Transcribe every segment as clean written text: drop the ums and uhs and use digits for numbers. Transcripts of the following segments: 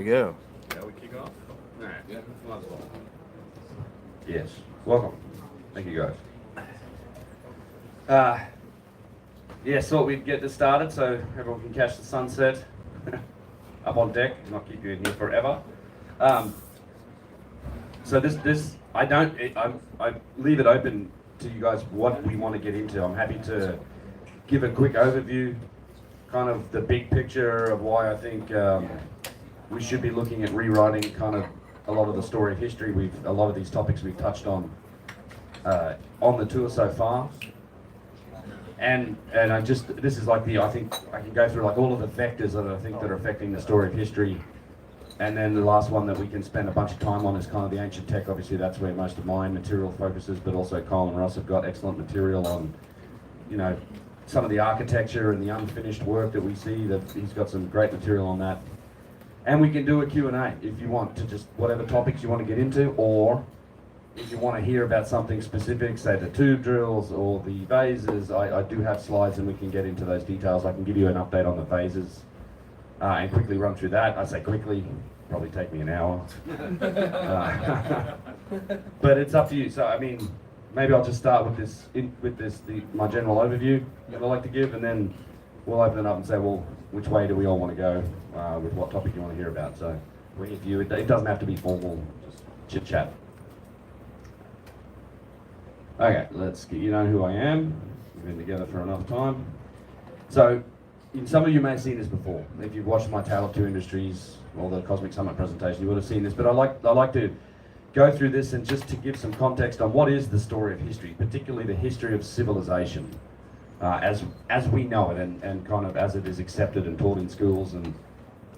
we go. Shall we kick off? All right. Yeah. Might as well. Yes. Welcome. Thank you, guys. Thought we'd get this started so everyone can catch the sunset up on deck, not keep you in here forever. So I leave it open to you guys what we want to get into. I'm happy to give a quick overview, kind of the big picture of why I think we should be looking at rewriting kind of a lot of the story of history. A lot of these topics we've touched on the tour so far. And this is like I think I can go through like all of the vectors that I think that are affecting the story of history. And then the last one that we can spend a bunch of time on is kind of the ancient tech. Obviously that's where most of my material focuses, but also Kyle and Ross have got excellent material on, some of the architecture and the unfinished work that we see. That he's got some great material on that. And we can do a Q&A if you want to, just whatever topics you want to get into, or if you want to hear about something specific, say the tube drills or the vases, I do have slides and we can get into those details. I can give you an update on the vases and quickly run through that. I say quickly, probably take me an hour. But it's up to you. So, maybe I'll just start with my general overview that I like to give, and then we'll open it up and say, well, which way do we all want to go with what topic you want to hear about. So we're here for you. It doesn't have to be formal, just chit chat. Okay, let's get you know who I am. We've been together for enough time. So, some of you may have seen this before. If you've watched my Tale of Two Industries or the Cosmic Summit presentation, you would have seen this. But I like to go through this and just to give some context on what is the story of history, particularly the history of civilization, as we know it, and kind of as it is accepted and taught in schools, and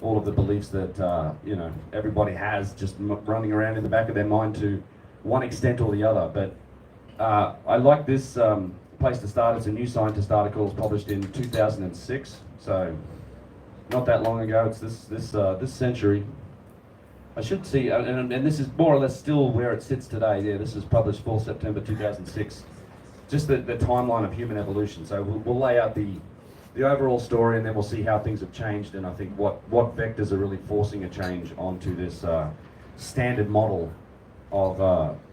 all of the beliefs that everybody has just running around in the back of their mind to one extent or the other. But I like this place to start. It's a New Scientist article. It's published in 2006, so not that long ago. It's this century. I should see, and this is more or less still where it sits today. Yeah, this is published 4 September 2006. Just the timeline of human evolution. So we'll lay out the overall story, and then we'll see how things have changed, and I think what vectors are really forcing a change onto this standard model of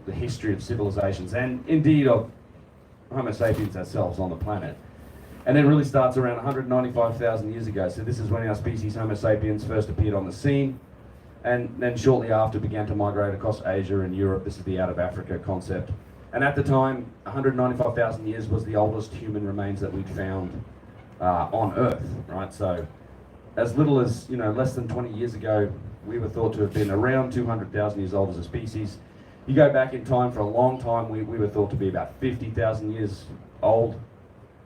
the history of civilizations, and indeed of Homo sapiens ourselves on the planet. And it really starts around 195,000 years ago. So this is when our species Homo sapiens first appeared on the scene, and then shortly after began to migrate across Asia and Europe. This is the out of Africa concept. And at the time, 195,000 years was the oldest human remains that we'd found on Earth, right? So as little as, less than 20 years ago, we were thought to have been around 200,000 years old as a species. You go back in time for a long time, we were thought to be about 50,000 years old.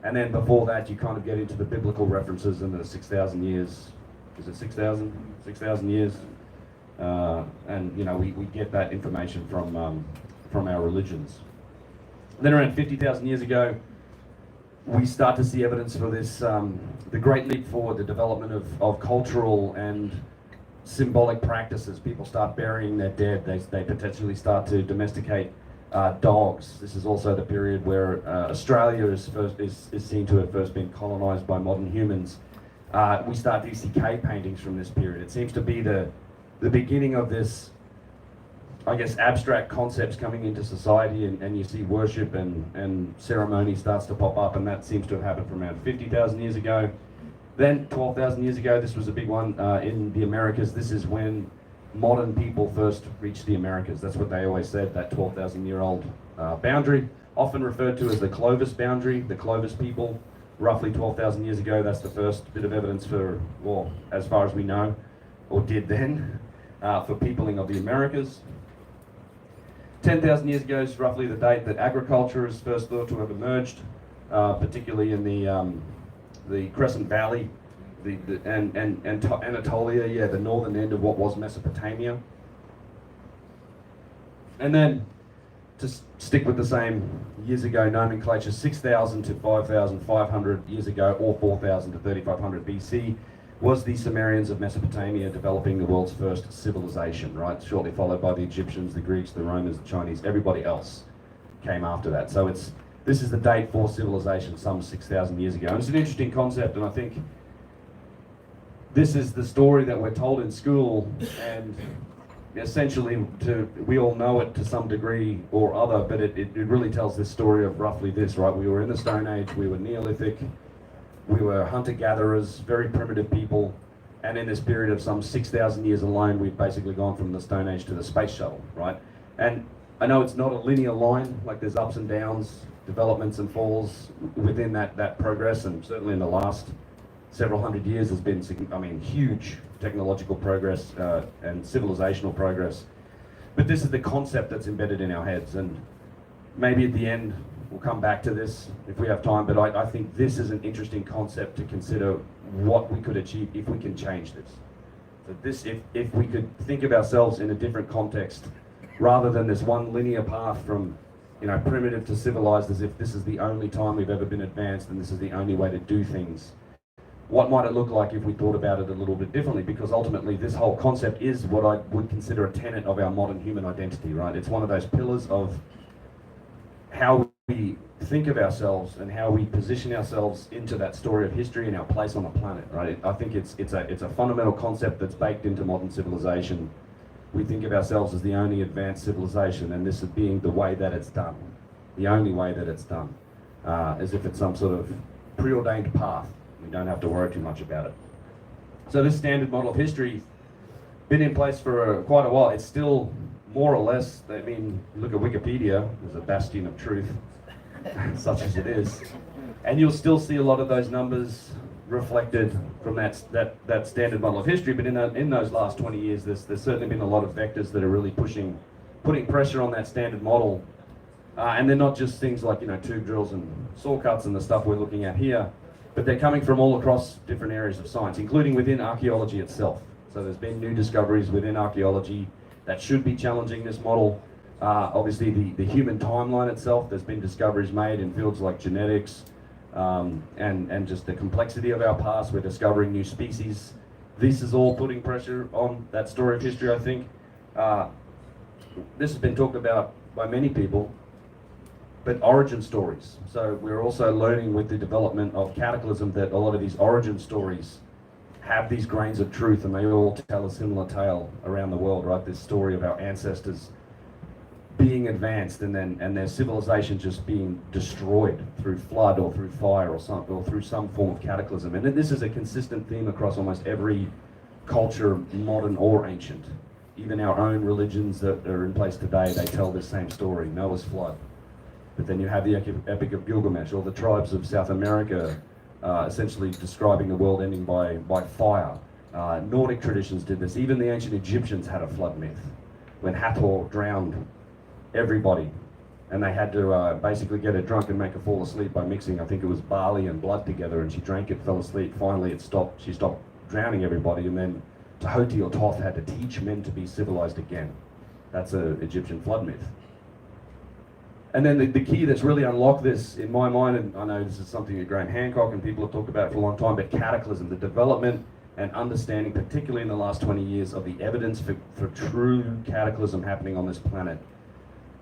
And then before that, you kind of get into the biblical references and the 6,000 years. Is it 6,000? 6,000 years. And we get that information from our religions. Then around 50,000 years ago, we start to see evidence for this, the great leap forward, the development of cultural and symbolic practices. People start burying their dead. They potentially start to domesticate dogs. This is also the period where Australia is seen to have first been colonized by modern humans. We start to see cave paintings from this period. It seems to be the beginning of this, I guess, abstract concepts coming into society, and you see worship and ceremony starts to pop up, and that seems to have happened from around 50,000 years ago. Then 12,000 years ago, this was a big one in the Americas. This is when modern people first reached the Americas. That's what they always said, that 12,000-year-old boundary, often referred to as the Clovis boundary, the Clovis people, roughly 12,000 years ago. That's the first bit of evidence for, well, as far as we know, or did then, for peopling of the Americas. 10,000 years ago is roughly the date that agriculture is first thought to have emerged, particularly in the Crescent Valley, and Anatolia, the northern end of what was Mesopotamia. And then, to stick with the same years ago nomenclature, 6,000 to 5,500 years ago, or 4,000 to 3,500 BC, was the Sumerians of Mesopotamia developing the world's first civilization, right? Shortly followed by the Egyptians, the Greeks, the Romans, the Chinese. Everybody else came after that. So this is the date for civilization, some 6,000 years ago. And it's an interesting concept, and I think this is the story that we're told in school, and essentially we all know it to some degree or other, but it really tells this story of roughly this, right? We were in the Stone Age, we were Neolithic, we were hunter-gatherers, very primitive people, and in this period of some 6,000 years alone, we've basically gone from the Stone Age to the space shuttle, right? And I know it's not a linear line, like there's ups and downs, developments and falls within that progress, and certainly in the last several hundred years there's been, huge technological progress and civilizational progress. But this is the concept that's embedded in our heads, and maybe at the end we'll come back to this if we have time, but I think this is an interesting concept to consider what we could achieve if we can change this. So this, if we could think of ourselves in a different context, rather than this one linear path from primitive to civilized, as if this is the only time we've ever been advanced and this is the only way to do things. What might it look like if we thought about it a little bit differently? Because ultimately this whole concept is what I would consider a tenet of our modern human identity, right? It's one of those pillars of how we think of ourselves and how we position ourselves into that story of history and our place on the planet, right? I think it's a fundamental concept that's baked into modern civilization. We think of ourselves as the only advanced civilization, and this is being the way that it's done, the only way that it's done, as if it's some sort of preordained path. We don't have to worry too much about it. So this standard model of history, been in place for quite a while. It's still more or less, look at Wikipedia, there's a bastion of truth, such as it is. And you'll still see a lot of those numbers reflected from that standard model of history, but in those last 20 years, there's certainly been a lot of vectors that are really putting pressure on that standard model. And they're not just things like, tube drills and saw cuts and the stuff we're looking at here, but they're coming from all across different areas of science, including within archaeology itself. So there's been new discoveries within archaeology that should be challenging this model. Obviously, the human timeline itself, there's been discoveries made in fields like genetics, and just the complexity of our past. We're discovering new species. This is all putting pressure on that story of history, I think. This has been talked about by many people, but origin stories. So we're also learning with the development of Cataclysm that a lot of these origin stories have these grains of truth, and they all tell a similar tale around the world, right? This story of our ancestors being advanced and their civilization just being destroyed through flood or through fire or through some form of cataclysm. And this is a consistent theme across almost every culture, modern or ancient. Even our own religions that are in place today, they tell this same story, Noah's flood. But then you have the Epic of Gilgamesh, or the tribes of South America essentially describing the world ending by fire. Nordic traditions did this. Even the ancient Egyptians had a flood myth, when Hathor drowned everybody, and they had to basically get her drunk and make her fall asleep by mixing, I think it was barley and blood together, and she drank it, fell asleep. Finally it stopped. She stopped drowning everybody, and then Tahoti or Thoth had to teach men to be civilized again. That's an Egyptian flood myth. And then the key that's really unlocked this in my mind, and I know this is something that Graham Hancock and people have talked about for a long time, but Cataclysm, the development and understanding, particularly in the last 20 years, of the evidence for true cataclysm happening on this planet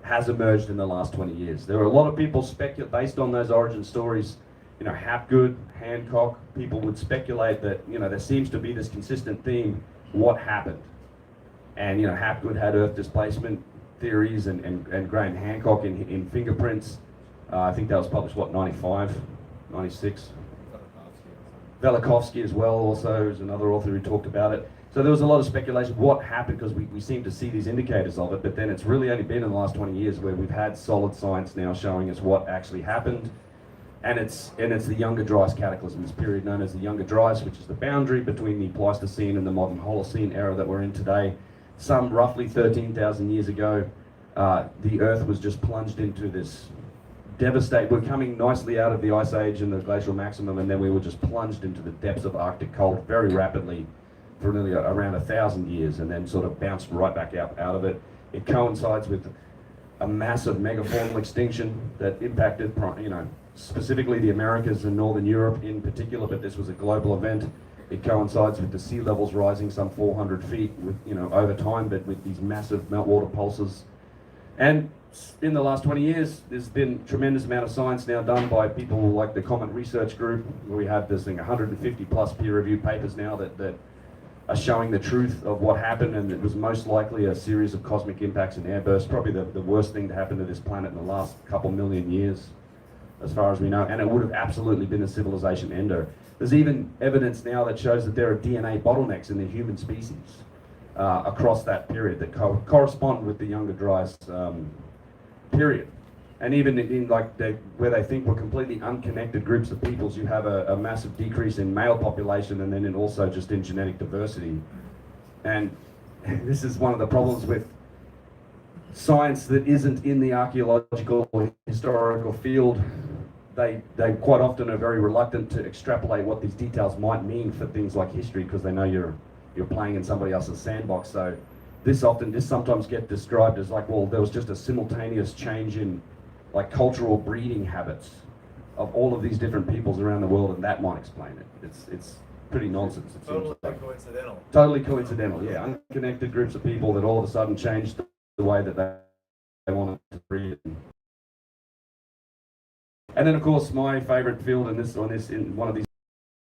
has emerged in the last 20 years. There are a lot of people based on those origin stories, Hapgood, Hancock, people would speculate that, there seems to be this consistent theme, what happened? And, Hapgood had Earth displacement theories, and Graham Hancock in Fingerprints, I think that was published, 95, 96? Velikovsky as well also is another author who talked about it. So there was a lot of speculation of what happened, because we seem to see these indicators of it, but then it's really only been in the last 20 years where we've had solid science now showing us what actually happened. And it's the Younger Dryas Cataclysm, this period known as the Younger Dryas, which is the boundary between the Pleistocene and the modern Holocene era that we're in today. Some roughly 13,000 years ago, the Earth was just plunged into this devastating. We're coming nicely out of the Ice Age and the glacial maximum, and then we were just plunged into the depths of Arctic cold very rapidly for nearly around 1,000 years, and then sort of bounced right back out of it. It coincides with a massive megafaunal extinction that impacted, specifically the Americas and Northern Europe in particular, but this was a global event. It coincides with the sea levels rising some 400 feet with, over time, but with these massive meltwater pulses. And in the last 20 years, there's been a tremendous amount of science now done by people like the Comet Research Group, where we have this thing, 150 plus peer-reviewed papers now that are showing the truth of what happened, and it was most likely a series of cosmic impacts and airbursts, probably the worst thing to happen to this planet in the last couple million years, as far as we know, and it would have absolutely been a civilization ender. There's even evidence now that shows that there are DNA bottlenecks in the human species across that period that correspond with the Younger Dryas period. And even in where they think we're completely unconnected groups of peoples, you have a massive decrease in male population, and then also just in genetic diversity. And this is one of the problems with science that isn't in the archaeological or historical field. They quite often are very reluctant to extrapolate what these details might mean for things like history, because they know you're playing in somebody else's sandbox. So this sometimes gets described as like, well, there was just a simultaneous change in like cultural breeding habits of all of these different peoples around the world, and that might explain it. It's pretty nonsense. It totally coincidental. Totally coincidental, yeah. Unconnected groups of people that all of a sudden changed the way that they wanted to breed. And then, of course, my favourite field in one of these,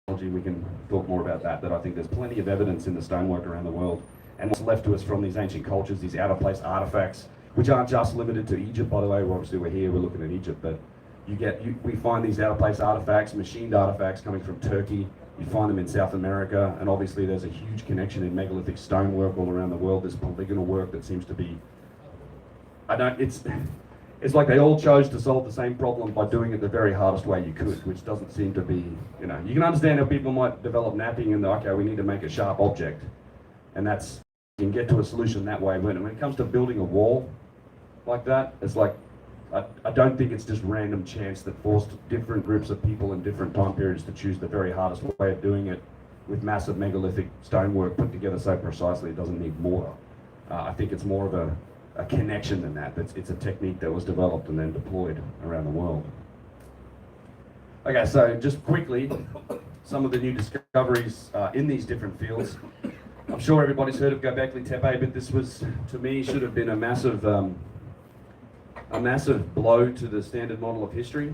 we can talk more about that I think there's plenty of evidence in the stonework around the world, and what's left to us from these ancient cultures, these out-of-place artifacts, which aren't just limited to Egypt, by the way. Obviously, we're here, we're looking at Egypt, but we find these out-of-place artifacts, machined artifacts coming from Turkey. You find them in South America, and obviously there's a huge connection in megalithic stonework all around the world. This polygonal work that seems to be, it's like they all chose to solve the same problem by doing it the very hardest way you could, which doesn't seem to be, you can understand how people might develop mapping and okay, we need to make a sharp object, and you can get to a solution that way. When it comes to building a wall like that, it's like, I don't think it's just random chance that forced different groups of people in different time periods to choose the very hardest way of doing it with massive megalithic stonework put together so precisely it doesn't need mortar. I think it's more of a connection than that. It's a technique that was developed and then deployed around the world. Okay, so just quickly, some of the new discoveries in these different fields. I'm sure everybody's heard of Göbekli Tepe, but this was, to me, should have been a massive blow to the standard model of history.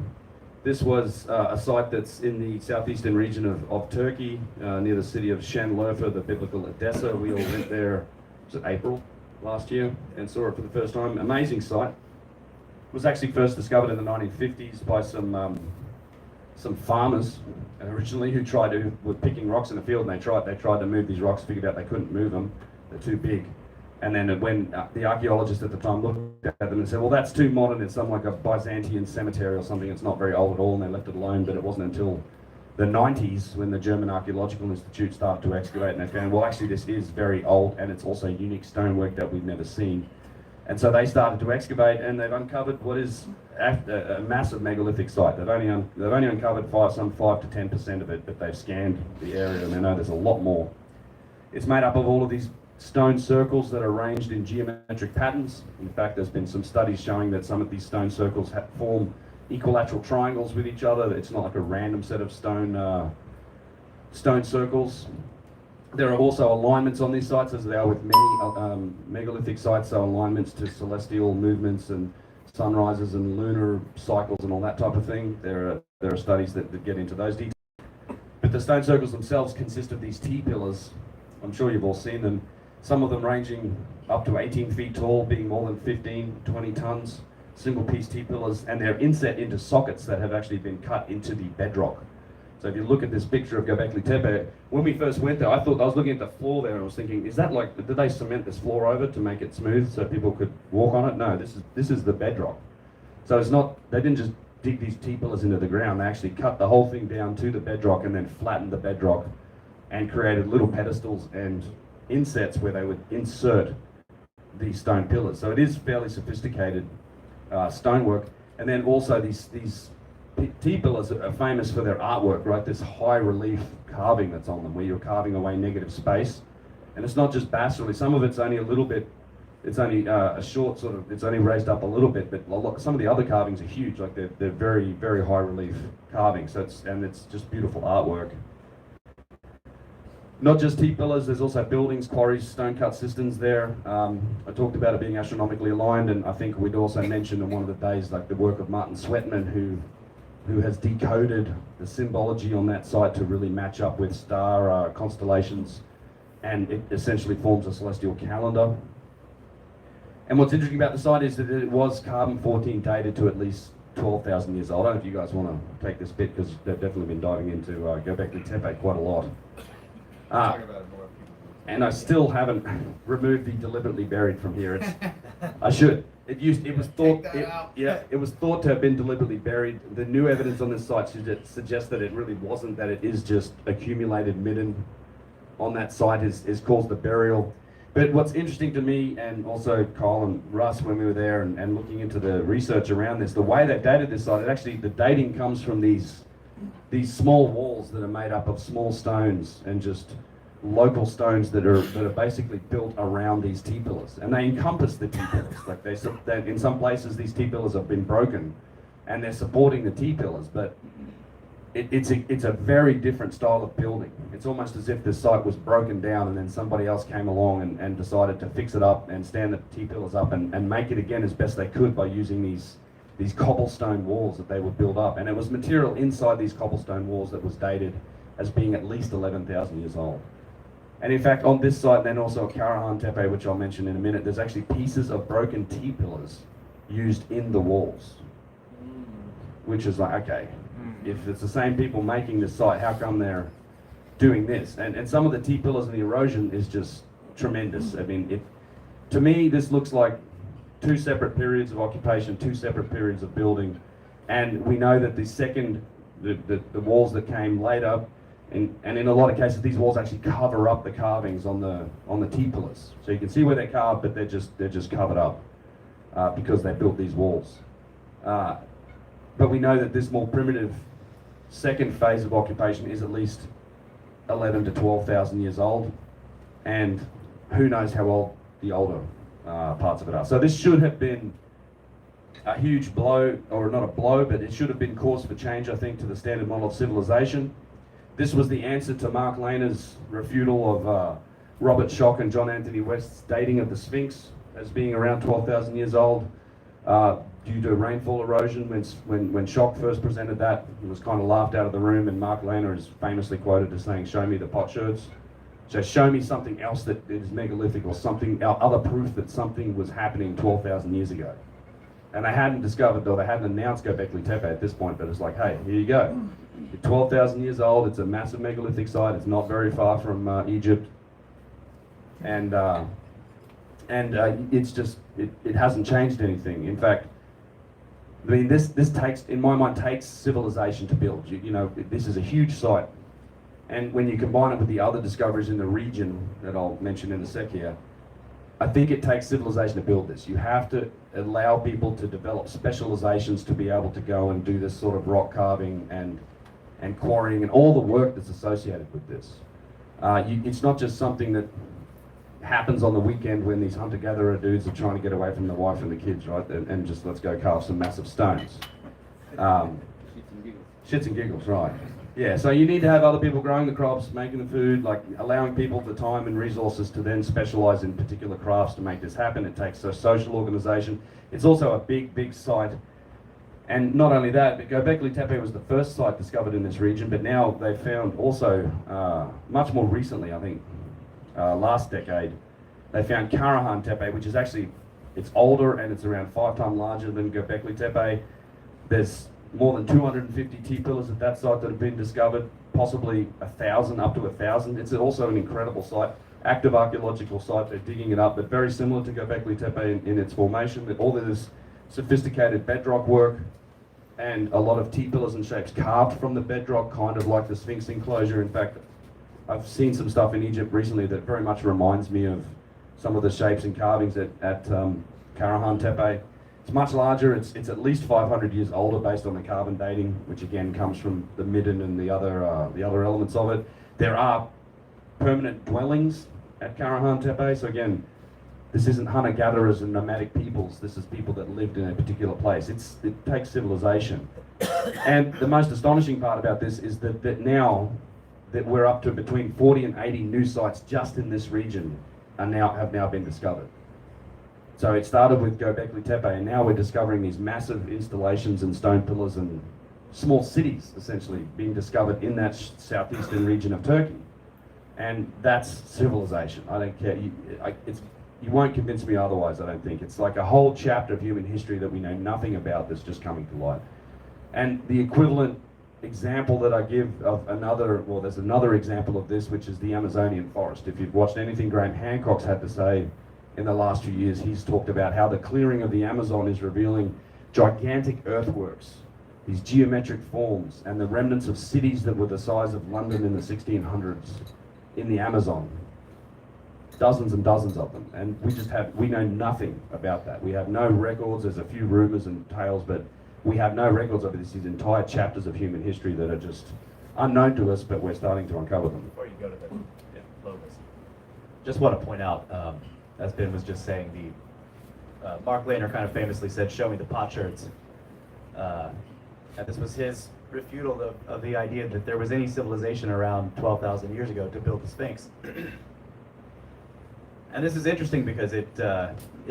This was a site that's in the southeastern region of Turkey, near the city of Şanlıurfa, the biblical Edessa. We all went there, was it April last year, and saw it for the first time. Amazing site. It was actually first discovered in the 1950s by some farmers originally who were picking rocks in the field, and they tried to move these rocks, figured out they couldn't move them, they're too big. And then when the archaeologists at the time looked at them and said, well, that's too modern, it's some like a Byzantine cemetery or something, it's not very old at all, and they left it alone. But it wasn't until the 90s when the German Archaeological Institute started to excavate, and they found, well, actually this is very old, and it's also unique stonework that we've never seen. And so they started to excavate, and they've uncovered what is a massive megalithic site. They've only uncovered some 5 to 10% of it, but they've scanned the area, and they know there's a lot more. It's made up of all of these stone circles that are arranged in geometric patterns. In fact, there's been some studies showing that some of these stone circles form equilateral triangles with each other. It's not like a random set of stone circles. There are also alignments on these sites, as there are with many megalithic sites, so alignments to celestial movements and sunrises and lunar cycles and all that type of thing. There are studies that get into those details. But the stone circles themselves consist of these T-pillars. I'm sure you've all seen them. Some of them ranging up to 18 feet tall, being more than 15, 20 tons, single piece T-pillars, and they're inset into sockets that have actually been cut into the bedrock. So if you look at this picture of Göbekli Tepe, when we first went there, I was looking at the floor there and I was thinking, is that like, did they cement this floor over to make it smooth so people could walk on it? No, this is the bedrock. So it's not, they didn't just dig these T-pillars into the ground, they actually cut the whole thing down to the bedrock and then flattened the bedrock and created little pedestals and insets where they would insert these stone pillars. So it is fairly sophisticated stonework. And then also these T-pillars are famous for their artwork, right? This high relief carving that's on them, where you're carving away negative space. And it's not just bas-relief, some of it's only a little bit, it's only a short sort of, it's only raised up a little bit, but some of the other carvings are huge, like they're very, very high relief carving. So it's just beautiful artwork. Not just T-pillars, there's also buildings, quarries, stone-cut cisterns there. I talked about it being astronomically aligned, and I think we'd also mentioned in one of the days like the work of Martin Sweatman, who has decoded the symbology on that site to really match up with star constellations, and it essentially forms a celestial calendar. And what's interesting about the site is that it was carbon-14 dated to at least 12,000 years old. I don't know if you guys want to take this bit, because they've definitely been diving into Göbekli Tepe quite a lot. And I still haven't removed the deliberately buried from here. I should. It was thought to have been deliberately buried. The new evidence on this site suggests that it really wasn't, that it is just accumulated midden on that site is caused the burial. But what's interesting to me, and also Kyle and Russ when we were there and looking into the research around this, the way they dated this site, the dating comes from these small walls that are made up of small stones and just local stones that are basically built around these T-pillars, and they encompass the T-pillars. Like they in some places these T-pillars have been broken, and they're supporting the T-pillars, but it's a very different style of building. It's almost as if the site was broken down and then somebody else came along and decided to fix it up and stand the T-pillars up and make it again as best they could by using these cobblestone walls that they would build up. And it was material inside these cobblestone walls that was dated as being at least 11,000 years old. And in fact, on this site, then also at Karahan Tepe, which I'll mention in a minute, there's actually pieces of broken T-pillars used in the walls, which is like, okay, if it's the same people making this site, how come they're doing this? And some of the T-pillars and the erosion is just tremendous. I mean, to me, this looks like two separate periods of occupation, two separate periods of building. And we know that the walls that came later, and in a lot of cases, these walls actually cover up the carvings on the T-pillars. So you can see where they're carved, but they're just covered up because they built these walls. But we know that this more primitive second phase of occupation is at least 11 to 12,000 years old, and who knows how old the older parts of it are. So this should have been a huge blow, or not a blow, but it should have been cause for change, I think, to the standard model of civilization. This was the answer to Mark Lehner's refutal of Robert Schoch and John Anthony West's dating of the Sphinx as being around 12,000 years old due to rainfall erosion. When Schoch first presented that, he was kind of laughed out of the room, and Mark Lehner is famously quoted as saying, "Show me the potsherds." So show me something else that is megalithic, or something, other proof that something was happening 12,000 years ago. And they hadn't discovered, or they hadn't announced Göbekli Tepe at this point, but it's like, hey, here you go. It's 12,000 years old, it's a massive megalithic site, it's not very far from Egypt. And it's just, it hasn't changed anything. In fact, I mean, this takes, in my mind, takes civilization to build. You know, this is a huge site. And when you combine it with the other discoveries in the region that I'll mention in a sec here, I think it takes civilization to build this. You have to allow people to develop specializations to be able to go and do this sort of rock carving and quarrying and all the work that's associated with this. It's not just something that happens on the weekend when these hunter-gatherer dudes are trying to get away from the wife and the kids, right? And just let's go carve some massive stones. Shits and giggles, right. Yeah, so you need to have other people growing the crops, making the food, like allowing people the time and resources to then specialize in particular crafts to make this happen. It takes a social organization. It's also a big, big site. And not only that, but Göbekli Tepe was the first site discovered in this region, but now they've found also, much more recently, I think, last decade, they found Karahan Tepe, which is actually, it's older and it's around 5 times larger than Göbekli Tepe. There's more than 250 T-pillars at that site that have been discovered, possibly 1,000, up to 1,000. It's also an incredible site, active archaeological site. They're digging it up, but very similar to Göbekli Tepe in its formation. All of this sophisticated bedrock work and a lot of T-pillars and shapes carved from the bedrock, kind of like the Sphinx enclosure. In fact, I've seen some stuff in Egypt recently that very much reminds me of some of the shapes and carvings at Karahan Tepe. It's much larger. It's at least 500 years older based on the carbon dating, which again comes from the midden and the other elements of it. There are permanent dwellings at Karahan Tepe. So again, this isn't hunter-gatherers and nomadic peoples. This is people that lived in a particular place. It takes civilization. And the most astonishing part about this is that now that we're up to between 40 and 80 new sites just in this region have now been discovered. So it started with Göbekli Tepe, and now we're discovering these massive installations and stone pillars and small cities, essentially, being discovered in that southeastern region of Turkey. And that's civilization. I don't care. You won't convince me otherwise, I don't think. It's like a whole chapter of human history that we know nothing about that's just coming to light. And the equivalent example that I give of there's another example of this, which is the Amazonian forest. If you've watched anything Graham Hancock's had to say in the last few years, he's talked about how the clearing of the Amazon is revealing gigantic earthworks, these geometric forms, and the remnants of cities that were the size of London in the 1600s in the Amazon. Dozens and dozens of them, and we know nothing about that. We have no records. There's a few rumors and tales, but we have no records of these entire chapters of human history that are just unknown to us, but we're starting to uncover them. Before you go to the logos, just want to point out, as Ben was just saying, Mark Lehner kind of famously said, "Show me the potsherds," and this was his refutal of the idea that there was any civilization around 12,000 years ago to build the Sphinx. And this is interesting because it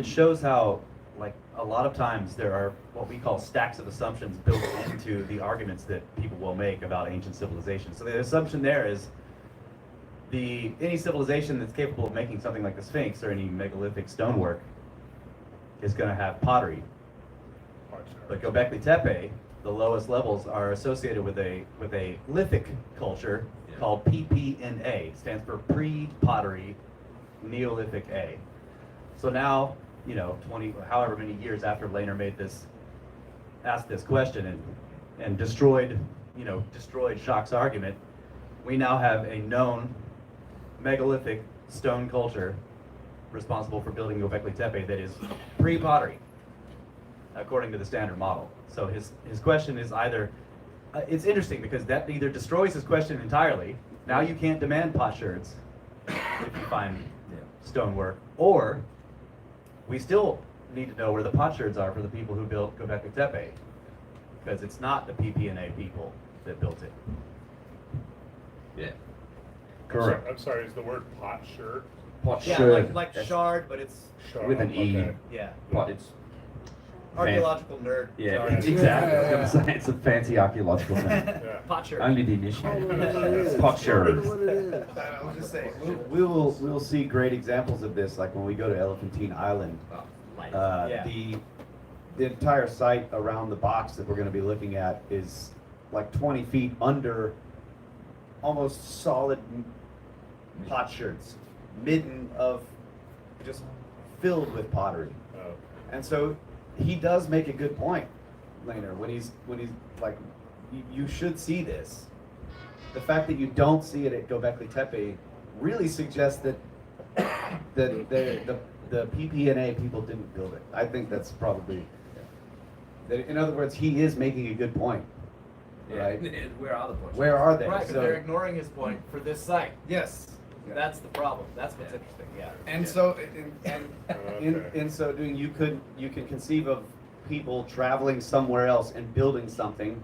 shows how, like, a lot of times there are what we call stacks of assumptions built into the arguments that people will make about ancient civilizations. So the assumption there is any civilization that's capable of making something like the Sphinx or any megalithic stonework is going to have pottery. But Göbekli Tepe, the lowest levels, are associated with a lithic culture called PPNA. It stands for pre-pottery Neolithic A. So now, 20, however many years after Lehner asked this question and destroyed Schock's argument, we now have a known megalithic stone culture responsible for building Göbekli Tepe that is pre-pottery, according to the standard model. So his question is either, it's interesting because that either destroys his question entirely, now you can't demand potsherds if you find stonework, or we still need to know where the potsherds are for the people who built Göbekli Tepe, because it's not the PPNA people that built it. Yeah. Correct. I'm sorry, is the word potsherd? Potsherd. Yeah, like shard, but it's Shard, with an E. okay. yeah. It's Archaeological nerd. yeah, Sorry. exactly. I was going to say it's a fancy archaeological name. Yeah. Potsherd. Only the initial. Potsherd. I was just saying. We'll see great examples of this, like when we go to Elephantine Island. Yeah. The entire site around the box that we're going to be looking at is like 20 feet under almost solid potsherds, midden of just filled with pottery. Oh. And so he does make a good point, Lehner, when he's like, you should see this. The fact that you don't see it at Göbekli Tepe really suggests that the PPNA people didn't build it. I think that's probably, in other words, he is making a good point. Right? Where are the points? Where are they? Right, but So- they're ignoring his point for this site. Yes. That's the problem. That's what's interesting. Yeah. And so, In so doing, you can conceive of people traveling somewhere else and building something,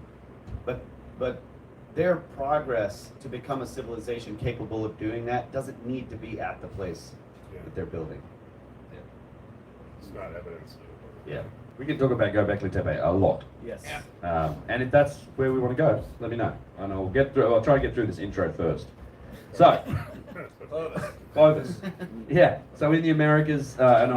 but their progress to become a civilization capable of doing that doesn't need to be at the place that they're building. It's not evidence. Yeah. We can talk about Göbekli Tepe a lot. yes. And if that's where we want to go, let me know. And I'll try to get through this intro first. So, Clovis. Yeah. So in the Americas, I'm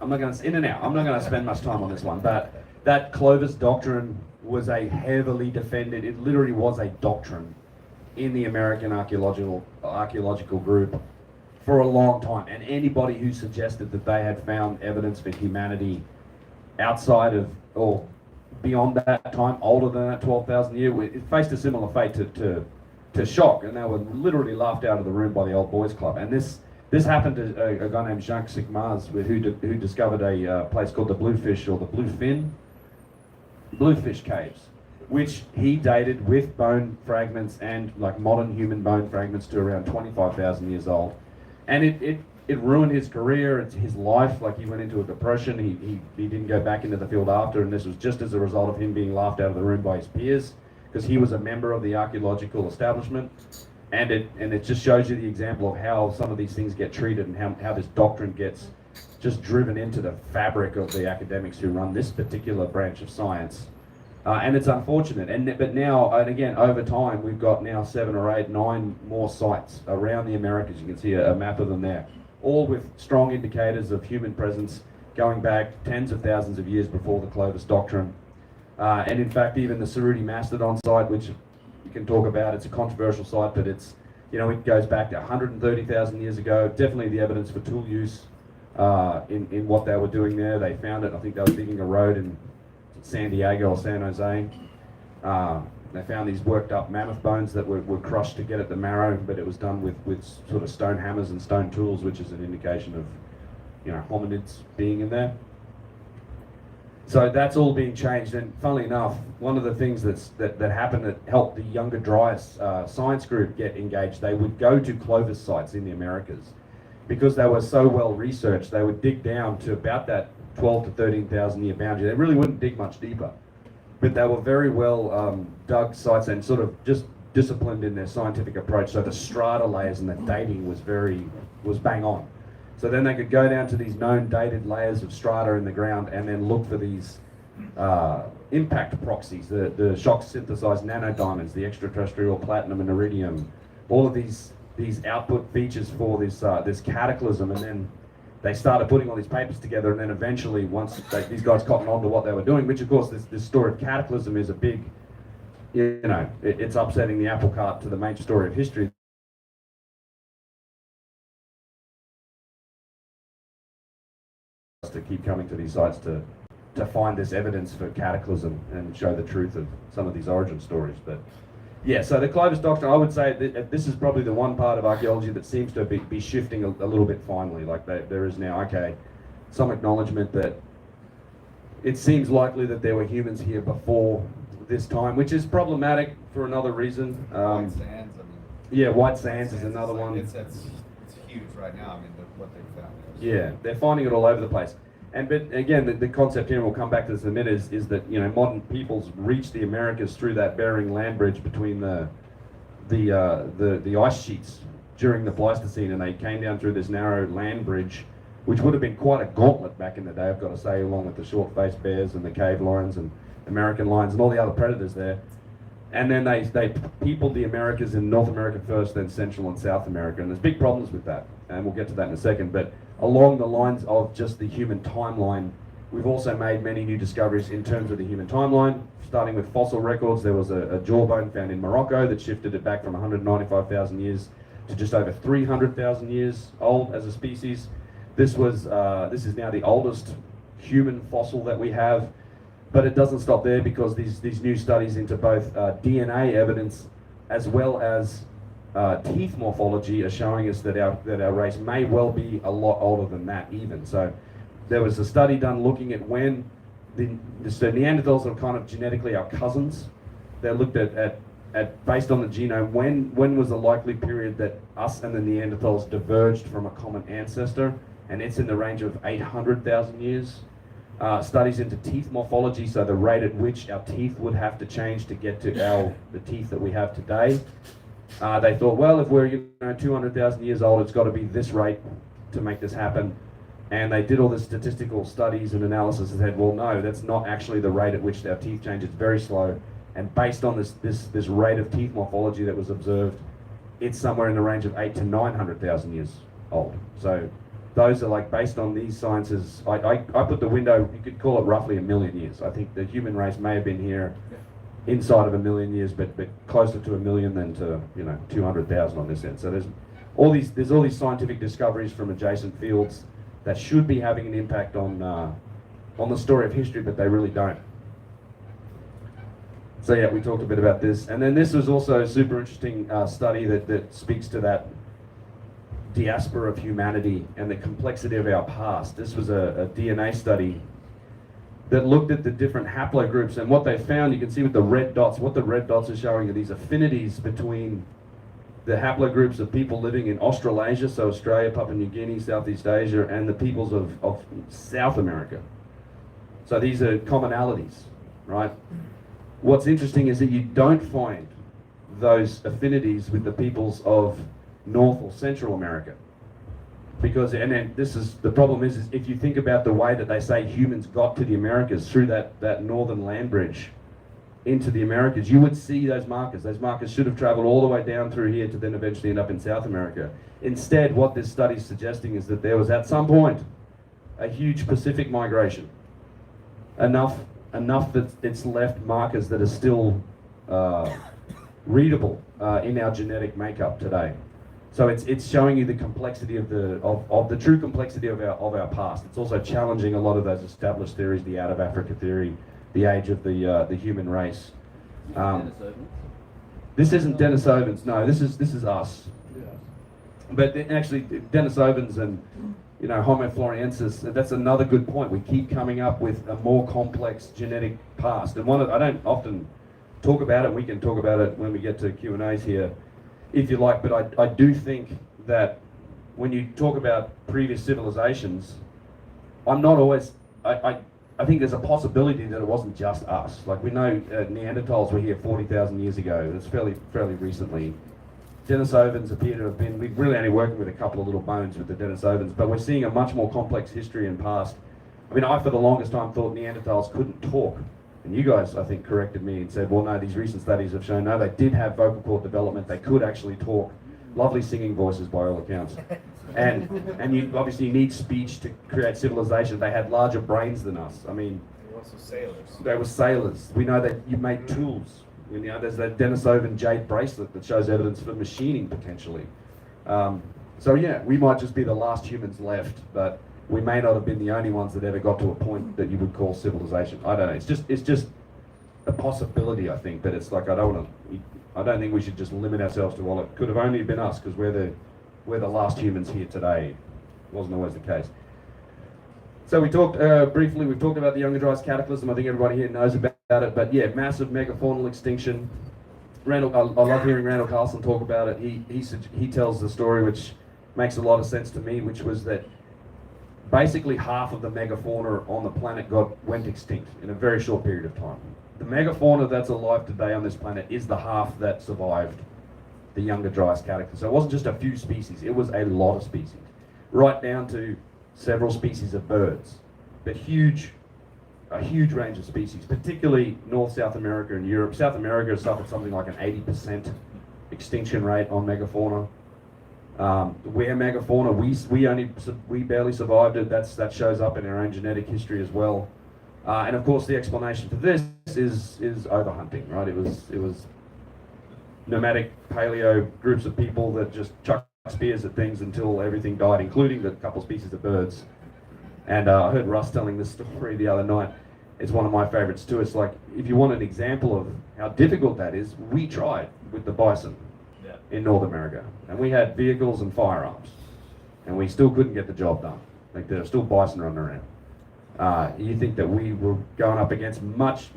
not going to in and out. I'm not going to spend much time on this one, but that Clovis doctrine was a heavily defended. It literally was a doctrine in the American archaeological group for a long time. And anybody who suggested that they had found evidence for humanity outside of or beyond that time, older than that 12,000 year, it faced a similar fate to Schock, and they were literally laughed out of the room by the old boys club. And this happened to a guy named Jacques Sigmaz, who discovered a place called the Bluefish or the Bluefish Caves, which he dated with bone fragments and like modern human bone fragments to around 25,000 years old. And it ruined his career, it's his life. Like, he went into a depression, he didn't go back into the field after, and this was just as a result of him being laughed out of the room by his peers, because he was a member of the archaeological establishment. And it just shows you the example of how some of these things get treated and how this doctrine gets just driven into the fabric of the academics who run this particular branch of science. And it's unfortunate. But now, and again, over time, we've got now 7 or 8, 9 more sites around the Americas. You can see a map of them there, all with strong indicators of human presence going back tens of thousands of years before the Clovis doctrine. And in fact, even the Cerruti Mastodon site, which you can talk about, it's a controversial site, but it's, it goes back to 130,000 years ago. Definitely the evidence for tool use in what they were doing there. They found it, I think they were digging a road in San Diego or San Jose. They found these worked up mammoth bones that were crushed to get at the marrow, but it was done with sort of stone hammers and stone tools, which is an indication of, hominids being in there. So that's all being changed, and funnily enough, one of the things that happened that helped the younger Dryas science group get engaged, they would go to Clovis sites in the Americas. Because they were so well researched, they would dig down to about that 12 to 13,000 year boundary. They really wouldn't dig much deeper, but they were very well dug sites and sort of just disciplined in their scientific approach. So the strata layers and the dating was bang on. So then they could go down to these known dated layers of strata in the ground and then look for these impact proxies, the shock synthesized nanodiamonds, the extraterrestrial platinum and iridium, all of these output features for this cataclysm. And then they started putting all these papers together, and then eventually, once these guys cottoned on to what they were doing, which of course this story of Cataclysm is a big, it's upsetting the apple cart to the major story of history. To keep coming to these sites to find this evidence for Cataclysm and show the truth of some of these origin stories. But yeah, so the Clovis doctrine, I would say that this is probably the one part of archaeology that seems to be shifting a little bit finally. Like there is now, some acknowledgement that it seems likely that there were humans here before this time, which is problematic for another reason. White sands, yeah, White Sands is another one. It's huge right now. What they found. Yeah, they're finding it all over the place. But again, the concept here, and we'll come back to this in a minute, is that modern peoples reached the Americas through that Bering land bridge between the ice sheets during the Pleistocene, and they came down through this narrow land bridge, which would have been quite a gauntlet back in the day, I've got to say, along with the short-faced bears and the cave lions and American lions and all the other predators there. And then they peopled the Americas in North America first, then Central and South America, and there's big problems with that, and we'll get to that in a second. But along the lines of just the human timeline, we've also made many new discoveries in terms of the human timeline. Starting with fossil records, there was a jawbone found in Morocco that shifted it back from 195,000 years to just over 300,000 years old as a species. This is now the oldest human fossil that we have. But it doesn't stop there, because these new studies into both DNA evidence as well as teeth morphology are showing us that our race may well be a lot older than that even. So there was a study done looking at when the Neanderthals are kind of genetically our cousins. They looked at based on the genome, when was the likely period that us and the Neanderthals diverged from a common ancestor, and it's in the range of 800,000 years. Studies into teeth morphology, so the rate at which our teeth would have to change to get to the teeth that we have today. They thought, well, if we're 200,000 years old, it's got to be this rate to make this happen. And they did all the statistical studies and analysis and said, well, no, that's not actually the rate at which our teeth change. It's very slow. And based on this rate of teeth morphology that was observed, it's somewhere in the range of 800,000 to 900,000 years old. So those are based on these sciences. I put the window, you could call it roughly 1 million years. I think the human race may have been here inside of 1 million years, but closer to 1 million than to 200,000 on this end. So there's all these scientific discoveries from adjacent fields that should be having an impact on the story of history, but they really don't. So yeah, we talked a bit about this, and then this was also a super interesting study that speaks to that diaspora of humanity and the complexity of our past. This was a DNA study that looked at the different haplogroups, and what they found, you can see with the red dots, what the red dots are showing are these affinities between the haplogroups of people living in Australasia, so Australia, Papua New Guinea, Southeast Asia, and the peoples of South America. So these are commonalities, right? What's interesting is that you don't find those affinities with the peoples of North or Central America. Because, and then this is, the problem is if you think about the way that they say humans got to the Americas through that northern land bridge into the Americas, you would see those markers. Those markers should have traveled all the way down through here to then eventually end up in South America. Instead, what this study is suggesting is that there was at some point a huge Pacific migration. Enough that it's left markers that are still readable in our genetic makeup today. So it's showing you the complexity of the true complexity of our past. It's also challenging a lot of those established theories, the out of Africa theory, the age of the human race. This isn't Denisovans. No, this is us. But actually, Denisovans and Homo floresiensis. That's another good point. We keep coming up with a more complex genetic past, and I don't often talk about it. We can talk about it when we get to Q&As here, if you like, but I do think that when you talk about previous civilizations, I'm not always, I think there's a possibility that it wasn't just us. Like we know Neanderthals were here 40,000 years ago. It's fairly recently. Denisovans appear to have been, we're really only working with a couple of little bones with the Denisovans, but we're seeing a much more complex history and past. I mean, I for the longest time thought Neanderthals couldn't talk. And you guys, I think, corrected me and said, well, no, these recent studies have shown, no, they did have vocal cord development. They could actually talk. Lovely singing voices by all accounts. And you obviously need speech to create civilization. They had larger brains than us. I mean, They're also sailors. they were sailors. We know that you made tools. There's that Denisovan jade bracelet that shows evidence for machining potentially. So yeah, we might just be the last humans left, but we may not have been the only ones that ever got to a point that you would call civilization. I don't know. It's just a possibility, I think. But it's like I don't think we should just limit ourselves to, well, it could have only been us because we're the last humans here today. It wasn't always the case. So we talked briefly. We've talked about the Younger Dryas Cataclysm. I think everybody here knows about it. But yeah, massive megafaunal extinction. I love hearing Randall Carlson talk about it. He tells the story, which makes a lot of sense to me, which was that basically half of the megafauna on the planet went extinct in a very short period of time. The megafauna that's alive today on this planet is the half that survived the Younger Dryas Cataclysm. So it wasn't just a few species, it was a lot of species, right down to several species of birds, but a huge range of species, particularly North, South America and Europe. South America has suffered something like an 80% extinction rate on megafauna. We're megafauna, we barely survived it. That shows up in our own genetic history as well. And of course the explanation for this is overhunting, right? It was nomadic paleo groups of people that just chucked spears at things until everything died, including the couple species of birds. And I heard Russ telling this story the other night. It's one of my favorites too. It's like, if you want an example of how difficult that is, we tried with the bison in North America. And we had vehicles and firearms. And we still couldn't get the job done. Like, there are still bison running around. You think that we were going up against much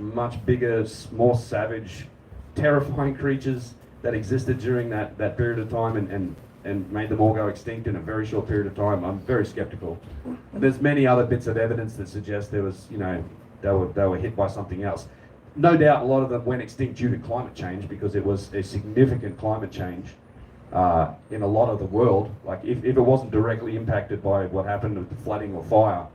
bigger, more savage, terrifying creatures that existed during that period of time and made them all go extinct in a very short period of time. I'm very skeptical. There's many other bits of evidence that suggest there was, they were hit by something else. No doubt a lot of them went extinct due to climate change, because it was a significant climate change in a lot of the world. Like if it wasn't directly impacted by what happened with the flooding or fire,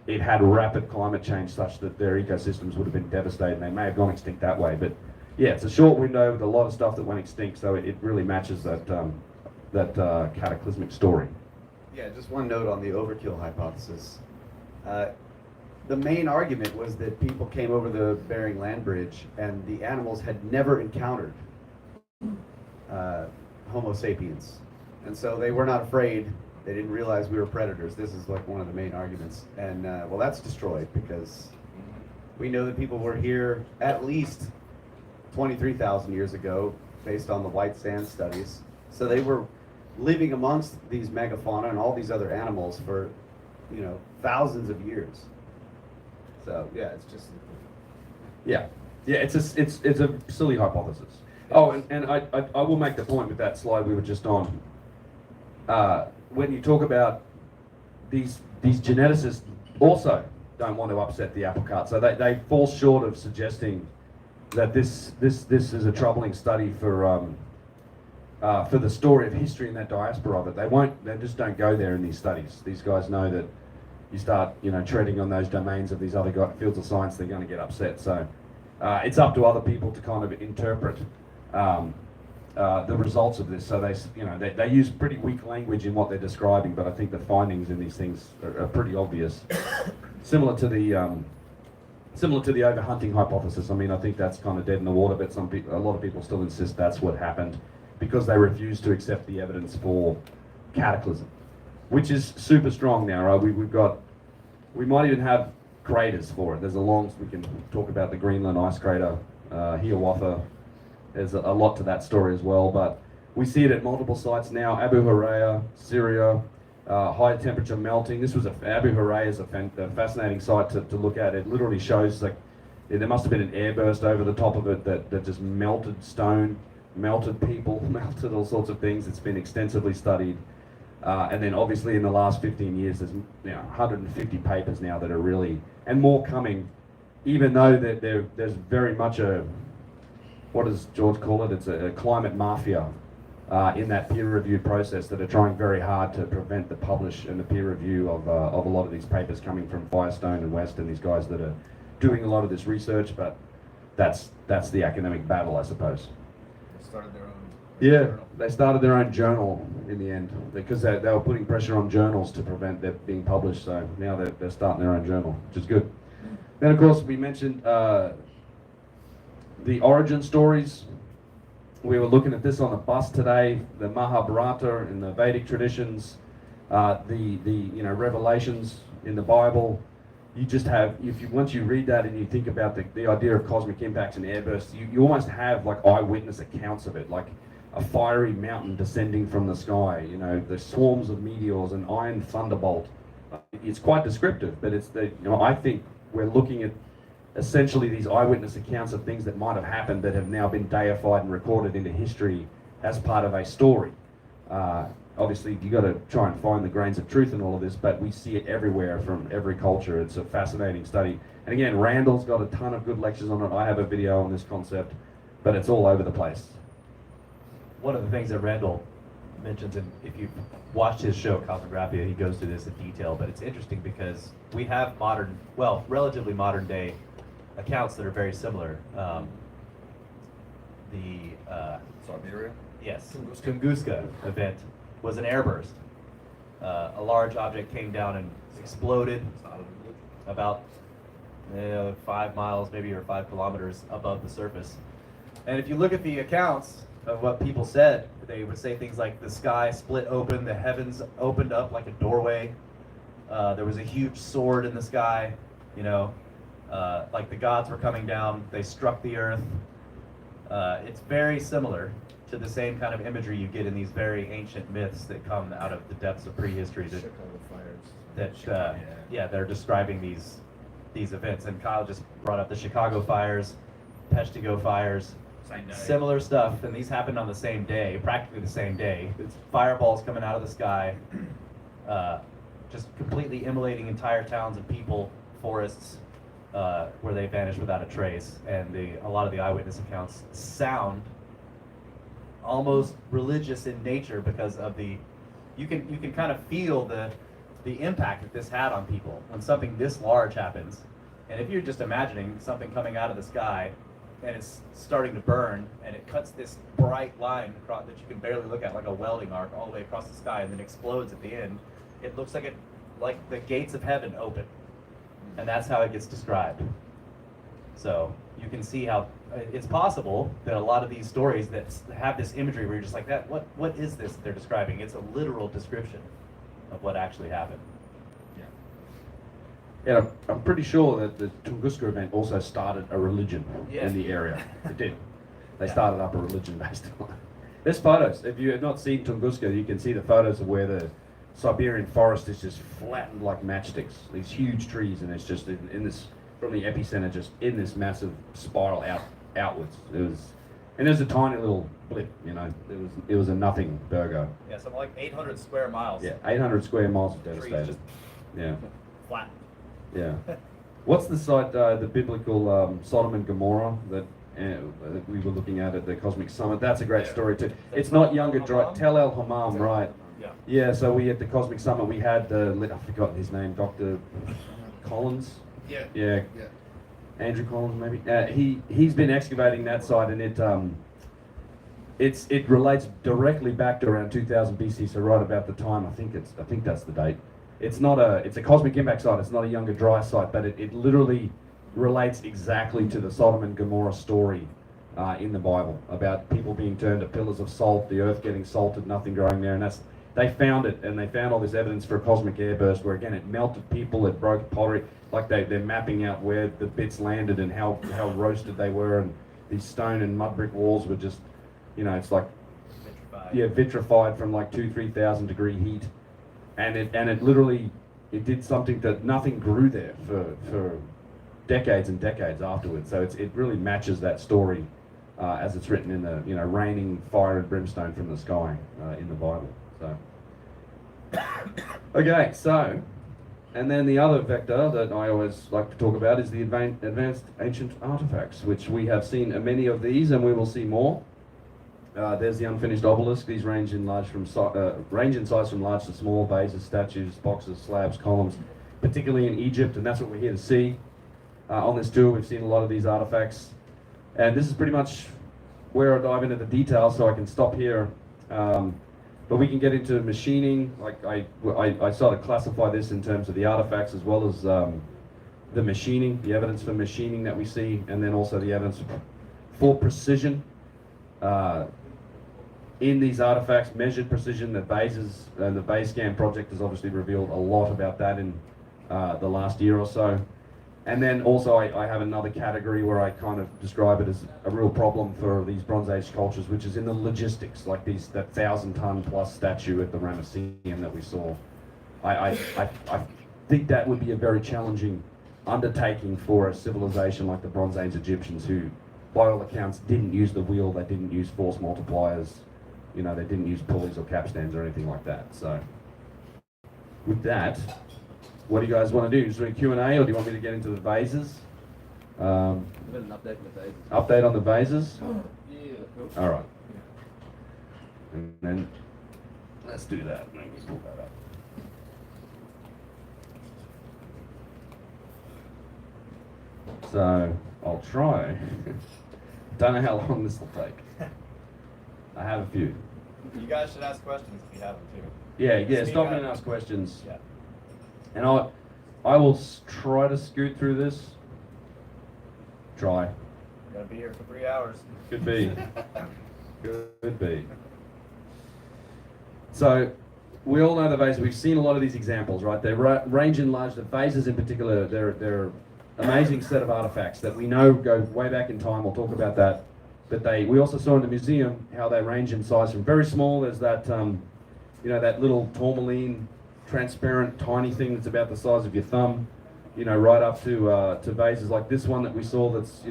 it had rapid climate change such that their ecosystems would have been devastated. They may have gone extinct that way. But yeah, it's a short window with a lot of stuff that went extinct, so it really matches that cataclysmic story. Yeah, just one note on the overkill hypothesis. The main argument was that people came over the Bering Land Bridge and the animals had never encountered Homo sapiens. And so they were not afraid. They didn't realize we were predators. This is like one of the main arguments. And well, that's destroyed, because we know that people were here at least 23,000 years ago, based on the white sand studies. So they were living amongst these megafauna and all these other animals for, thousands of years. So yeah, it's just it's a silly hypothesis. Oh, and I will make the point with that slide we were just on. When you talk about these geneticists also don't want to upset the apple cart, so they fall short of suggesting that this is a troubling study for the story of history in that diaspora of it. They just don't go there in these studies. These guys know that you start, treading on those domains of these other fields of science, they're going to get upset. So it's up to other people to kind of interpret the results of this. So they use pretty weak language in what they're describing, but I think the findings in these things are pretty obvious. Similar to the overhunting hypothesis. I mean, I think that's kind of dead in the water, but a lot of people still insist that's what happened because they refuse to accept the evidence for cataclysm, which is super strong now, right? We might even have craters for it. We can talk about the Greenland ice crater, Hiawatha. There's a lot to that story as well, but we see it at multiple sites now. Abu Huraira, Syria, high temperature melting. Abu Huraira is a fascinating site to look at. It literally shows there must have been an airburst over the top of it that just melted stone, melted people, melted all sorts of things. It's been extensively studied. And then obviously in the last 15 years, there's 150 papers now that are really, and more coming, even though there's very much what does George call it? It's a climate mafia in that peer review process that are trying very hard to prevent the publish and the peer review of a lot of these papers coming from Firestone and West and these guys that are doing a lot of this research, but that's the academic battle, I suppose. They started their own Yeah, they started their own journal in the end because they were putting pressure on journals to prevent that being published. So now they're starting their own journal, which is good. Then, of course, we mentioned the origin stories. We were looking at this on the bus today. The Mahabharata in the Vedic traditions, the revelations in the Bible. You just have, once you read that and you think about the idea of cosmic impacts and airbursts, you almost have like eyewitness accounts of it, like a fiery mountain descending from the sky, the swarms of meteors, an iron thunderbolt. It's quite descriptive, but I think we're looking at essentially these eyewitness accounts of things that might have happened that have now been deified and recorded into history as part of a story. Obviously, you got to try and find the grains of truth in all of this, but we see it everywhere from every culture. It's a fascinating study. And again, Randall's got a ton of good lectures on it. I have a video on this concept, but it's all over the place. One of the things that Randall mentions, and if you've watched his show, Cosmographia, he goes through this in detail, but it's interesting because we have relatively modern day accounts that are very similar. Siberia? Yes, Tunguska event was an airburst. A large object came down and exploded about 5 miles maybe or 5 kilometers above the surface. And if you look at the accounts of what people said, they would say things like the sky split open, the heavens opened up like a doorway, there was a huge sword in the sky, like the gods were coming down, they struck the earth. It's very similar to the same kind of imagery you get in these very ancient myths that come out of the depths of prehistory they're describing these events. And Kyle just brought up the Chicago fires, Peshtigo fires, similar stuff, and these happened on the same day, practically the same day. It's fireballs coming out of the sky, just completely immolating entire towns and people, forests, where they vanished without a trace. And a lot of the eyewitness accounts sound almost religious in nature because of you can kind of feel the impact that this had on people when something this large happens. And if you're just imagining something coming out of the sky and it's starting to burn and it cuts this bright line across that you can barely look at, like a welding arc, all the way across the sky, and then explodes at the end, it looks like the gates of heaven open. And that's how it gets described. So you can see how it's possible that a lot of these stories that have this imagery where you're just like, what is this that they're describing? It's a literal description of what actually happened. Yeah, I'm pretty sure that the Tunguska event also started a religion Yeah. in the area. It did. They started up a religion based on it. There's photos. If you have not seen Tunguska, you can see the photos of where the Siberian forest is just flattened like matchsticks. These huge trees, and it's just in this, from the epicenter, just in this massive spiral outwards. And there's a tiny little blip, It was a nothing burger. Yeah, something like 800 square miles. Yeah, 800 square miles of Trees devastated. just Yeah, flat. yeah. What's the site, the biblical Sodom and Gomorrah that that we were looking at the Cosmic Summit. That's a great Yeah. story too. It's not younger dry. Hammam? Tel El Hammam, right? Yeah. Yeah. So we at the Cosmic Summit we had I've forgotten his name, Dr. Collins. Yeah. Yeah. Yeah. Andrew Collins, maybe. He's been excavating that site, and it relates directly back to around 2000 BC, so right about the time. I think that's the date. It's a cosmic impact site. It's not a younger dry site, but it literally relates exactly to the Sodom and Gomorrah story in the Bible about people being turned to pillars of salt, the earth getting salted, nothing growing there, and they found it, and they found all this evidence for a cosmic airburst where again it melted people, it broke pottery, like they're mapping out where the bits landed and how roasted they were, and these stone and mud brick walls were just, it's like vitrified from like 2,000-3,000 degree heat, and it literally did something that nothing grew there for decades and decades afterwards. So it really matches that story as it's written in the raining fire and brimstone from the sky in the Bible. So okay, so and then the other vector that I always like to talk about is the advanced ancient artifacts, which we have seen many of these, and we will see more. There's the unfinished obelisk. These range in size from large to small, vases, statues, boxes, slabs, columns, particularly in Egypt, and that's what we're here to see. On this tour, we've seen a lot of these artifacts, and this is pretty much where I dive into the details, so I can stop here. But we can get into machining. Like I sort of classify this in terms of the artifacts as well as the machining, the evidence for machining that we see, and then also the evidence for precision. In these artifacts, measured precision, the Vases, the Vase Scan project has obviously revealed a lot about that in the last year or so. And then also I have another category where I kind of describe it as a real problem for these Bronze Age cultures, which is in the logistics, like that 1,000-ton plus statue at the Ramesseum that we saw. I think that would be a very challenging undertaking for a civilization like the Bronze Age Egyptians, who, by all accounts, didn't use the wheel, they didn't use force multipliers, they didn't use pulleys or capstans or anything like that. So, with that, what do you guys want to do? Is there a Q&A, or do you want me to get into the vases? An update on the vases. Update on the vases? Yeah, cool. All right. And then, let's do that. Let me pull that up. So, I'll try. Don't know how long this will take. I have a few. You guys should ask questions if you have them too. Yeah, Speak stop up. me and ask questions. Yeah. And I will try to scoot through this. Try. We're gonna be here for 3 hours. Could be. Could be. So, we all know the vases. We've seen a lot of these examples, right? They range in large. The vases in particular, they're amazing set of artifacts that we know go way back in time. We'll talk about that. But we also saw in the museum how they range in size from very small. There's that, that little tourmaline, transparent, tiny thing that's about the size of your thumb, right up to vases like this one that we saw that's,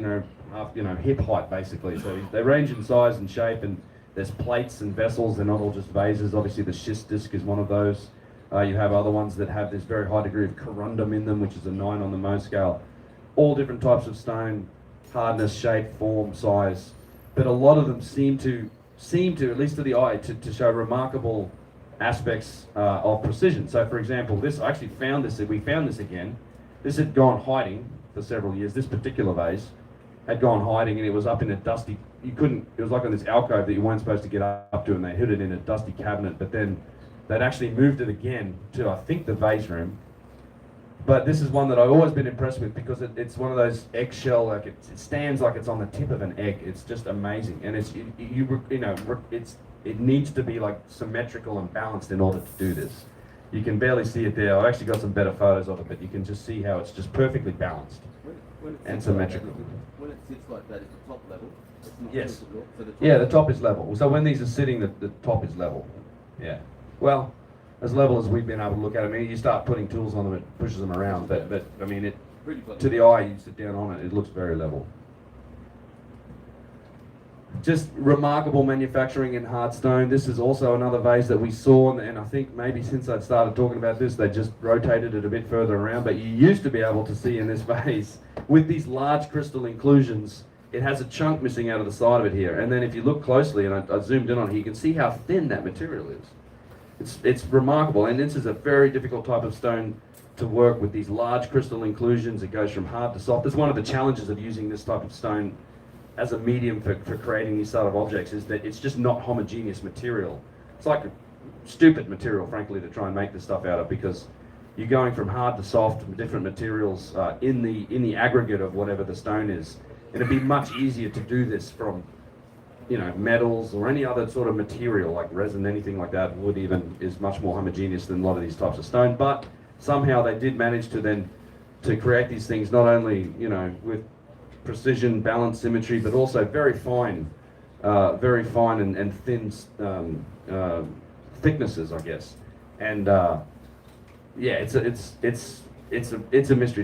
hip height basically. So they range in size and shape, and there's plates and vessels. They're not all just vases. Obviously the schist disc is one of those. You have other ones that have this very high degree of corundum in them, which is a 9 on the Mohs scale. All different types of stone, hardness, shape, form, size. But a lot of them seem to, at least to the eye, to show remarkable aspects of precision. So for example, we found this again. This had gone hiding for several years. This particular vase had gone hiding, and it was up in a dusty, it was like on this alcove that you weren't supposed to get up to, and they hid it in a dusty cabinet, but then they'd actually moved it again to, I think, the vase room. But this is one that I've always been impressed with because it's one of those eggshell, like it stands like it's on the tip of an egg. It's just amazing, and it needs to be like symmetrical and balanced in order to do this. You can barely see it there. I've actually got some better photos of it, but you can just see how it's just perfectly balanced and symmetrical. When it sits like that, it's the top level. It's not Yes. tilted up, so the top Yeah, the top is level. So when these are sitting, the top is level. Yeah. Well, as level as we've been able to look at it. I mean, you start putting tools on them, it pushes them around. But I mean, pretty close. to the eye, you sit down on it, it looks very level. Just remarkable manufacturing in hard stone. This is also another vase that we saw, and I think maybe since I started talking about this, they just rotated it a bit further around. But you used to be able to see in this vase, with these large crystal inclusions, it has a chunk missing out of the side of it here. And then if you look closely, and I zoomed in on here, you can see how thin that material is. It's remarkable, and this is a very difficult type of stone to work with these large crystal inclusions. It goes from hard to soft. That's one of the challenges of using this type of stone as a medium for creating these sort of objects, is that it's just not homogeneous material. It's like a stupid material, frankly, to try and make this stuff out of, because you're going from hard to soft, different materials in the aggregate of whatever the stone is. And it'd be much easier to do this from, you know, metals or any other sort of material like resin, anything like that. Wood even is much more homogeneous than a lot of these types of stone. But somehow they did manage to then to create these things not only, you know, with precision, balance, symmetry, but also very fine and thin thicknesses, I guess. And yeah, it's a mystery.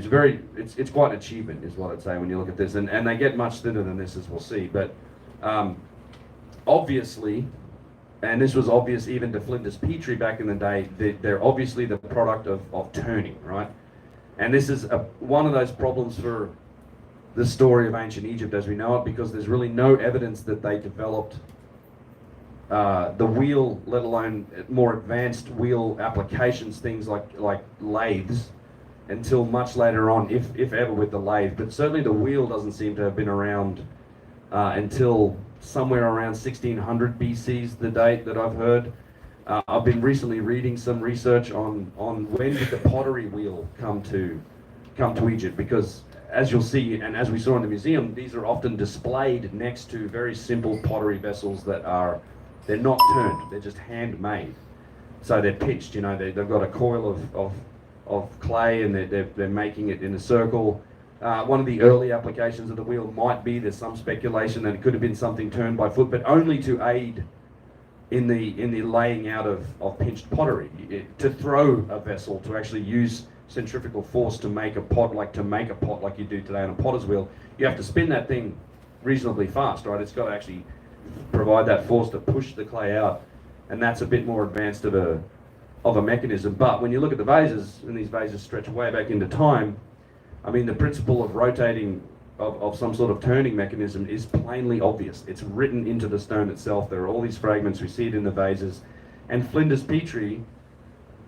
It's quite an achievement, is what I'd say when you look at this. And they get much thinner than this, as we'll see. But obviously, and this was obvious even to Flinders Petrie back in the day, they're obviously the product of turning, right? And this is one of those problems for the story of ancient Egypt as we know it, because there's really no evidence that they developed the wheel, let alone more advanced wheel applications, things like lathes, until much later on, if ever, with the lathe. But certainly the wheel doesn't seem to have been around until somewhere around 1600 BC, the date that I've heard. I've been recently reading some research on when did the pottery wheel come to Egypt, because as you'll see, and as we saw in the museum, these are often displayed next to very simple pottery vessels that they're not turned, they're just handmade. So they're pitched, you know, they've got a coil of clay, and they're making it in a circle. One of the early applications of the wheel might be, there's some speculation that it could have been something turned by foot, but only to aid in the laying out of pinched pottery. To throw a vessel, to actually use centrifugal force to make a pot like you do today on a potter's wheel, you have to spin that thing reasonably fast, right? It's got to actually provide that force to push the clay out, and that's a bit more advanced of a mechanism. But when you look at the vases, and these vases stretch way back into time, I mean, the principle of rotating, of some sort of turning mechanism is plainly obvious. It's written into the stone itself. There are all these fragments, we see it in the vases. And Flinders Petrie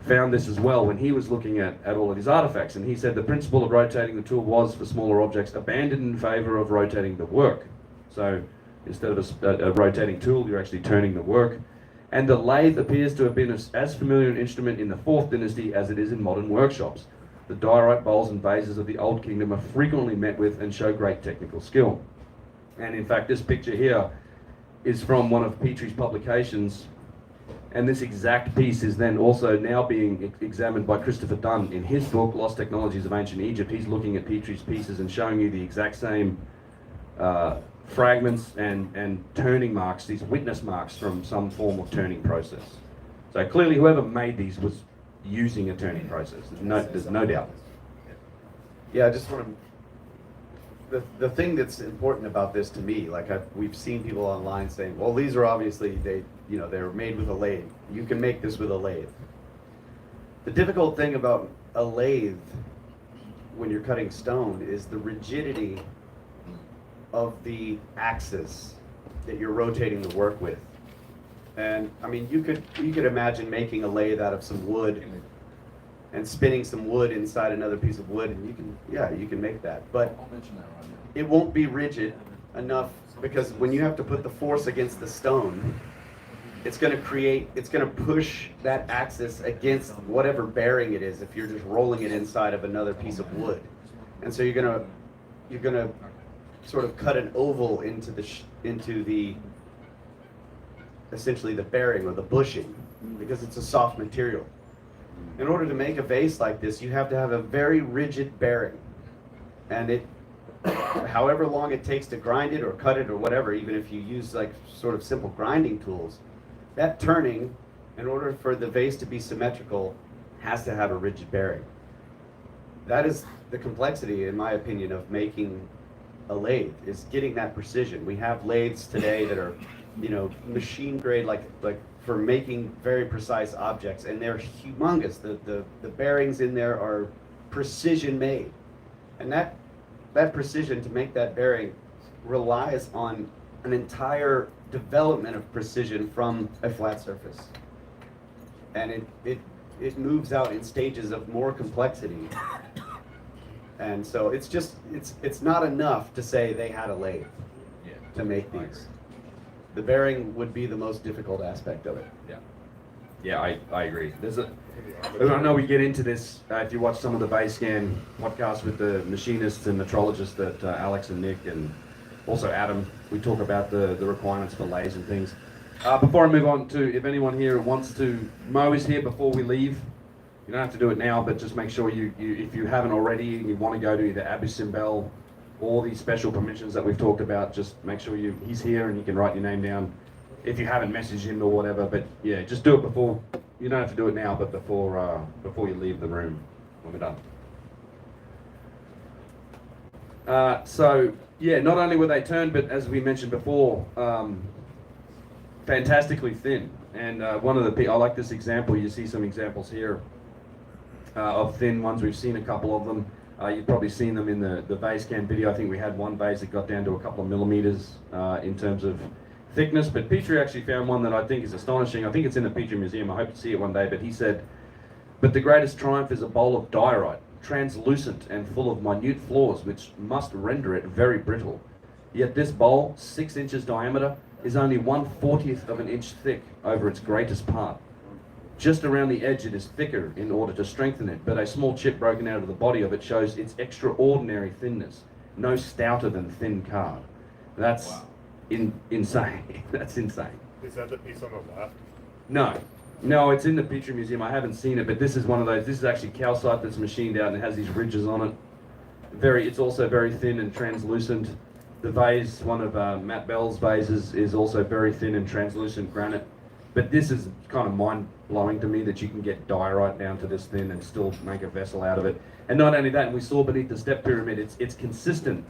found this as well when he was looking at all of these artifacts. And he said the principle of rotating the tool was, for smaller objects, abandoned in favor of rotating the work. So instead of a rotating tool, you're actually turning the work. And the lathe appears to have been as familiar an instrument in the 4th dynasty as it is in modern workshops. The diorite bowls and vases of the Old Kingdom are frequently met with and show great technical skill. And in fact, this picture here is from one of Petrie's publications, and this exact piece is then also now being examined by Christopher Dunn in his book, Lost Technologies of Ancient Egypt. He's looking at Petrie's pieces and showing you the exact same fragments and turning marks, these witness marks from some form of turning process. So clearly whoever made these was using a turning process. There's no doubt. Yeah, I just want to. The thing that's important about this to me, like we've seen people online saying, well, these are obviously they're made with a lathe. You can make this with a lathe. The difficult thing about a lathe when you're cutting stone is the rigidity of the axis that you're rotating the work with. And I mean, you could imagine making a lathe out of some wood and spinning some wood inside another piece of wood, and you can make that. But it won't be rigid enough, because when you have to put the force against the stone, it's going to push that axis against whatever bearing it is if you're just rolling it inside of another piece of wood. And so you're going to sort of cut an oval into the essentially the bearing or the bushing, because it's a soft material. In order to make a vase like this, you have to have a very rigid bearing, and however long it takes to grind it or cut it or whatever, even if you use like sort of simple grinding tools, that turning, in order for the vase to be symmetrical, has to have a rigid bearing. That is the complexity, in my opinion, of making a lathe, is getting that precision. We have lathes today that are, machine grade, like for making very precise objects, and they're humongous. The bearings in there are precision made, and that precision to make that bearing relies on an entire development of precision from a flat surface. And it moves out in stages of more complexity. And so it's not enough to say they had a lathe to make these. The bearing would be the most difficult aspect of it. Yeah, I agree. I know we get into this, if you watch some of the Vase Scan podcasts with the machinists and metrologists that Alex and Nick and also Adam, we talk about the requirements for lathes and things. Before I move on to, if anyone here wants to, Mo is here before we leave. You don't have to do it now, but just make sure you if you haven't already and you want to go to either Abu Simbel or these special permissions that we've talked about, just make sure he's here and you can write your name down if you haven't messaged him or whatever. But yeah, just do it before. You don't have to do it now, but before you leave the room when we're done. So yeah, not only were they turned, but as we mentioned before, fantastically thin. And one of the I like this example. You see some examples here of thin ones. We've seen a couple of them. You've probably seen them in the Vase Scan video. I think we had one vase that got down to a couple of millimeters in terms of thickness, but Petrie actually found one that I think is astonishing. I think it's in the Petrie Museum. I hope to see it one day, but he said, but the greatest triumph is a bowl of diorite, translucent and full of minute flaws, which must render it very brittle. Yet this bowl, 6 inches diameter, is only 1/40th of an inch thick over its greatest part. Just around the edge it is thicker in order to strengthen it, but a small chip broken out of the body of it shows its extraordinary thinness, no stouter than thin card. That's insane. That's insane. Is that the piece on the left? No, it's in the Petrie Museum. I haven't seen it, but this is one of those. This is actually calcite that's machined out and it has these ridges on it. It's also very thin and translucent. The vase, one of Matt Bell's vases, is also very thin and translucent granite. But this is kind of mind-blowing to me that you can get diorite down to this thin and still make a vessel out of it. And not only that, and we saw beneath the step pyramid, it's consistent.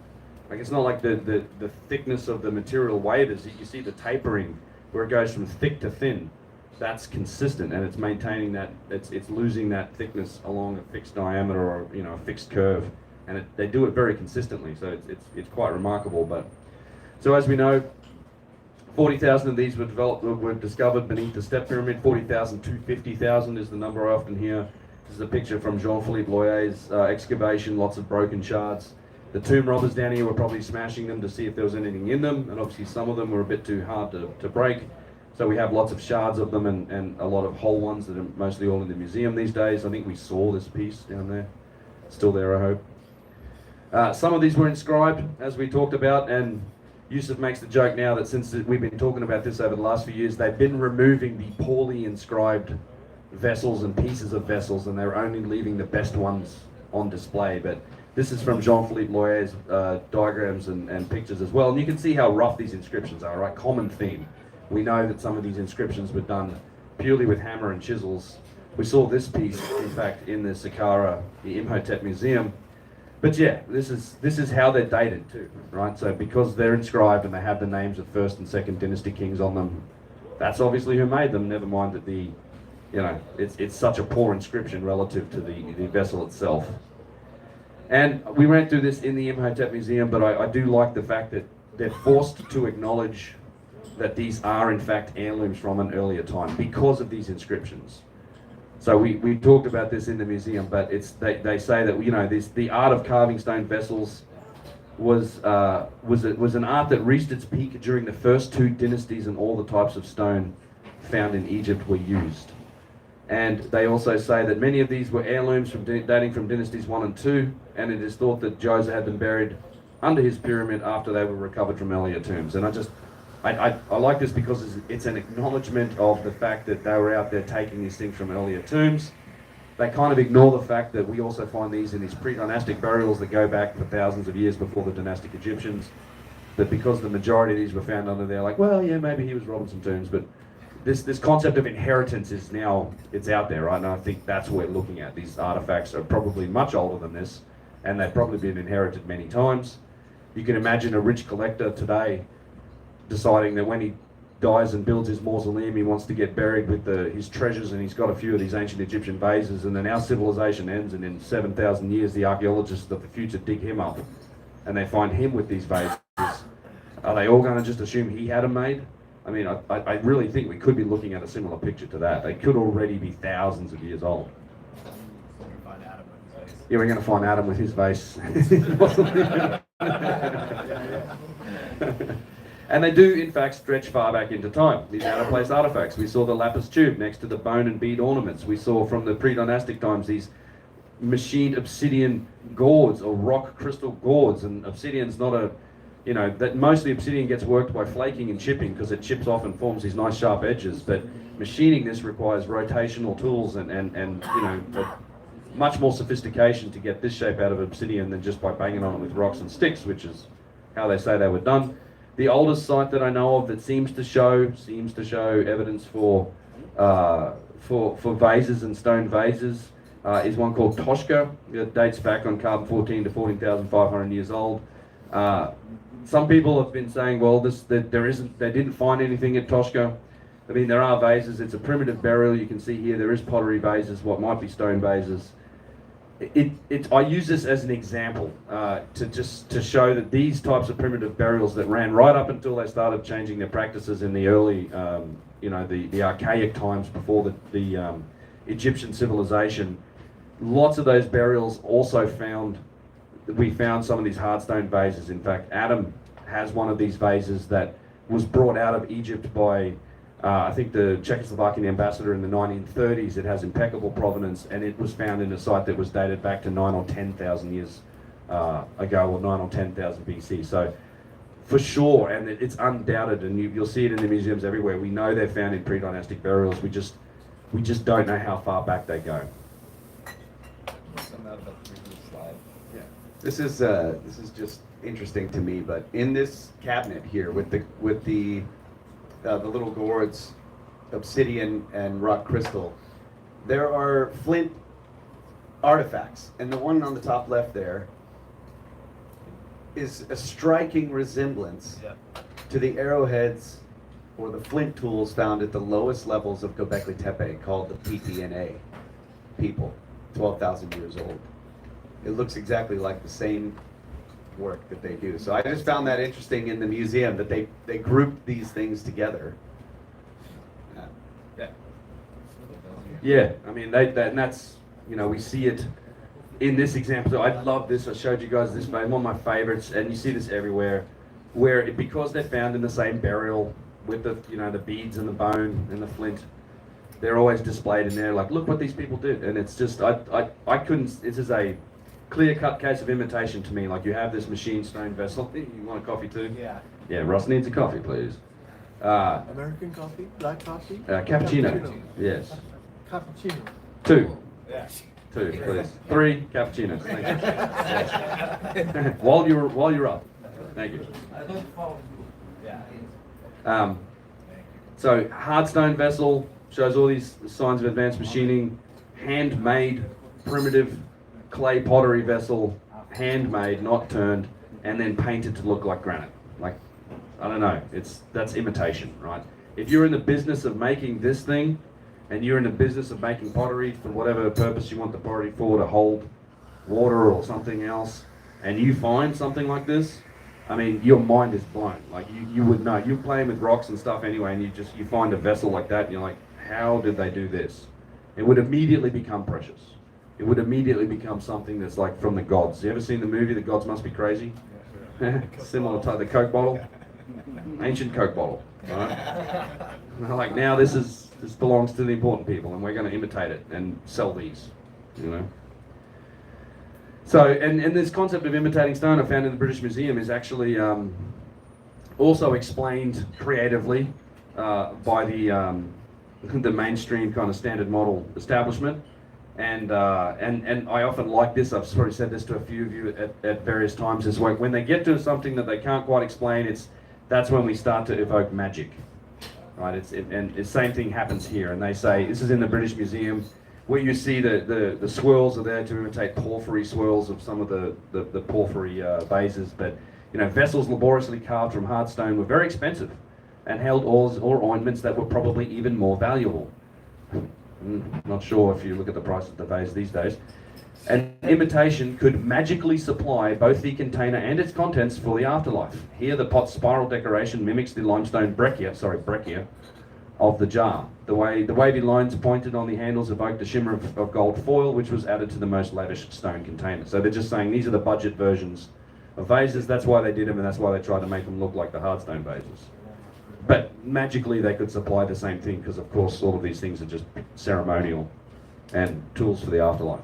Like it's not like the thickness of the material wavers. You see the tapering where it goes from thick to thin. That's consistent, and it's maintaining that. It's losing that thickness along a fixed diameter or a fixed curve, and they do it very consistently. So it's quite remarkable. But so as we know, 40,000 of these were discovered beneath the step pyramid. 40,000 to 50,000 is the number I often hear. This is a picture from Jean-Philippe Loyer's excavation. Lots of broken shards. The tomb robbers down here were probably smashing them to see if there was anything in them, and obviously some of them were a bit too hard to break. So we have lots of shards of them and a lot of whole ones that are mostly all in the museum these days. I think we saw this piece down there. Still there, I hope. Some of these were inscribed, as we talked about, and Yusuf makes the joke now that since we've been talking about this over the last few years, they've been removing the poorly inscribed vessels and pieces of vessels, and they're only leaving the best ones on display. But this is from Jean-Philippe Loyer's diagrams and pictures as well. And you can see how rough these inscriptions are, right? Common theme. We know that some of these inscriptions were done purely with hammer and chisels. We saw this piece, in fact, in the Saqqara, the Imhotep Museum. But yeah, this is how they're dated too, right? So because they're inscribed and they have the names of first and second dynasty kings on them, that's obviously who made them. Never mind that it's such a poor inscription relative to the vessel itself. And we went through this in the Imhotep Museum, but I do like the fact that they're forced to acknowledge that these are in fact heirlooms from an earlier time because of these inscriptions. So we talked about this in the museum, but they say that the art of carving stone vessels was an art that reached its peak during the first 2 dynasties, and all the types of stone found in Egypt were used. And they also say that many of these were heirlooms dating from dynasties 1 and 2, and it is thought that Djoser had them buried under his pyramid after they were recovered from earlier tombs. And I like this because it's an acknowledgement of the fact that they were out there taking these things from earlier tombs. They kind of ignore the fact that we also find these in these pre-dynastic burials that go back for thousands of years before the dynastic Egyptians. That because the majority of these were found under there, like, well, yeah, maybe he was robbing some tombs, but this concept of inheritance is now, it's out there, right? And I think that's what we're looking at. These artifacts are probably much older than this, and they've probably been inherited many times. You can imagine a rich collector today deciding that when he dies and builds his mausoleum, he wants to get buried with his treasures, and he's got a few of these ancient Egyptian vases, and then our civilization ends, and in 7,000 years the archaeologists of the future dig him up and they find him with these vases, Are they all going to just assume he had them made? I mean, I really think we could be looking at a similar picture to that. They could already be thousands of years old. We can find Adam with his face. Yeah, we're going to find Adam with his vase. And they do, in fact, stretch far back into time. These out-of-place artifacts. We saw the lapis tube next to the bone and bead ornaments. We saw from the pre-dynastic times these machined obsidian gourds or rock crystal gourds. And obsidian's not a, you know, that mostly obsidian gets worked by flaking and chipping because it chips off and forms these nice sharp edges. But machining this requires rotational tools and you know, much more sophistication to get this shape out of obsidian than just by banging on it with rocks and sticks, which is how they say they were done. The oldest site that I know of that seems to show evidence for vases and stone vases is one called Toshka. It dates back on carbon 14 to 14,500 years old. Some people have been saying, well, they didn't find anything at Toshka. I mean, there are vases. It's a primitive burial. You can see here there is pottery vases, what might be stone vases. I use this as an example to show that these types of primitive burials that ran right up until they started changing their practices in the early, you know, the archaic times before the Egyptian civilization. Lots of those burials also we found some of these hard stone vases. In fact, Adam has one of these vases that was brought out of Egypt by I think the Czechoslovakian ambassador in the 1930s. It has impeccable provenance, and it was found in a site that was dated back to 9 or 10,000 years ago, or 9 or 10,000 BC. So, for sure, and it's undoubted, and you'll see it in the museums everywhere. We know they're found in pre-dynastic burials. We just don't know how far back they go. Yeah. This is just interesting to me, but in this cabinet here with the little gourds, obsidian and rock crystal, there are flint artifacts, and the one on the top left there is a striking resemblance to the arrowheads or the flint tools found at the lowest levels of Göbekli Tepe, called the PPNA people, 12,000 years old. It looks exactly like the same work that they do. So I just found that interesting in the museum that they grouped these things together. Yeah, I mean, and that's, you know, we see it in this example. So I love this. I showed you guys this, one of my favorites, and you see this everywhere, where because they're found in the same burial with the, you know, the beads and the bone and the flint, they're always displayed in there. Like, look what these people did, and it's just I couldn't. This is a clear-cut case of imitation to me. Like, you have this machine stone vessel. You want a coffee too? Yeah. Yeah, Ross needs a coffee, please. American coffee, black coffee, Cappuccino. Yes. cappuccino. 2. Yeah. 2, please. 3 cappuccinos. Thank you. While you're up. Thank you. Yeah. So hard stone vessel shows all these signs of advanced machining. Handmade, primitive clay pottery vessel, handmade, not turned, and then painted to look like granite. Like, I don't know, that's imitation, right? If you're in the business of making this thing, and you're in the business of making pottery for whatever purpose you want the pottery for, to hold water or something else, and you find something like this, I mean, your mind is blown. Like, you would know. You're playing with rocks and stuff anyway, and you find a vessel like that, and you're like, how did they do this? It would immediately become precious. It would immediately become something that's like from the gods. You ever seen the movie The Gods Must Be Crazy? Similar to the Coke bottle. Ancient Coke bottle. Right? Like, now this belongs to the important people, and we're going to imitate it and sell these, you know. So, and this concept of imitating stone I found in the British Museum is actually also explained creatively by the mainstream kind of standard model establishment. And I often like this. I've probably said this to a few of you at various times. Is like when they get to something that they can't quite explain, that's when we start to evoke magic, right? And the same thing happens here. And they say this is in the British Museum, where you see the swirls are there to imitate porphyry swirls of some of the porphyry vases. But you know, vessels laboriously carved from hard stone were very expensive, and held oils or ointments that were probably even more valuable. Not sure if you look at the price of the vase these days. An imitation could magically supply both the container and its contents for the afterlife. Here, the pot's spiral decoration mimics the limestone breccia of the jar. The wavy lines pointed on the handles evoked the shimmer of gold foil, which was added to the most lavish stone container. So they're just saying these are the budget versions of vases. That's why they did them, and that's why they tried to make them look like the hardstone vases. But magically, they could supply the same thing because, of course, all of these things are just ceremonial and tools for the afterlife.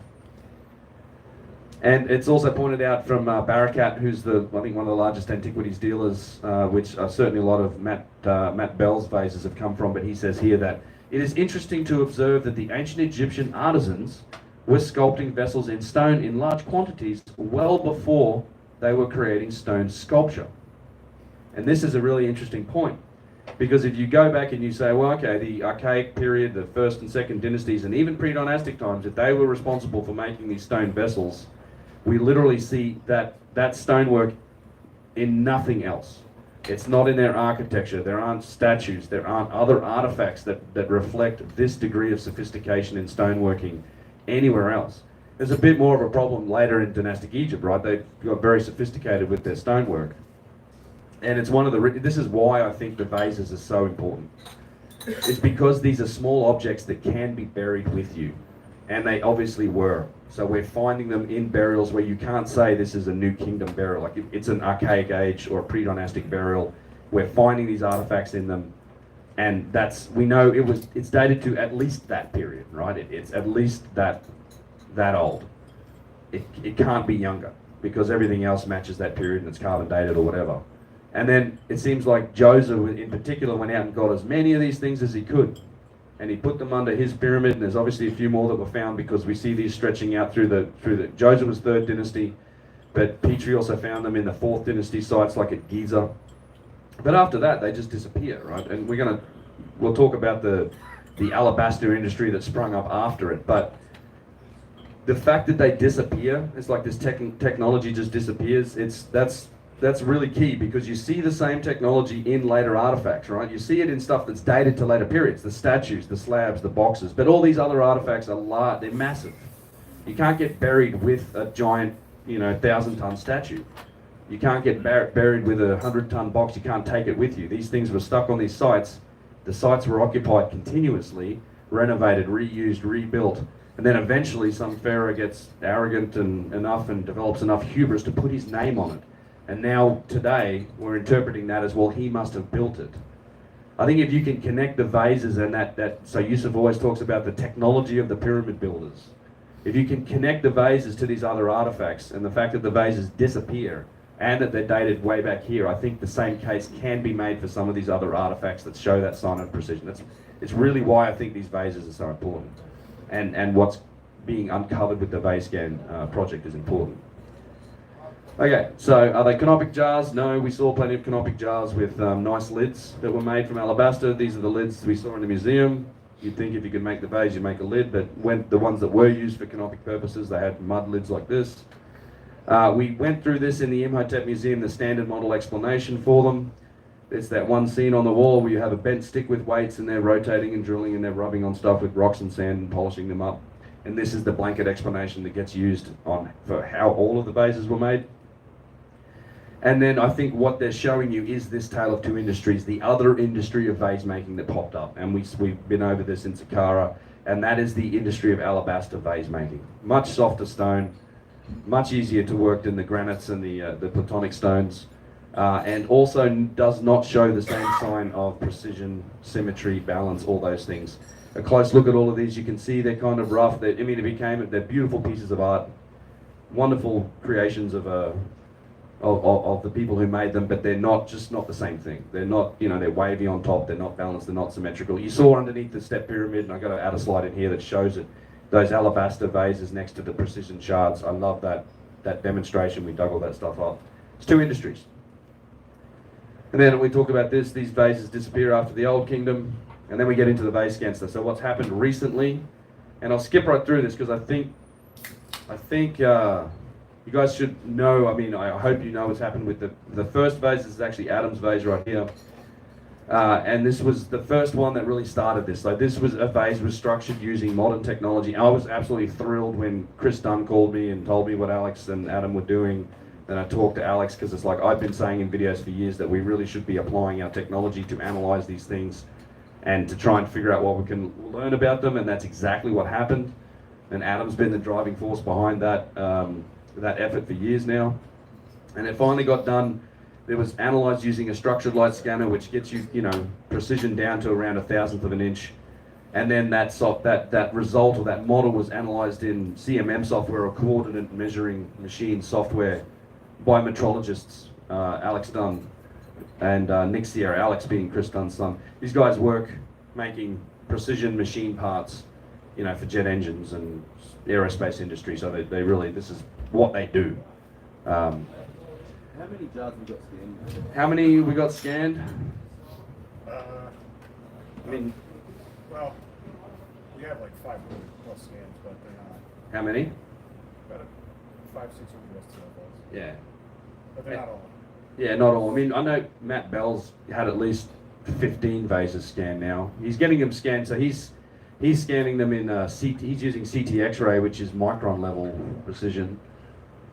And it's also pointed out from Barakat, who's I think one of the largest antiquities dealers, which certainly a lot of Matt Bell's vases have come from, but he says here that it is interesting to observe that the ancient Egyptian artisans were sculpting vessels in stone in large quantities well before they were creating stone sculpture. And this is a really interesting point, because if you go back and you say, well, okay, the archaic period, the first and second dynasties, and even pre-dynastic times, if they were responsible for making these stone vessels, we literally see that stonework in nothing else. It's not in their architecture. There aren't statues. There aren't other artifacts that reflect this degree of sophistication in stoneworking anywhere else. There's a bit more of a problem later in dynastic Egypt, right? They got very sophisticated with their stonework. And it's this is why I think the vases are so important. It's because these are small objects that can be buried with you. And they obviously were. So we're finding them in burials where you can't say this is a New Kingdom burial, like it's an archaic age or a pre-dynastic burial. We're finding these artifacts in them, and we know it's dated to at least that period, right? It's at least that old. It can't be younger because everything else matches that period and it's carbon dated or whatever. And then it seems like Joseph in particular went out and got as many of these things as he could. And he put them under his pyramid, and there's obviously a few more that were found because we see these stretching out through the Joseph was 3rd dynasty, but Petrie also found them in the 4th dynasty sites like at Giza. But after that, they just disappear, right? And we'll talk about the alabaster industry that sprung up after it. But the fact that they disappear, it's like this technology just disappears. That's really key because you see the same technology in later artifacts, right? You see it in stuff that's dated to later periods, the statues, the slabs, the boxes, but all these other artifacts are large, they're massive. You can't get buried with a giant, 1,000-ton statue. You can't get buried with a 100-ton box, you can't take it with you. These things were stuck on these sites. The sites were occupied continuously, renovated, reused, rebuilt, and then eventually some pharaoh gets arrogant and develops enough hubris to put his name on it. And now, today, we're interpreting that as, well, he must have built it. I think if you can connect the vases and so Yusuf always talks about the technology of the pyramid builders. If you can connect the vases to these other artifacts and the fact that the vases disappear and that they're dated way back here, I think the same case can be made for some of these other artifacts that show that sign of precision. It's really why I think these vases are so important. And what's being uncovered with the VaseScan project is important. Okay, so are they canopic jars? No, we saw plenty of canopic jars with nice lids that were made from alabaster. These are the lids we saw in the museum. You'd think if you could make the vase, you make a lid, but the ones that were used for canopic purposes, they had mud lids like this. We went through this in the Imhotep Museum, the standard model explanation for them. It's that one scene on the wall where you have a bent stick with weights and they're rotating and drilling and they're rubbing on stuff with rocks and sand and polishing them up. And this is the blanket explanation that gets used for how all of the vases were made. And then I think what they're showing you is this tale of two industries, the other industry of vase making that popped up. And we've been over this in Saqqara, and that is the industry of alabaster vase making. Much softer stone, much easier to work than the granites and the platonic stones, and also does not show the same sign of precision, symmetry, balance, all those things. A close look at all of these, you can see they're kind of rough. They're beautiful pieces of art, wonderful creations of the people who made them, but they're not the same thing. They're not, they're wavy on top, they're not balanced, they're not symmetrical. You saw underneath the step pyramid, and I've got to add a slide in here that shows it, those alabaster vases next to the precision shards. I love that demonstration. We dug all that stuff up. It's two industries. And then we talk about these vases disappear after the Old Kingdom, and then we get into the VaseScan stuff. So what's happened recently, and I'll skip right through this because I think you guys should know, I hope you know what's happened with the first vase. This is actually Adam's vase right here. And this was the first one that really started this. So this was a vase was structured using modern technology. I was absolutely thrilled when Chris Dunn called me and told me what Alex and Adam were doing. Then I talked to Alex because it's like I've been saying in videos for years that we really should be applying our technology to analyze these things and to try and figure out what we can learn about them, and that's exactly what happened. And Adam's been the driving force behind that that effort for years now. And it finally got done. It was analysed using a structured light scanner, which gets you, precision down to around 1,000th of an inch. And then that result or that model was analysed in CMM software or coordinate measuring machine software by metrologists, Alex Dunn and Nick Sierra, Alex being Chris Dunn's son. These guys work making precision machine parts, for jet engines and aerospace industry. So they really, this is what they do. How many jars have we got scanned? How many we got scanned? Well, we have like 500 plus scans, but they're not. How many? About 500-600 STL. Yeah. But they're not all. Yeah, not all. I know Matt Bell's had at least 15 vases scanned now. He's getting them scanned, so he's scanning them in CT. He's using CT X-ray, which is micron level precision.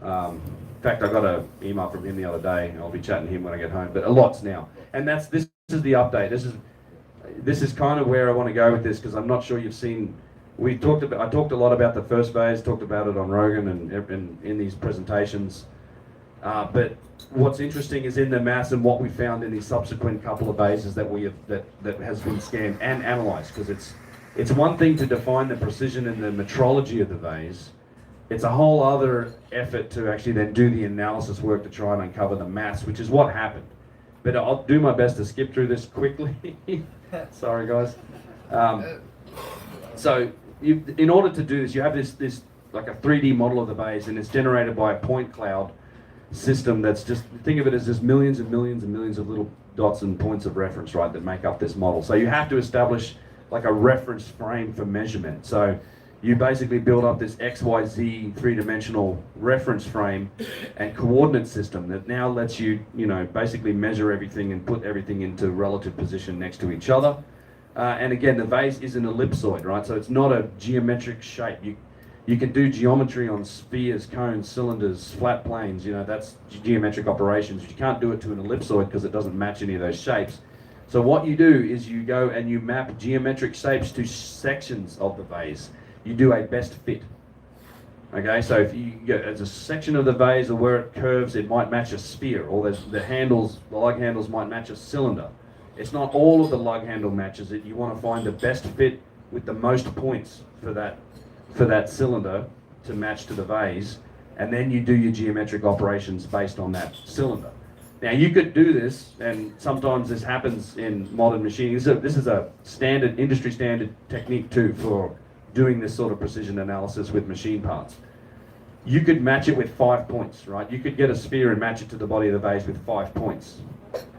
In fact, I got an email from him the other day. I'll be chatting to him when I get home. But a lot's now, and this is the update. This is kind of where I want to go with this because I'm not sure you've seen. I talked a lot about the first vase, talked about it on Rogan and in these presentations. But what's interesting is in the mass and what we found in these subsequent couple of vases that that has been scanned and analysed, because it's one thing to define the precision and the metrology of the vase. It's a whole other effort to actually then do the analysis work to try and uncover the mass, which is what happened. But I'll do my best to skip through this quickly. Sorry, guys. So in order to do this, you have this like a 3D model of the vase, and it's generated by a point cloud system that's just, think of it as just millions and millions and millions of little dots and points of reference, right, that make up this model. So you have to establish like a reference frame for measurement. So you basically build up this XYZ three-dimensional reference frame and coordinate system that now lets you, basically measure everything and put everything into relative position next to each other. And again, the vase is an ellipsoid, right? So it's not a geometric shape. You can do geometry on spheres, cones, cylinders, flat planes, that's geometric operations. You can't do it to an ellipsoid because it doesn't match any of those shapes. So what you do is you go and you map geometric shapes to sections of the vase. You do a best fit. Okay, so if you get as a section of the vase or where it curves, it might match a sphere, or the lug handles might match a cylinder. It's not all of the lug handle matches it. You want to find the best fit with the most points for that cylinder to match to the vase, and then you do your geometric operations based on that cylinder. Now you could do this, and sometimes this happens in modern machining. This is a standard, industry standard technique too for doing this sort of precision analysis with machine parts. You could match it with 5 points, right? You could get a sphere and match it to the body of the vase with 5 points.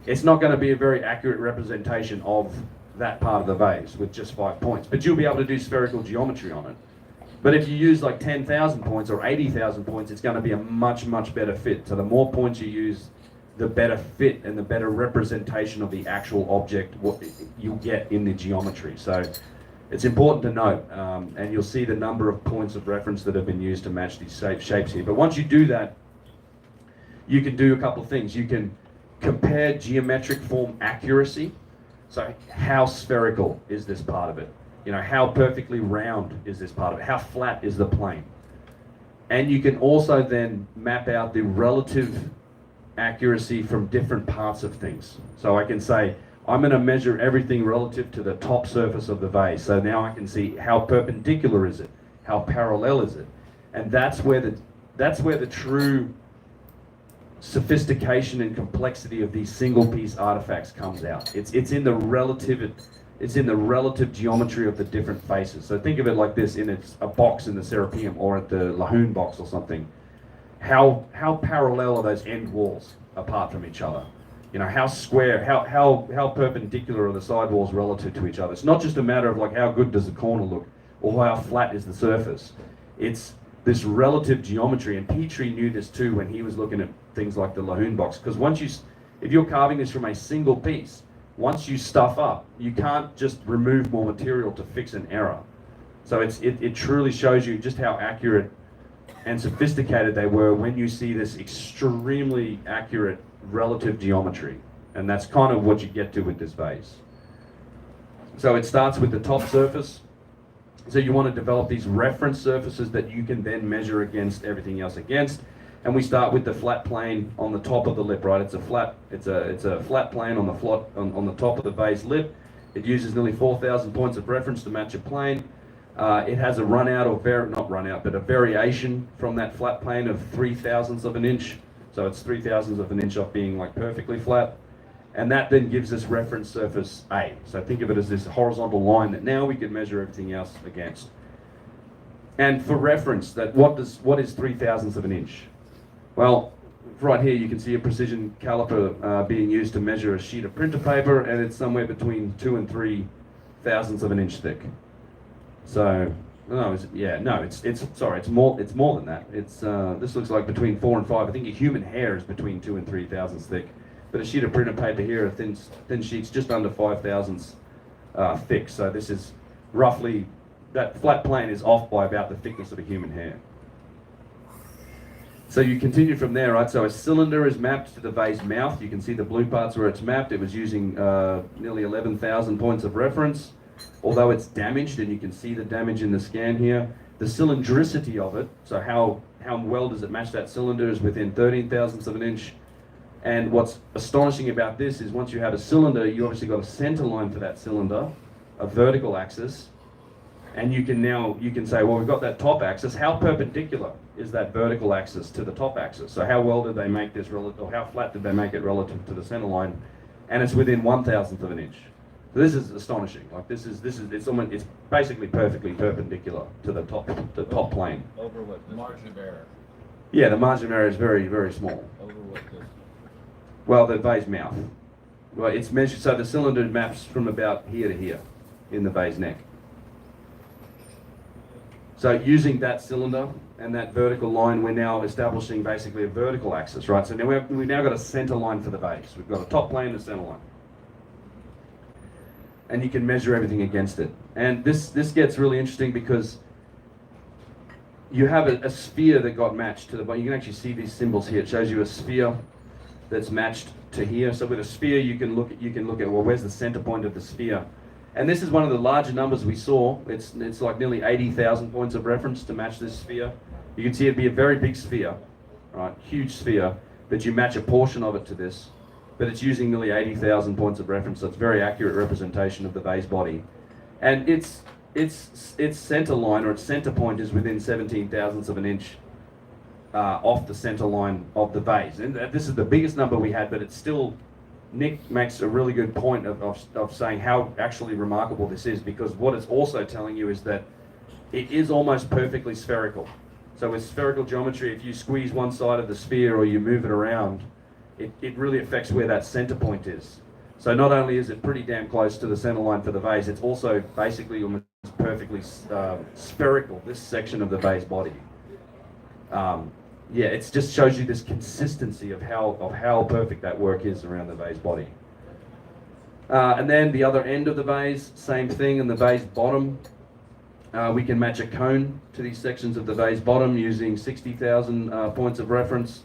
It's not going to be a very accurate representation of that part of the vase with just 5 points, but you'll be able to do spherical geometry on it. But if you use like 10,000 points or 80,000 points, it's going to be a much, much better fit. So the more points you use, the better fit and the better representation of the actual object what you get in the geometry. So it's important to note, and you'll see the number of points of reference that have been used to match these shapes here. But once you do that, you can do a couple of things. You can compare geometric form accuracy. So how spherical is this part of it? How perfectly round is this part of it? How flat is the plane? And you can also then map out the relative accuracy from different parts of things. So I can say, I'm going to measure everything relative to the top surface of the vase. So now I can see how perpendicular is it? How parallel is it? And that's where the true sophistication and complexity of these single piece artifacts comes out. It's in the relative geometry of the different faces. So think of it like this, in a box in the Serapeum or at the Lahoon box or something. How parallel are those end walls apart from each other? How square, how perpendicular are the side walls relative to each other? It's not just a matter of like how good does the corner look or how flat is the surface. It's this relative geometry, and Petrie knew this too when he was looking at things like the Lahoon box, because if you're carving this from a single piece, once you stuff up, you can't just remove more material to fix an error. So it truly shows you just how accurate and sophisticated they were when you see this extremely accurate relative geometry. And that's kind of what you get to with this vase. So it starts with the top surface. So you want to develop these reference surfaces that you can then measure against everything else against. And we start with the flat plane on the top of the lip, right? It's a flat plane on the top of the vase lip. It uses nearly 4,000 points of reference to match a plane. It has a a variation from that flat plane of 3/1000ths of an inch. So it's 3/1000ths of an inch off being like perfectly flat. And that then gives us reference surface A. So think of it as this horizontal line that now we can measure everything else against. And for reference, what is 3/1000ths of an inch? Well, right here you can see a precision caliper being used to measure a sheet of printer paper, and it's somewhere between 2 and 3/1000ths of an inch thick. So it's more than that. This looks like between 4 and 5. I think a human hair is between 2 and 3/1000ths thick. But a sheet of printer paper here, a thin sheet's just under 5/1000ths thick. So this is roughly, that flat plane is off by about the thickness of a human hair. So you continue from there, right? So a cylinder is mapped to the vase mouth. You can see the blue parts where it's mapped. It was using nearly 11,000 points of reference. Although it's damaged, and you can see the damage in the scan here, the cylindricity of it, so how well does it match that cylinder, is within 13,000ths of an inch. And what's astonishing about this is once you have a cylinder, you obviously got a center line for that cylinder, a vertical axis, and you can say, well, we've got that top axis. How perpendicular is that vertical axis to the top axis? So how well did they make this relative, or how flat did they make it relative to the center line? And it's within 1/1000th of an inch. So this is astonishing. Like it's basically perfectly perpendicular to the top plane. Over what? Margin of error. Yeah, the margin of error is very, very small. Over what? Well, the vase mouth. Well, it's measured, so the cylinder maps from about here to here in the vase neck. So using that cylinder and that vertical line, we're now establishing basically a vertical axis, right? So now we've now got a center line for the vase. We've got a top plane and a center line. And you can measure everything against it. And this gets really interesting because you have a sphere that got matched to the bottom. You can actually see these symbols here. It shows you a sphere that's matched to here. So with a sphere, you can look at well, where's the center point of the sphere? And this is one of the larger numbers we saw. It's like nearly 80,000 points of reference to match this sphere. You can see it'd be a very big sphere, right? Huge sphere, but you match a portion of it to this. But it's using nearly 80,000 points of reference, so it's a very accurate representation of the vase body. And its center line, or its center point, is within 17,000ths of an inch off the center line of the vase. And this is the biggest number we had, but it's still, Nick makes a really good point of saying how actually remarkable this is, because what it's also telling you is that it is almost perfectly spherical. So with spherical geometry, if you squeeze one side of the sphere or you move it around, it really affects where that center point is. So not only is it pretty damn close to the center line for the vase, it's also basically almost perfectly spherical, this section of the vase body. Yeah, it just shows you this consistency of how perfect that work is around the vase body. And then the other end of the vase, same thing. In the vase bottom, we can match a cone to these sections of the vase bottom using 60,000 points of reference.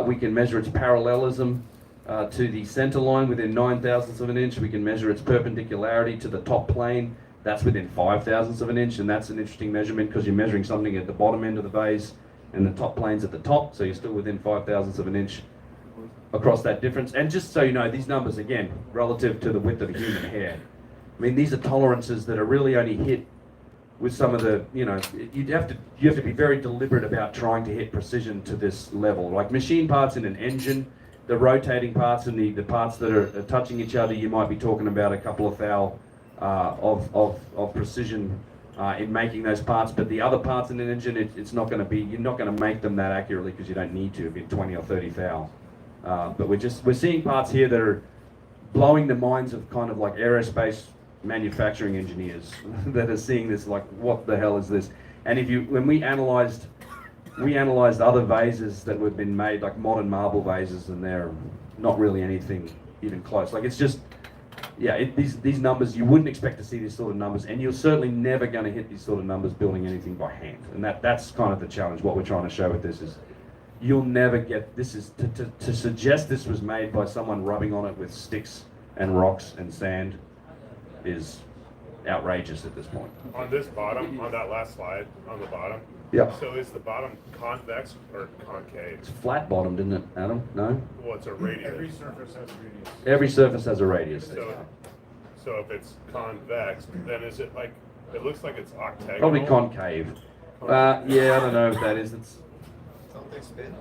We can measure its parallelism to the center line within 9,000ths of an inch. We can measure its perpendicularity to the top plane. That's within 5,000ths of an inch, and that's an interesting measurement because you're measuring something at the bottom end of the vase and the top plane's at the top, so you're still within 5,000ths of an inch across that difference. And just so you know, these numbers, again, relative to the width of a human hair. I mean, these are tolerances that are really only hit with some of the, you have to be very deliberate about trying to hit precision to this level. Like machine parts in an engine, the rotating parts and the parts that are touching each other, you might be talking about a couple of thou of precision in making those parts. But the other parts in an engine, it's not going to be, you're not going to make them that accurately because you don't need to in 20 or 30 thou. But we're seeing parts here that are blowing the minds of kind of like aerospace manufacturing engineers that are seeing this like, what the hell is this? And when we analyzed other vases that have been made, like modern marble vases, and they're not really anything even close. Like it's just yeah, these numbers, you wouldn't expect to see these sort of numbers, and you're certainly never going to hit these sort of numbers building anything by hand. And that's kind of the challenge. What we're trying to show with this is you'll never get, this is, to suggest this was made by someone rubbing on it with sticks and rocks and sand is outrageous at this point. On this bottom, on that last slide, on the bottom. Yeah. So is the bottom convex or concave? It's flat bottomed, isn't it, Adam? No? Well, it's a radius. Every surface has radius. Every surface has a radius. So if it's convex, then is it like, it looks like it's octagonal? Probably concave. Yeah, I don't know if that is. Don't they spin?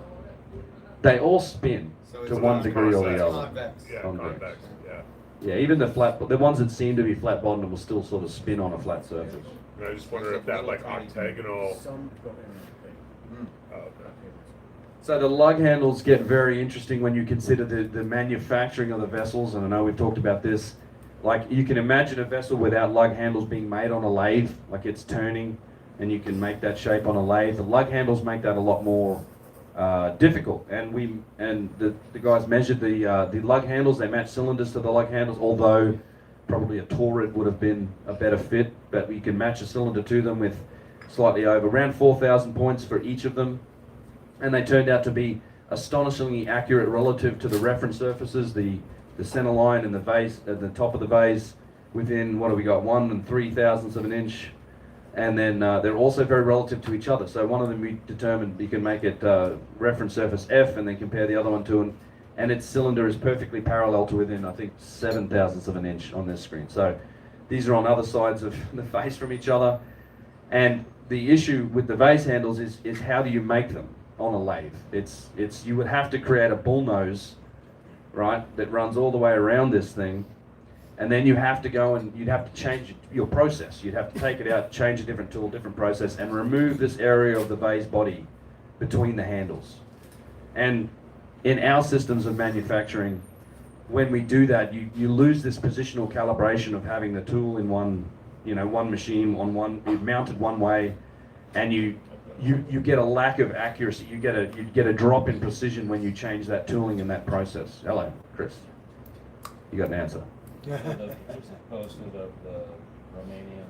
They all spin So to it's one not degree or the convex. other. Convex. Yeah, Convex. convex, yeah. Yeah, even the ones that seem to be flat bottomed will still sort of spin on a flat surface. And I just wonder if that like octagonal, Some go in and oh, okay. So the lug handles get very interesting when you consider the manufacturing of the vessels, and I know we've talked about this. Like, you can imagine a vessel without lug handles being made on a lathe, like it's turning, and you can make that shape on a lathe. The lug handles make that a lot more difficult, and the guys measured the lug handles. They matched cylinders to the lug handles, although probably a Torrid would have been a better fit, but we can match a cylinder to them with slightly over around 4,000 points for each of them, and they turned out to be astonishingly accurate relative to the reference surfaces, the center line and the vase at the top of the vase, within, what have we got, 1 3/1000ths of an inch. And then they're also very relative to each other. So one of them we determined you can make it reference surface F and then compare the other one to, and its cylinder is perfectly parallel to within, I think, 7/1000ths of an inch on this screen. So these are on other sides of the vase from each other. And the issue with the vase handles is how do you make them on a lathe? It's you would have to create a bull nose, right, that runs all the way around this thing. And then you have to go and you'd have to change your process. You'd have to take it out, change a different tool, different process, and remove this area of the vase body between the handles. And in our systems of manufacturing, when we do that, you lose this positional calibration of having the tool in one machine on one, mounted one way, and you get a lack of accuracy. You get a drop in precision when you change that tooling in that process. Hello, Chris. You got an answer? There's a poster of the Romanian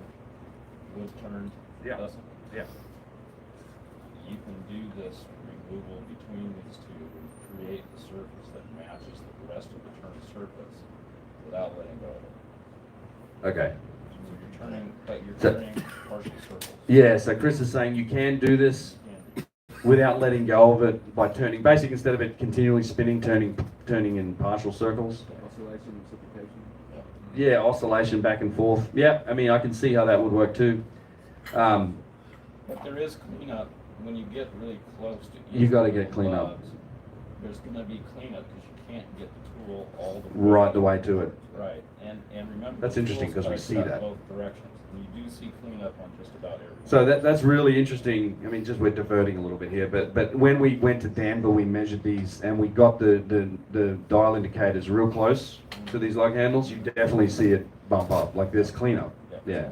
wood turned vessel. Yeah. You can do this removal between these two and create the surface that matches the rest of the turned surface without letting go of it. Okay. So you're turning, but you're So- turning partial circles. Yeah, so Chris is saying you can do this And without letting go of it by turning, basically instead of it continually spinning, turning in partial circles. Oscillation, reciprocation. Yeah, oscillation back and forth. Yeah, I mean, I can see how that would work too. But there is cleanup when you get really close to each You gotta of get the cleanup. lugs. There's gonna be cleanup because you can't get the tool all the Right the way to it. Right, and remember. That's the interesting tools 'cause we gotta see cut that. Both directions, and you do see cleanup on just about every. So that's really interesting. I mean, just we're diverting a little bit here, but when we went to Danville, we measured these and we got the dial indicators real close to these lug handles. You definitely see it bump up, like there's cleanup. Yeah.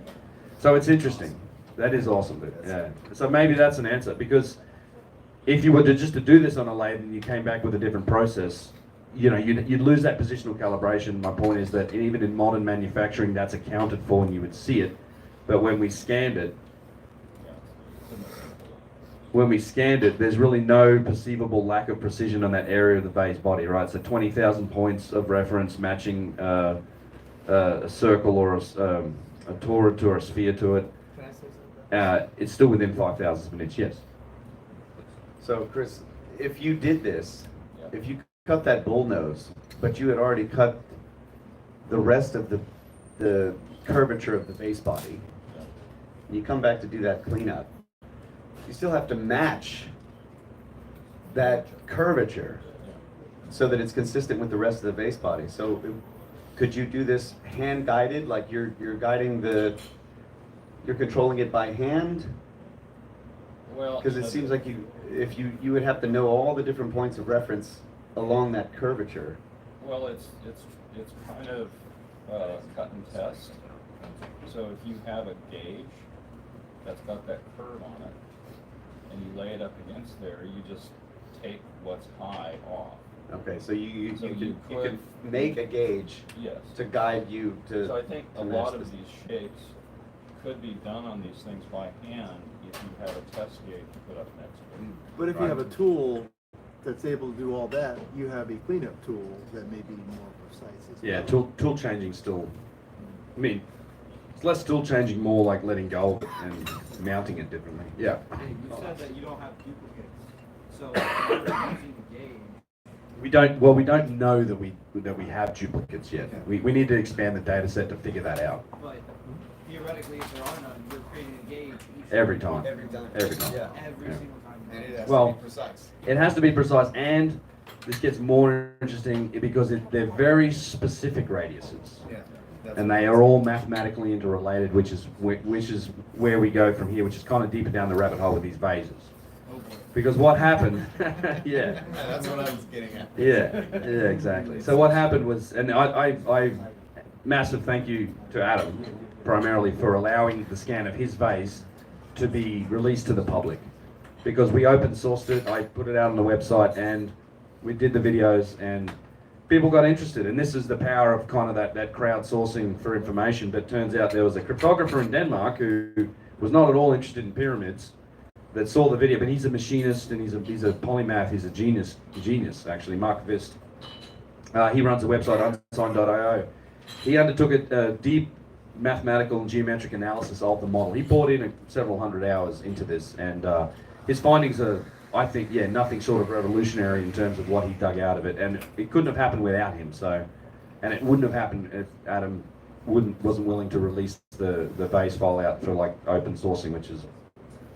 So it's interesting. That is awesome. Yeah. So maybe that's an answer, because if you were to just to do this on a lathe and you came back with a different process, you'd lose that positional calibration. My point is that even in modern manufacturing, that's accounted for and you would see it. But when we scanned it, there's really no perceivable lack of precision on that area of the vase body, right? So 20,000 points of reference matching a circle or a torrid to or a sphere to it. Can I say something? It's still within 5,000ths of an inch, yes. So Chris, if you did this, Yeah. if you cut that bull nose, but you had already cut the rest of the curvature of the base body, and you come back to do that cleanup, you still have to match that curvature so that it's consistent with the rest of the base body. So could you do this hand guided, like you're guiding you're controlling it by hand? Well, Because it seems like you would have to know all the different points of reference along that curvature. Well, it's kind of cut and test. So if you have a gauge that's got that curve on it, and you lay it up against there, you just take what's high off Okay, so you So can you you can could- make a gauge Yes. to guide you to. So I think a to lot match of this. these shapes could be done on these things by hand if you had a test gauge to put up next to it. But if you have a tool that's able to do all that, you have a cleanup tool that may be more precise as Yeah, well. tool changing still. I mean, it's less tool changing, more like letting go of it and mounting it differently. Yeah. Hey, you said that you don't have duplicates, so if you're using the gauge. We don't. Well, we don't know that we have duplicates yet. We need to expand the data set to figure that out. But theoretically, if there are none, you're creating a gauge Every time. every time. Every time. Yeah. Every Yeah. single time. And it has Well- to be precise. It has to be precise, and this gets more interesting because they're very specific radiuses, Yeah. that's and what they it are is. all mathematically interrelated, which is where we go from here, which is kind of deeper down the rabbit hole with these vases. Oh boy. Because what happened? Yeah. Yeah, that's what I was getting at. Yeah, exactly. So what happened was, and I massive thank you to Adam, primarily for allowing the scan of his vase to be released to the public, because we open sourced it. I put it out on the website, and we did the videos, and people got interested. And this is the power of kind of that crowdsourcing for information. But turns out there was a cryptographer in Denmark who was not at all interested in pyramids, that saw the video, but he's a machinist and he's a polymath. He's a genius actually. Mark Vist. He runs a website, unsigned.io. He undertook a deep mathematical and geometric analysis of the model. He poured in several hundred hours into this, and his findings are, I think, nothing short of revolutionary in terms of what he dug out of it. And it couldn't have happened without him. So, and it wouldn't have happened if Adam wasn't willing to release the base file out for like open sourcing, which is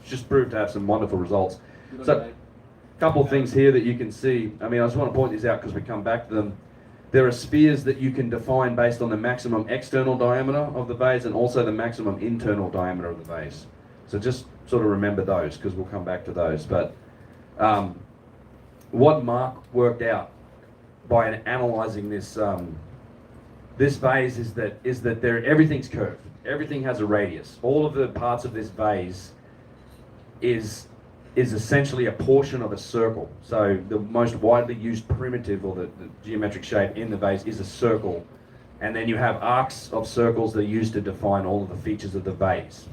just proved to have some wonderful results. So, a couple of things here that you can see. I mean, I just want to point these out because we come back to them. There are spheres that you can define based on the maximum external diameter of the vase and also the maximum internal diameter of the vase. So just sort of remember those because we'll come back to those. But what Mark worked out by analyzing this this vase is that everything's curved. Everything has a radius. All of the parts of this vase is essentially a portion of a circle. So the most widely used primitive or the geometric shape in the vase is a circle. And then you have arcs of circles that are used to define all of the features of the vase.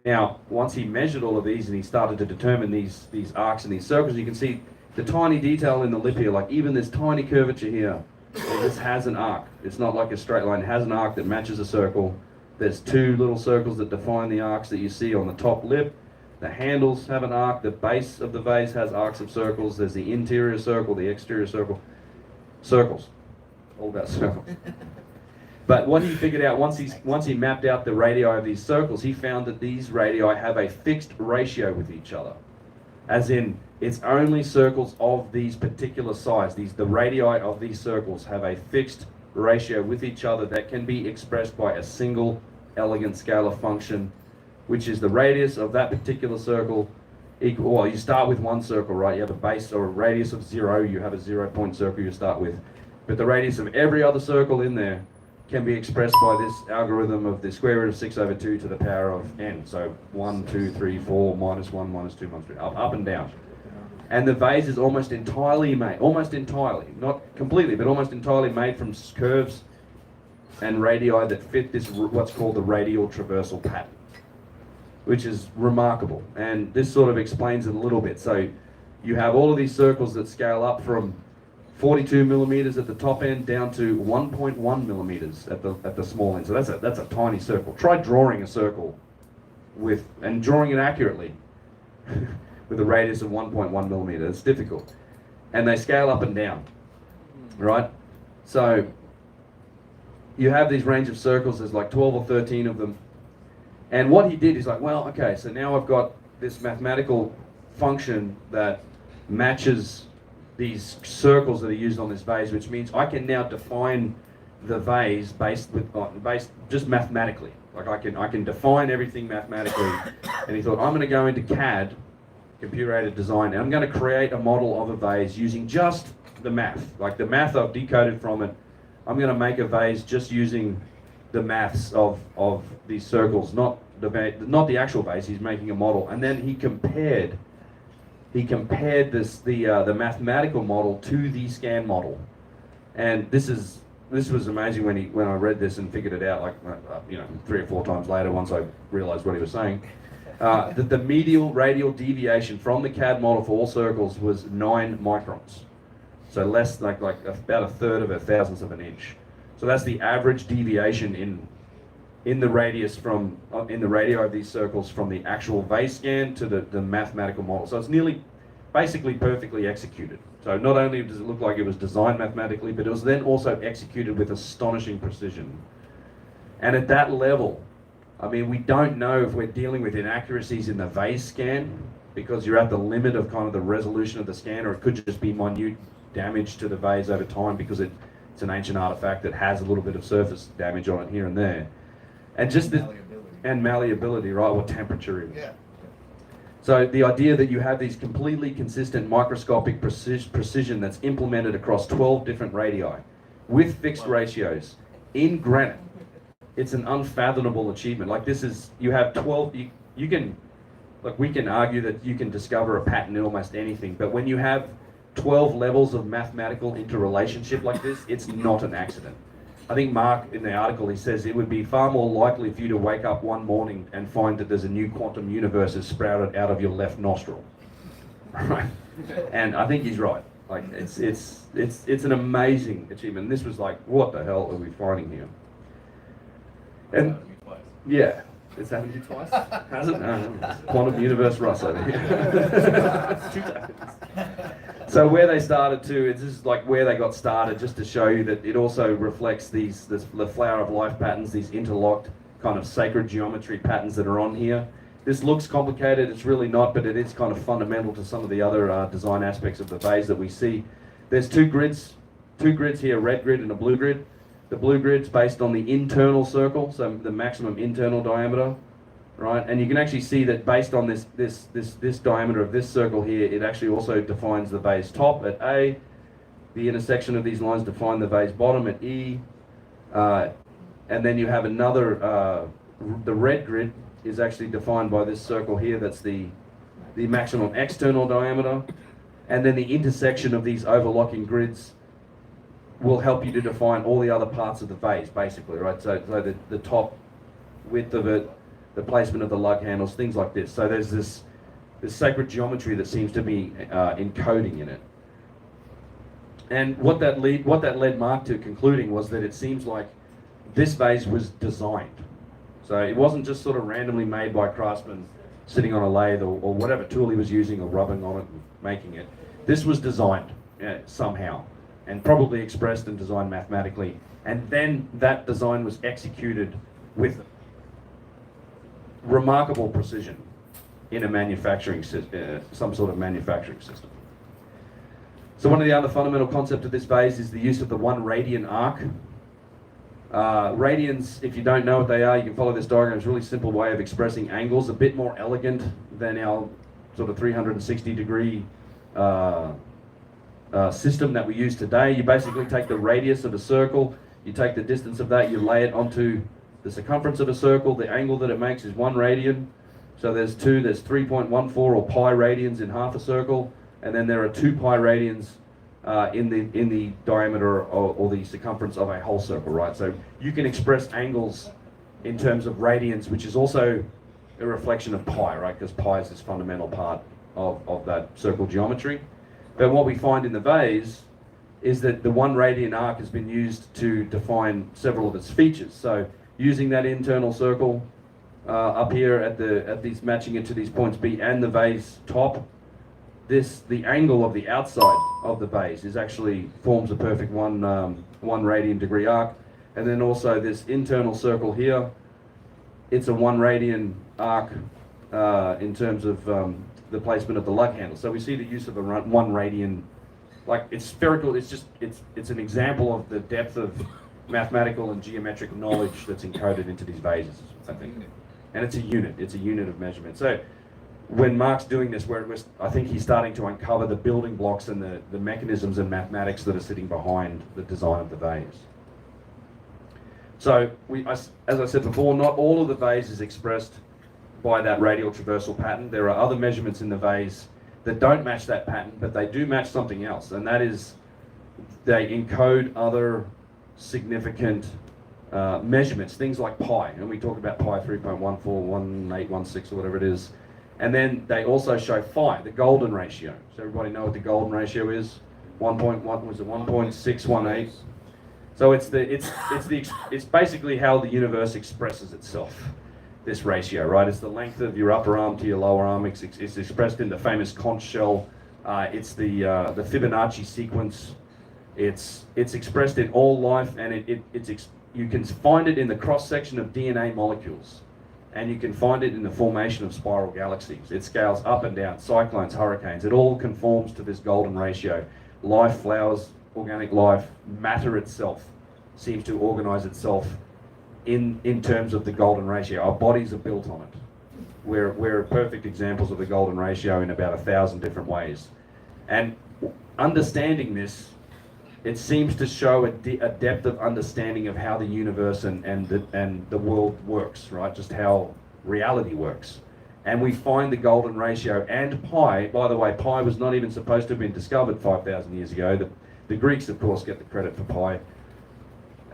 Now, once he measured all of these and he started to determine these arcs and these circles, you can see the tiny detail in the lip here, like even this tiny curvature here, this has an arc. It's not like a straight line, it has an arc that matches a circle. There's two little circles that define the arcs that you see on the top lip. The handles have an arc, the base of the vase has arcs of circles, there's the interior circle, the exterior circle. Circles. All about circles. But what he figured out, once he mapped out the radii of these circles, he found that these radii have a fixed ratio with each other. As in, it's only circles of these particular size. The radii of these circles have a fixed ratio with each other that can be expressed by a single elegant scalar function, which is the radius of that particular circle equal, well, you start with one circle, right? You have a base or a radius of 0, you have a 0-point circle you start with. But the radius of every other circle in there can be expressed by this algorithm of the square root of 6 over 2 to the power of n. So 1, 2, 3, 4, minus 1, minus 2, minus 3, up and down. And the vase is almost entirely, not completely, but almost entirely made from curves and radii that fit this, what's called the radial traversal pattern, which is remarkable. And this sort of explains it a little bit. So you have all of these circles that scale up from 42 millimeters at the top end down to 1.1 millimeters at the small end. So that's a tiny circle. Try drawing a circle and drawing it accurately with a radius of 1.1 millimeter. It's difficult. And they scale up and down, right? So you have these range of circles, there's like 12 or 13 of them. And what he did is like, well, okay, so now I've got this mathematical function that matches these circles that are used on this vase, which means I can now define the vase based just mathematically. Like I can define everything mathematically. And he thought, I'm going to go into CAD, computer-aided design, and I'm going to create a model of a vase using just the math. Like the math I've decoded from it, I'm going to make a vase just using the maths of these circles, not the actual vase. He's making a model, and then he compared he compared the mathematical model to the scan model, and this was amazing when I read this and figured it out, like 3 or 4 times later once I realized what he was saying. That the medial radial deviation from the CAD model for all circles was 9 microns, so less like about 1/3 of a thousandth of an inch. So that's the average deviation in the radius from in the radii of these circles from the actual vase scan to the mathematical model. So it's nearly basically perfectly executed. So not only does it look like it was designed mathematically, but it was then also executed with astonishing precision. And at that level, I mean, we don't know if we're dealing with inaccuracies in the vase scan because you're at the limit of kind of the resolution of the scan, or it could just be minute damage to the vase over time because it's an ancient artifact that has a little bit of surface damage on it here and there. And just malleability, right? What temperature is. Yeah. So the idea that you have these completely consistent microscopic precision that's implemented across 12 different radii with fixed ratios in granite, it's an unfathomable achievement. Like this is, you have 12, you can, like we can argue that you can discover a pattern in almost anything, but when you have 12 levels of mathematical interrelationship like this, it's not an accident. I think Mark, in the article, he says it would be far more likely for you to wake up one morning and find that there's a new quantum universe has sprouted out of your left nostril, right? And I think he's right. Like it's an amazing achievement. And this was like, what the hell are we finding here? And yeah, it's happened to you twice. Has it? No, quantum universe Russ over here. 2 times. So where they started to, this is like where they got started, just to show you that it also reflects the flower of life patterns, these interlocked kind of sacred geometry patterns that are on here. This looks complicated, it's really not, but it is kind of fundamental to some of the other design aspects of the vase that we see. There's two grids here, a red grid and a blue grid. The blue grid's based on the internal circle, so the maximum internal diameter. Right, and you can actually see that based on this diameter of this circle here, it actually also defines the vase top at A. The intersection of these lines define the vase bottom at E. And then you have another, the red grid is actually defined by this circle here, that's the maximum external diameter. And then the intersection of these overlocking grids will help you to define all the other parts of the vase, basically, right? So the top width of it, the placement of the lug handles, things like this. So there's this sacred geometry that seems to be encoding in it. And what that led Mark to concluding was that it seems like this vase was designed. So it wasn't just sort of randomly made by craftsmen sitting on a lathe or whatever tool he was using or rubbing on it and making it. This was designed somehow and probably expressed and designed mathematically. And then that design was executed with remarkable precision in a manufacturing some sort of manufacturing system. So one of the other fundamental concepts of this vase is the use of the 1 radian arc. Radians, if you don't know what they are, you can follow this diagram. It's a really simple way of expressing angles, a bit more elegant than our sort of 360 degree system that we use today. You basically take the radius of a circle, you take the distance of that, you lay it onto the circumference of a circle. The angle that it makes is 1 radian. So there's 3.14 or pi radians in half a circle, and then there are 2 pi radians in the diameter or the circumference of a whole circle, right? So you can express angles in terms of radians, which is also a reflection of pi, right? Because pi is this fundamental part of that circle geometry. But what we find in the vase is that the 1 radian arc has been used to define several of its features. So using that internal circle up here at these, matching it to these points B and the vase top, the angle of the outside of the vase is actually forms a perfect 1 radian degree arc. And then also this internal circle here, it's a 1 radian arc in terms of the placement of the lug handle. So we see the use of a 1 radian, like it's spherical, it's an example of the depth of mathematical and geometric knowledge that's encoded into these vases, I think. And it's a unit of measurement. So when Mark's doing this, I think he's starting to uncover the building blocks and the mechanisms and mathematics that are sitting behind the design of the vase. So as I said before, not all of the vase is expressed by that radial traversal pattern. There are other measurements in the vase that don't match that pattern, but they do match something else, and that is they encode other significant measurements, things like pi, and we talk about pi 3.141816 or whatever it is, and then they also show phi, the golden ratio. So everybody know what the golden ratio is? 1.1 was it 1.618? So it's basically how the universe expresses itself. This ratio, right? It's the length of your upper arm to your lower arm. It's expressed in the famous conch shell. It's the Fibonacci sequence. It's expressed in all life, and you can find it in the cross section of DNA molecules, and you can find it in the formation of spiral galaxies. It scales up and down, cyclones, hurricanes. It all conforms to this golden ratio. Life, flowers, organic life, matter itself seems to organize itself in terms of the golden ratio. Our bodies are built on it. We're perfect examples of the golden ratio in about 1,000 different ways. And understanding this, it seems to show a depth of understanding of how the universe and the world works, right? Just how reality works. And we find the golden ratio and pi. By the way, pi was not even supposed to have been discovered 5,000 years ago. The Greeks, of course, get the credit for pi.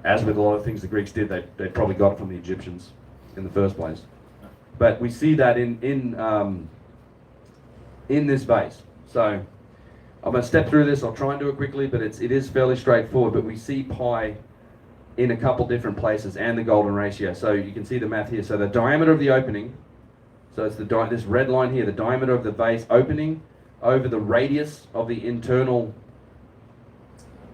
As with a lot of things the Greeks did, they probably got it from the Egyptians in the first place. But we see that in this vase. So I'm going to step through this. I'll try and do it quickly, but it is fairly straightforward. But we see pi in a couple different places and the golden ratio. So you can see the math here. So the diameter of the opening, so it's this red line here, the diameter of the vase opening over the radius of the internal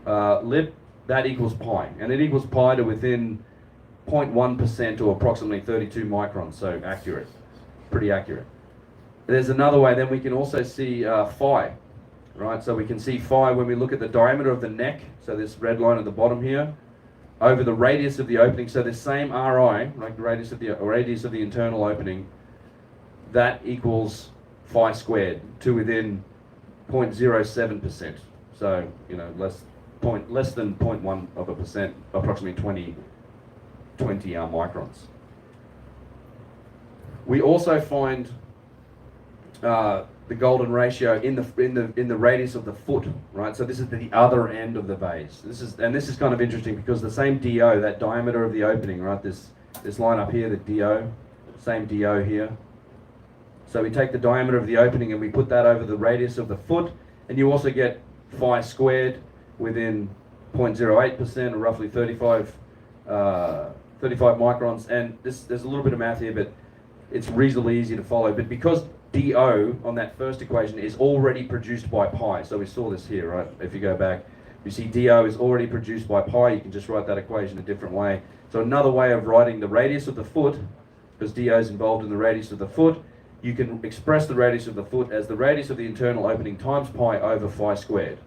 lip, that equals pi, and it equals pi to within 0.1% or approximately 32 microns, so accurate, pretty accurate. There's another way, then we can also see phi, right? So we can see phi when we look at the diameter of the neck, so this red line at the bottom here, over the radius of the opening, so the same Ri, like the radius of the internal opening, that equals phi squared to within 0.07%, so, you know, less than 0.1%, approximately 20 microns. We also find the golden ratio in the radius of the foot, right? So this is the other end of the vase. This is kind of interesting because the same DO, that diameter of the opening, right? This line up here, the DO, same DO here. So we take the diameter of the opening and we put that over the radius of the foot, and you also get phi squared within 0.08% or roughly 35 microns. And there's a little bit of math here, but it's reasonably easy to follow. But because DO on that first equation is already produced by pi, so we saw this here, right? If you go back, you see DO is already produced by pi. You can just write that equation a different way. So another way of writing the radius of the foot, because DO is involved in the radius of the foot, you can express the radius of the foot as the radius of the internal opening times pi over phi squared.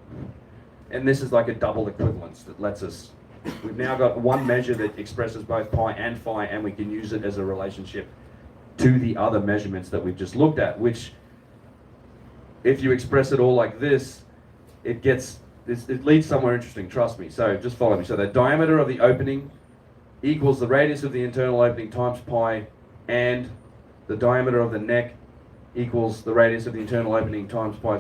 And this is like a double equivalence that lets us, we've now got one measure that expresses both pi and phi, and we can use it as a relationship to the other measurements that we've just looked at, which, if you express it all like this, it leads somewhere interesting, trust me. So just follow me. So the diameter of the opening equals the radius of the internal opening times pi, and the diameter of the neck equals the radius of the internal opening times phi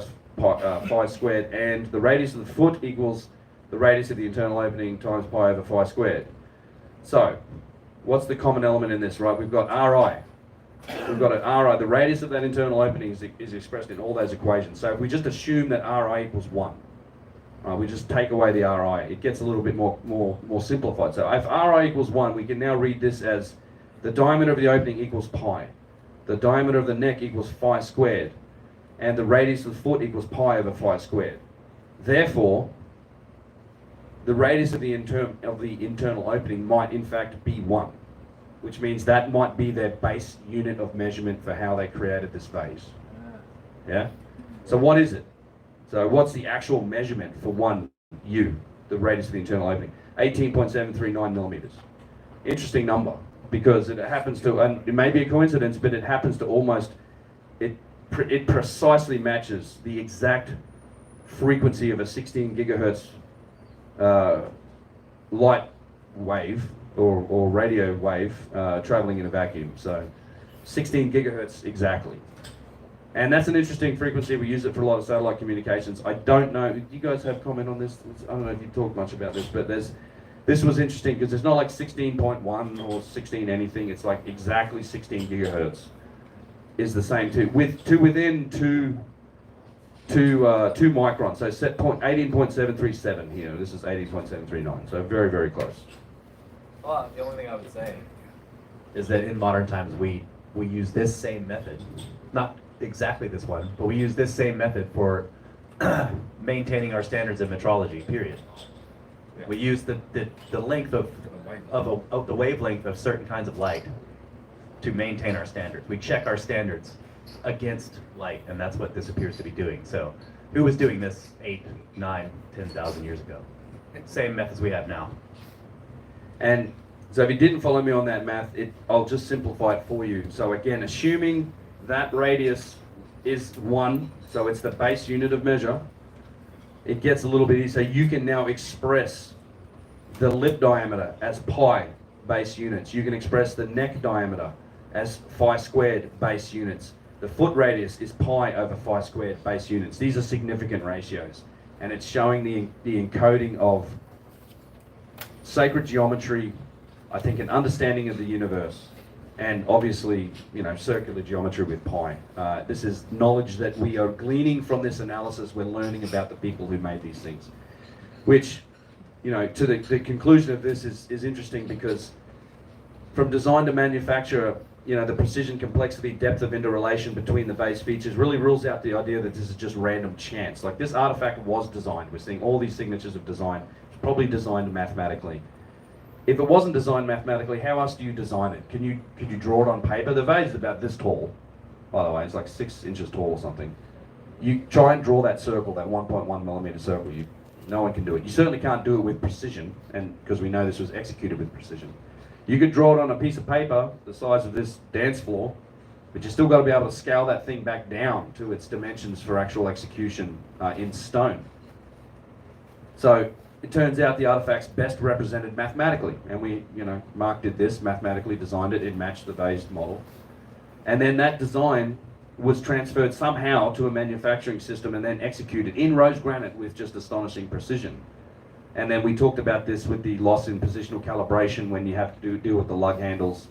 squared, and the radius of the foot equals the radius of the internal opening times pi over phi squared. So, what's the common element in this, right? We've got Ri. We've got an Ri. The radius of that internal opening is expressed in all those equations. So if we just assume that Ri equals 1, we just take away the Ri, it gets a little bit more simplified. So if Ri equals 1, we can now read this as the diameter of the opening equals pi, the diameter of the neck equals phi squared, and the radius of the foot equals pi over phi squared. Therefore, the radius of the internal opening might in fact be 1, which means that might be their base unit of measurement for how they created this vase. Yeah? So what is it? So what's the actual measurement for 1U, the radius of the internal opening? 18.739 millimeters. Interesting number, because it happens to, and it may be a coincidence, but it happens to almost, it precisely matches the exact frequency of a 16 gigahertz light wave or radio wave traveling in a vacuum. So 16 gigahertz exactly. And that's an interesting frequency. We use it for a lot of satellite communications. I don't know, do you guys have comment on this? I don't know if you talked much about this, but this was interesting because it's not like 16.1 or 16 anything. It's like exactly 16 gigahertz is the same within two microns. So set point 18.737 here. This is 18.739. So very, very close. Well, the only thing I would say Is that in modern times we use this same method, not exactly this one, but we use this same method for maintaining our standards of metrology, period. We use the length of the wavelength of certain kinds of light to maintain our standards. We check our standards against light, and that's what this appears to be doing. So who was doing this 8, 9, 10,000 years ago? Same methods we have now. And so if you didn't follow me on that math, I'll just simplify it for you. So again, assuming that radius is 1, so it's the base unit of measure, it gets a little bit easier. So you can now express the lip diameter as pi base units. You can express the neck diameter as phi squared base units. The foot radius is pi over phi squared base units. These are significant ratios. And it's showing the encoding of sacred geometry, I think an understanding of the universe, and obviously, circular geometry with pi. This is knowledge that we are gleaning from this analysis. We're learning about the people who made these things, which, to the conclusion of this is interesting because from design to manufacture, the precision, complexity, depth of interrelation between the base features really rules out the idea that this is just random chance. Like this artifact was designed. We're seeing all these signatures of design. It's probably designed mathematically. If it wasn't designed mathematically, how else do you design it? Could you draw it on paper? The vase is about this tall, by the way. It's like 6 inches tall or something. You try and draw that circle, that 1.1 millimeter circle. No one can do it. You certainly can't do it with precision, and because we know this was executed with precision. You could draw it on a piece of paper the size of this dance floor, but you still got to be able to scale that thing back down to its dimensions for actual execution in stone. So it turns out the artifact's best represented mathematically, and we, Mark did this, mathematically designed it, it matched the vase model. And then that design was transferred somehow to a manufacturing system and then executed in rose granite with just astonishing precision. And then we talked about this with the loss in positional calibration when you have to deal with the lug handles.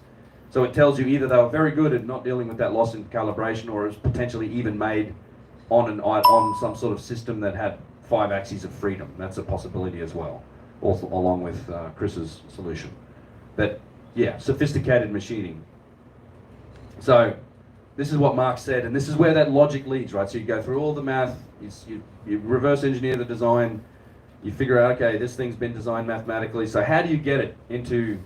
So it tells you either they were very good at not dealing with that loss in calibration, or it was potentially even made on some sort of system that had 5 axes of freedom. That's a possibility as well, also along with Chris's solution. But yeah, sophisticated machining. So this is what Mark said, and this is where that logic leads, right? So you go through all the math, you reverse engineer the design, you figure out, okay, this thing's been designed mathematically, so how do you get it into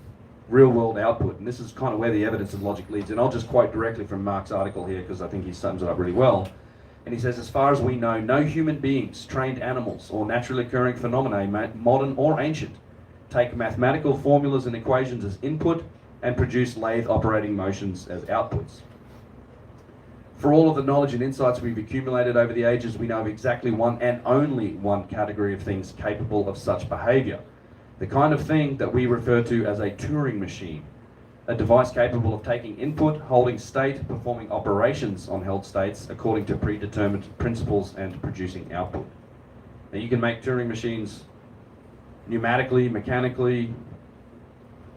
real world output? And this is kind of where the evidence of logic leads. And I'll just quote directly from Mark's article here because I think he sums it up really well. And he says, as far as we know, no human beings, trained animals, or naturally occurring phenomena, modern or ancient, take mathematical formulas and equations as input and produce lathe operating motions as outputs. For all of the knowledge and insights we've accumulated over the ages, we know of exactly one and only one category of things capable of such behavior. The kind of thing that we refer to as a Turing machine. A device capable of taking input, holding state, performing operations on held states according to predetermined principles, and producing output. Now you can make Turing machines pneumatically, mechanically,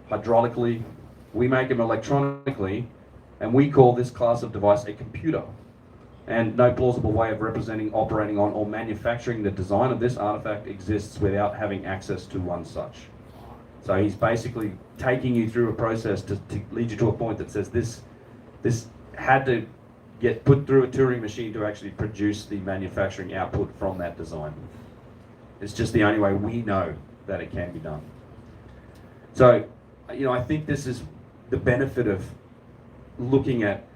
hydraulically. We make them electronically, and we call this class of device a computer. And no plausible way of representing, operating on, or manufacturing the design of this artifact exists without having access to one such. So he's basically taking you through a process to lead you to a point that says this had to get put through a Turing machine to actually produce the manufacturing output from that design. It's just the only way we know that it can be done. So, I think this is the benefit of looking at,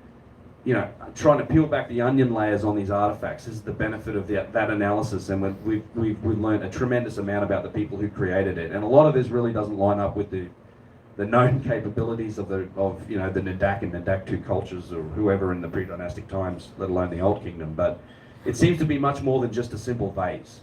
trying to peel back the onion layers on these artifacts. This is the benefit of that analysis, and we've learned a tremendous amount about the people who created it. And a lot of this really doesn't line up with the known capabilities of the Nadak and Nadak II cultures, or whoever in the pre-dynastic times, let alone the Old Kingdom. But it seems to be much more than just a simple vase.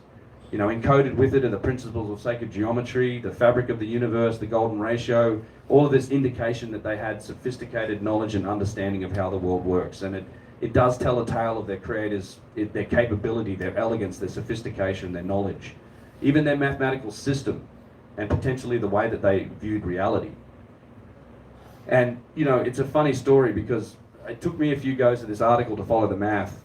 Encoded with it are the principles of sacred geometry, the fabric of the universe, the golden ratio, all of this indication that they had sophisticated knowledge and understanding of how the world works. And it does tell a tale of their creators, their capability, their elegance, their sophistication, their knowledge, even their mathematical system, and potentially the way that they viewed reality. And, you know, it's a funny story because it took me a few goes at this article to follow the math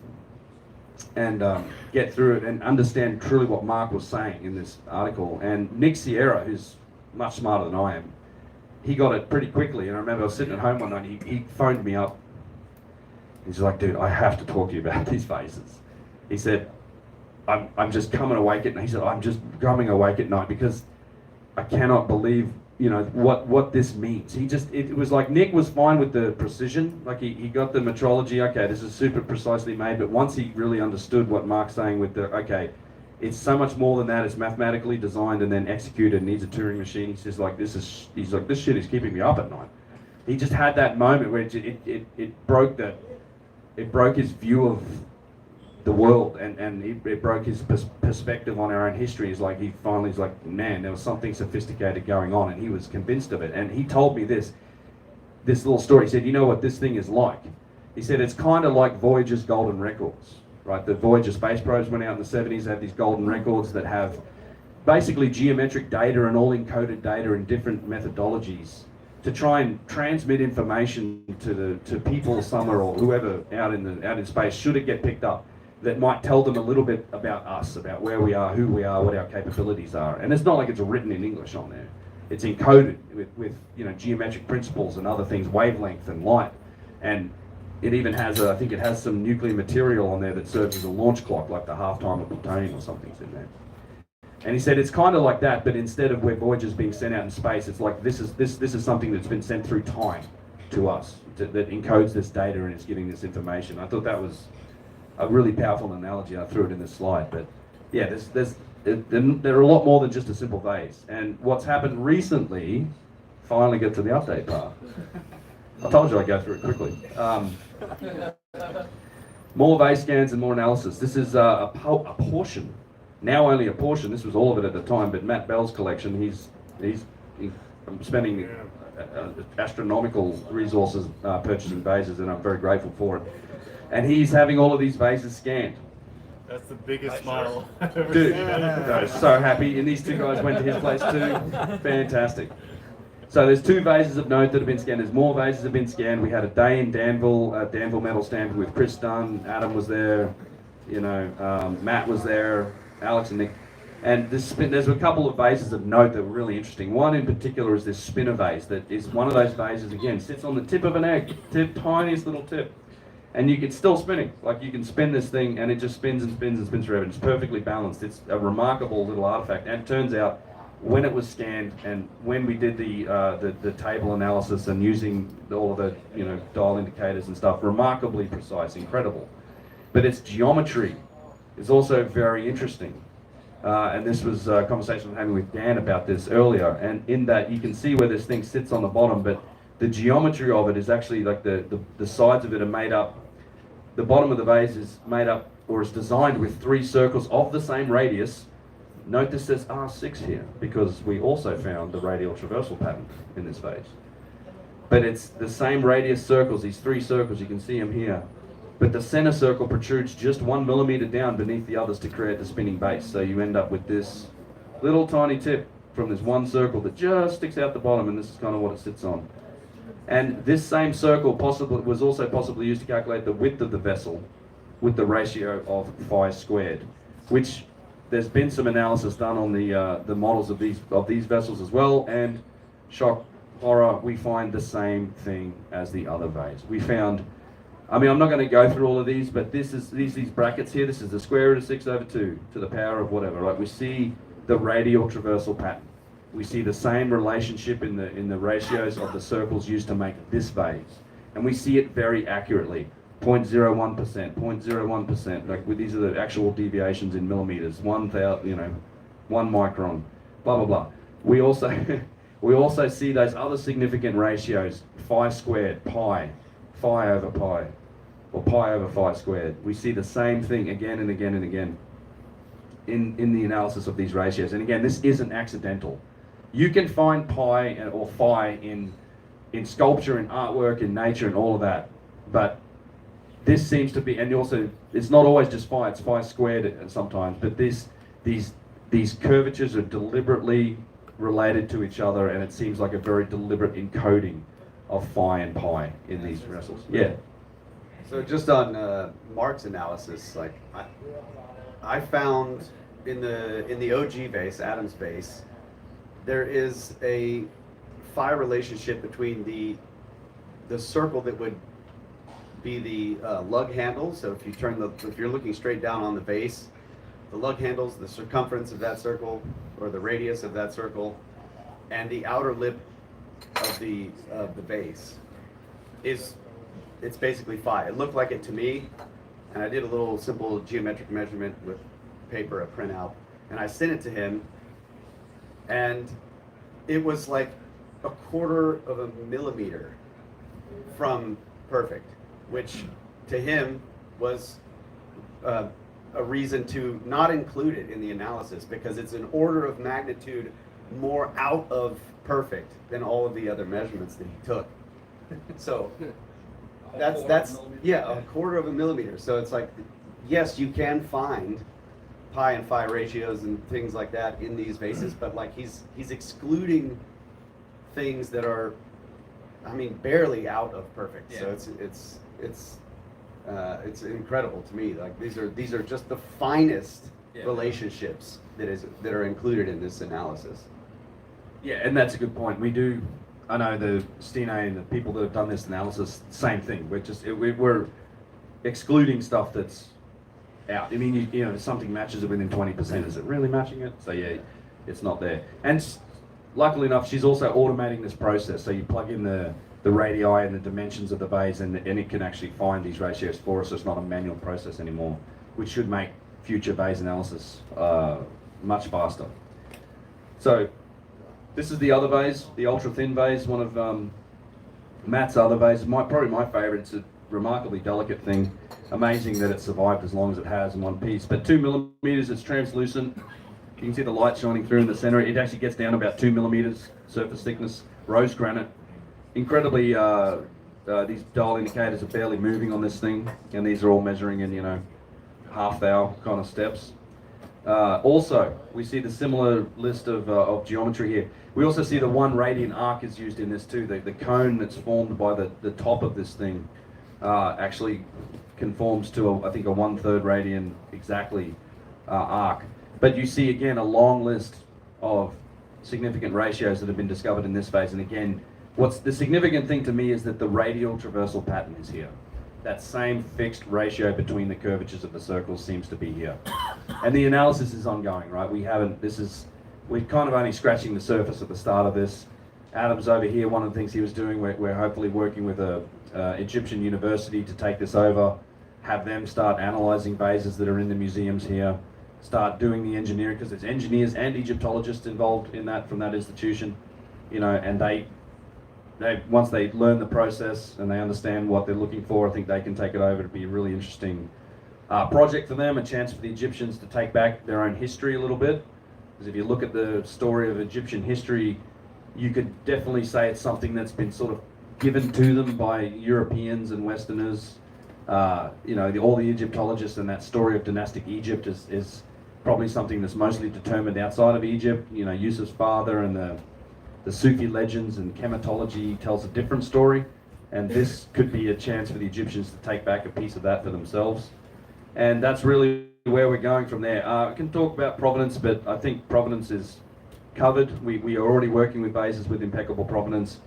and get through it and understand truly what Mark was saying in this article. And Nick Sierra, who's much smarter than I am, he got it pretty quickly. And I remember I was sitting at home one night, he phoned me up. He's like, dude, I have to talk to you about these vases. He said, I'm just coming awake at night. He said, I'm just coming awake at night because I cannot believe, you know, what this means. It was like Nick was fine with the precision. Like he got the metrology, okay, this is super precisely made. But once he really understood what Mark's saying with the, okay, it's so much more than that. It's mathematically designed and then executed, needs a Turing machine. He's just like, he's like, this shit is keeping me up at night. He just had that moment where it broke his view of the world, and it broke his perspective on our own history. Is like, he finally is like, man, there was something sophisticated going on, and he was convinced of it. And he told me this little story. He said, you know what this thing is like? He said, it's kind of like Voyager's golden records, right? The Voyager space probes went out in the 70s, they had these golden records that have basically geometric data and all encoded data in different methodologies to try and transmit information to people somewhere or whoever out in space, should it get picked up, that might tell them a little bit about us, about where we are, who we are, what our capabilities are. And it's not like it's written in English on there. It's encoded with you know, geometric principles and other things, wavelength and light. And it even has, I think it has some nuclear material on there that serves as a launch clock, like the halftime of plutonium or something's in there. And he said it's kind of like that, but instead of where Voyager's being sent out in space, it's like this is something that's been sent through time to us, that encodes this data and is giving this information. I thought that was a really powerful analogy. I threw it in this slide, but yeah, there are a lot more than just a simple vase. And what's happened recently, finally get to the update part. I told you I'd go through it quickly. More vase scans and more analysis. This is a portion. Now only a portion. This was all of it at the time, but Matt Bell's collection, he's spending astronomical resources purchasing vases, and I'm very grateful for it. And he's having all of these vases scanned. That's the biggest smile I've ever Dude, seen. I was so happy. And these two guys went to his place too. Fantastic. So there's 2 vases of note that have been scanned. There's more vases have been scanned. We had a day in Danville, Danville metal stamping with Chris Dunn. Adam was there. You know, Matt was there. Alex and Nick. And there's a couple of vases of note that were really interesting. One in particular is this spinner vase that is one of those vases, again, sits on the tip of an egg. Tiniest little tip. And it's still spinning. Like, you can spin this thing and it just spins and spins and spins forever. It's perfectly balanced. It's a remarkable little artifact. And it turns out, when it was scanned and when we did the table analysis and using all of the, you know, dial indicators and stuff, remarkably precise, incredible. But its geometry is also very interesting. And this was a conversation I'm having with Dan about this earlier. And in that, you can see where this thing sits on the bottom, but the geometry of it is actually like the sides of it are made up. The bottom of the vase is made up, or is designed with 3 circles of the same radius. Note this says R6 here, because we also found the radial traversal pattern in this vase. But it's the same radius circles, these 3 circles, you can see them here. But the center circle protrudes just 1 millimeter down beneath the others to create the spinning base. So you end up with this little tiny tip from this one circle that just sticks out the bottom, and this is kind of what it sits on. And this same circle was also possibly used to calculate the width of the vessel with the ratio of phi squared, which there's been some analysis done on the models of these vessels as well, and shock, horror, we find the same thing as the other vase. We found, I mean, I'm not going to go through all of these, but this is these brackets here. This is the square root of 6/2 to the power of whatever, right? We see the radial traversal pattern. We see the same relationship in the ratios of the circles used to make this vase, and we see it very accurately. 0.01%, 0.01%. Like, these are the actual deviations in millimeters. 1,000, you know, 1 micron. Blah blah blah. We also see those other significant ratios: phi squared, pi over pi, or pi over phi squared. We see the same thing again and again and again in the analysis of these ratios. And again, this isn't accidental. You can find pi or phi in sculpture, in artwork, in nature, and all of that, but this seems to be, and also it's not always just phi, it's phi squared sometimes, but these curvatures are deliberately related to each other, and it seems like a very deliberate encoding of phi and pi in these wrestles. Yeah. So just on Mark's analysis, like I found in the OG vase, Adam's vase, there is a phi relationship between the circle that would be the lug handle. So if you if you're looking straight down on the vase, the lug handles, the circumference of that circle, or the radius of that circle, and the outer lip of the vase it's basically phi. It looked like it to me, and I did a little simple geometric measurement with paper, a printout, and I sent it to him, and it was like 1/4 of a millimeter from perfect, which to him was a reason to not include it in the analysis, because it's an order of magnitude more out of perfect than all of the other measurements that he took. So that's yeah, 1/4 of a millimeter. So it's like, yes, you can find pi and phi ratios and things like that in these vases, but like he's excluding things that are, I mean, barely out of perfect. Yeah. So it's incredible to me. Like these are just the finest relationships that are included in this analysis. Yeah, and that's a good point. We do, I know the Stine and the people that have done this analysis, same thing. We're excluding stuff that's out. I mean, you know, if something matches it within 20%, is it really matching it? So yeah, it's not there. And luckily enough, she's also automating this process. So you plug in the radii and the dimensions of the vase, and it can actually find these ratios for us. So it's not a manual process anymore, which should make future vase analysis much faster. So this is the other vase, the ultra thin vase, one of Matt's other vases. Probably my favorite. It's a remarkably delicate thing. Amazing that it survived as long as it has in one piece. But 2 millimeters, it's translucent. You can see the light shining through in the center. It actually gets down to about 2 millimeters surface thickness. Rose granite. Incredibly, these dial indicators are barely moving on this thing, and these are all measuring in, you know, half-thou kind of steps. Also, we see the similar list of geometry here. We also see the 1 radian arc is used in this too. The cone that's formed by the top of this thing actually conforms to, I think, a 1/3 radian exactly arc. But you see, again, a long list of significant ratios that have been discovered in this phase. And again, what's the significant thing to me is that the radial traversal pattern is here. That same fixed ratio between the curvatures of the circles seems to be here. And the analysis is ongoing, right? We're kind of only scratching the surface at the start of this. Adam's over here. One of the things he was doing, we're hopefully working with a Egyptian university to take this over, have them start analyzing vases that are in the museums here, start doing the engineering, because there's engineers and Egyptologists involved in that from that institution, you know, and they once they learn the process and they understand what they're looking for, I think they can take it over to be a really interesting project for them, a chance for the Egyptians to take back their own history a little bit. Because if you look at the story of Egyptian history, you could definitely say it's something that's been sort of given to them by Europeans and Westerners. You know, all the Egyptologists, and that story of dynastic Egypt is probably something that's mostly determined outside of Egypt. You know, Yusuf's father and the Sufi legends and chematology tells a different story, and this could be a chance for the Egyptians to take back a piece of that for themselves. And that's really where we're going from there. I can talk about provenance, but I think provenance is covered. We are already working with vases with impeccable provenance.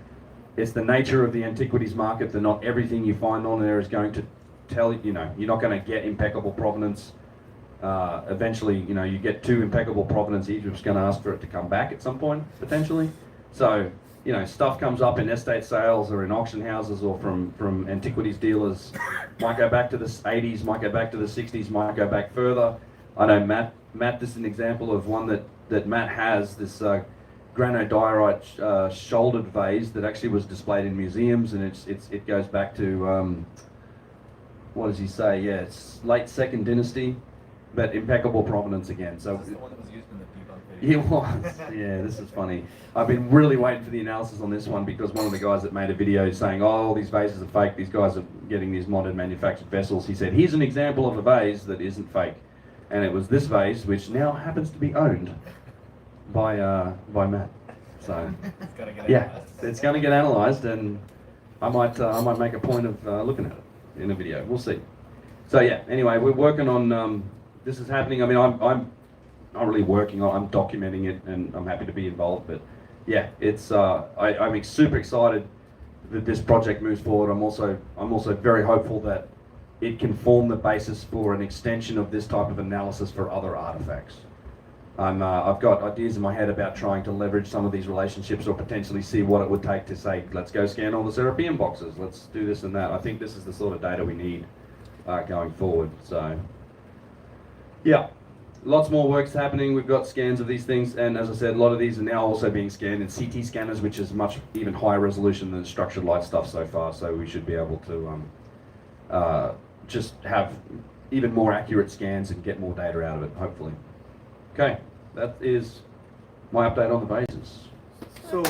It's the nature of the antiquities market that not everything you find on there is going to tell you, know, you're not going to get impeccable provenance. Eventually, you know, you get too impeccable provenance, Egypt's going to ask for it to come back at some point, potentially. So, you know, stuff comes up in estate sales or in auction houses or from antiquities dealers. Might go back to the 80s, might go back to the 60s, might go back further. I know Matt, this is an example of one that Matt has, this granodiorite shouldered vase that actually was displayed in museums, and it goes back to, what does he say? Yeah, it's late 2nd dynasty, but impeccable provenance again. So Is this the one that was used in the debunk It was. Yeah, this is funny. I've been really waiting for the analysis on this one because one of the guys that made a video saying, oh, all these vases are fake, these guys are getting these modern manufactured vessels. He said, here's an example of a vase that isn't fake. And it was this vase, which now happens to be owned by Matt. So, It's gotta get yeah, analyzed. it's going to get analysed, and I might make a point of looking at it in a video. We'll see. So yeah, anyway, we're working on, this is happening. I mean, I'm not really working on, I'm documenting it, and I'm happy to be involved, but yeah, it's, I'm super excited that this project moves forward. I'm also very hopeful that it can form the basis for an extension of this type of analysis for other artifacts. I've got ideas in my head about trying to leverage some of these relationships or potentially see what it would take to say, let's go scan all the Serapeum boxes, let's do this and that. I think this is the sort of data we need going forward. So, yeah, lots more work's happening. We've got scans of these things, and as I said, a lot of these are now also being scanned in CT scanners, which is much even higher resolution than structured light stuff so far. So we should be able to just have even more accurate scans and get more data out of it, hopefully. Okay, that is my update on the vases. So,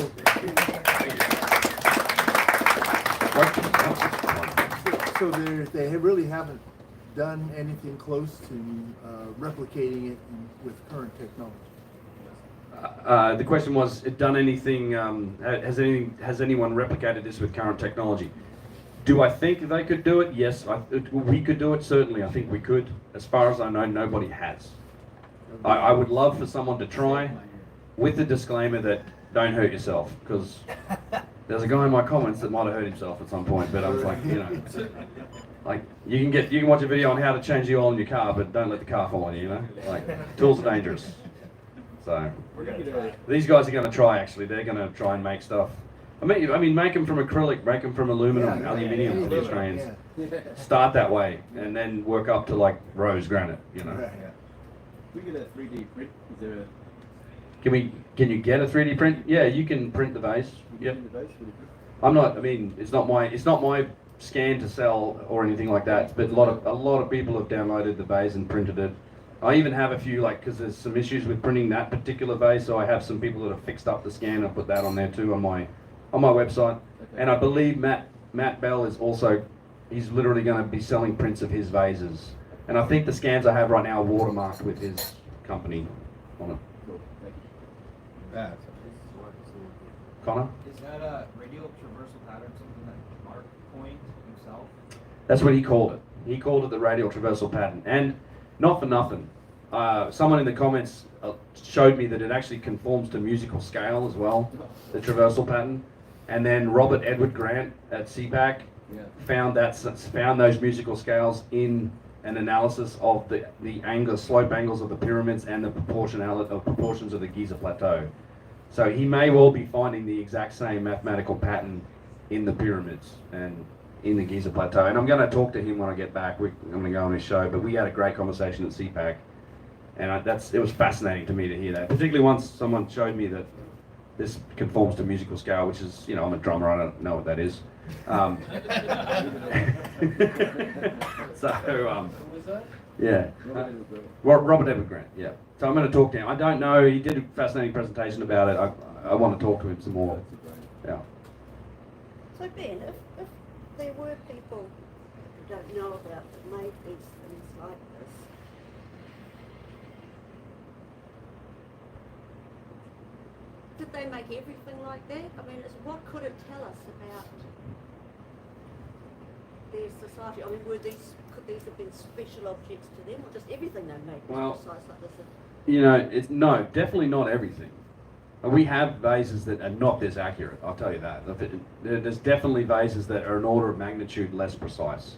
so they really haven't done anything close to replicating it with current technology. The question was, done anything? Has anyone replicated this with current technology? Do I think they could do it? Yes, we could do it. Certainly, I think we could. As far as I know, nobody has. I would love for someone to try, with the disclaimer that don't hurt yourself, because there's a guy in my comments that might have hurt himself at some point. But I was like, you know, like you can watch a video on how to change the oil in your car, but don't let the car fall on you. You know, like tools are dangerous. So We're gonna try. these guys are going to try. Actually, they're going to try and make stuff. I mean, make them from acrylic, make them from aluminum, aluminium for the Australians. Start that way, and then work up to like rose granite. You know. We get a 3D print. Is there a Can you get a 3D print? Yeah, you can print the vase. Yep. in the base for the I'm not. I mean, it's not my scan to sell or anything like that. But a lot of people have downloaded the vase and printed it. I even have a few, like, because there's some issues with printing that particular vase, so I have some people that have fixed up the scan and put that on there too on my website. And I believe Matt Bell is also, he's literally going to be selling prints of his vases. And I think the scans I have right now are watermarked with his company on it. Cool. Thank you. Connor? Is that a radial traversal pattern something that Mark coined himself? That's what he called it. He called it the radial traversal pattern. And not for nothing, someone in the comments showed me that it actually conforms to musical scale as well, the traversal pattern. And then Robert Edward Grant at CPAC found those musical scales in an analysis of the slope angles of the pyramids and the proportions of the Giza Plateau. So he may well be finding the exact same mathematical pattern in the pyramids and in the Giza Plateau. And I'm going to talk to him when I get back. I'm going to go on his show, but we had a great conversation at CPAC, and it was fascinating to me to hear that, particularly once someone showed me that this conforms to musical scale, which is, you know, I'm a drummer, I don't know what that is. Yeah. Robert Edward Grant, yeah. So I'm going to talk to him. I don't know, he did a fascinating presentation about it. I want to talk to him some more. Yeah. So Ben, if there were people who don't know about that made these things like this, did they make everything like that? I mean, what could it tell us about their society? I mean, could these have been special objects to them, or just everything they made was precise like this? You know, no, definitely not everything. We have vases that are not this accurate, I'll tell you that. There's definitely vases that are an order of magnitude less precise.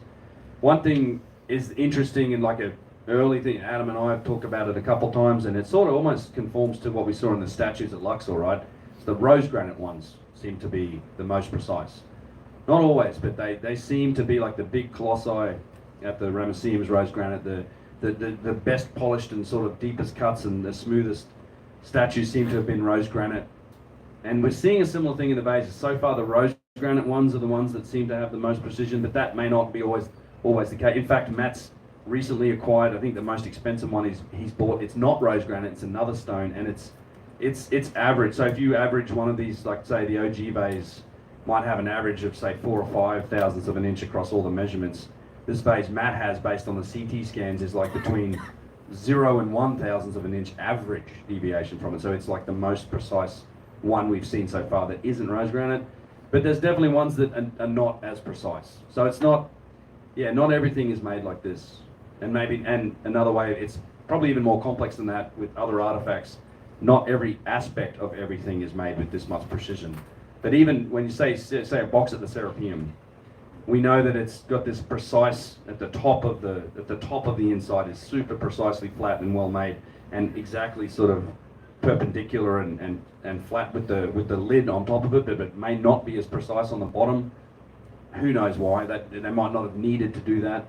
One thing is interesting, and like an early thing, Adam and I have talked about it a couple times, and it sort of almost conforms to what we saw in the statues at Luxor, right? So the rose granite ones seem to be the most precise. Not always, but they seem to be like the big colossi at the Ramesseum's rose granite, the best polished and sort of deepest cuts and the smoothest statues seem to have been rose granite. And we're seeing a similar thing in the vases. So far the rose granite ones are the ones that seem to have the most precision, but that may not be always the case. In fact, Matt's recently acquired, I think the most expensive one he's bought, it's not rose granite, it's another stone, and it's average. So if you average one of these, like say the OG vase might have an average of say 4 or 5 thousandths of an inch across all the measurements. This vase Matt has, based on the CT scans, is like between 0 and 1 thousandth of an inch average deviation from it. So it's like the most precise one we've seen so far that isn't rose granite. But there's definitely ones that are not as precise. So it's not, yeah, not everything is made like this. And another way, it's probably even more complex than that with other artifacts. Not every aspect of everything is made with this much precision. But even when you say a box at the Serapeum, we know that it's got this precise at the top of the inside is super precisely flat and well made, and exactly sort of perpendicular and flat with the lid on top of it, but it may not be as precise on the bottom. Who knows why? That they might not have needed to do that.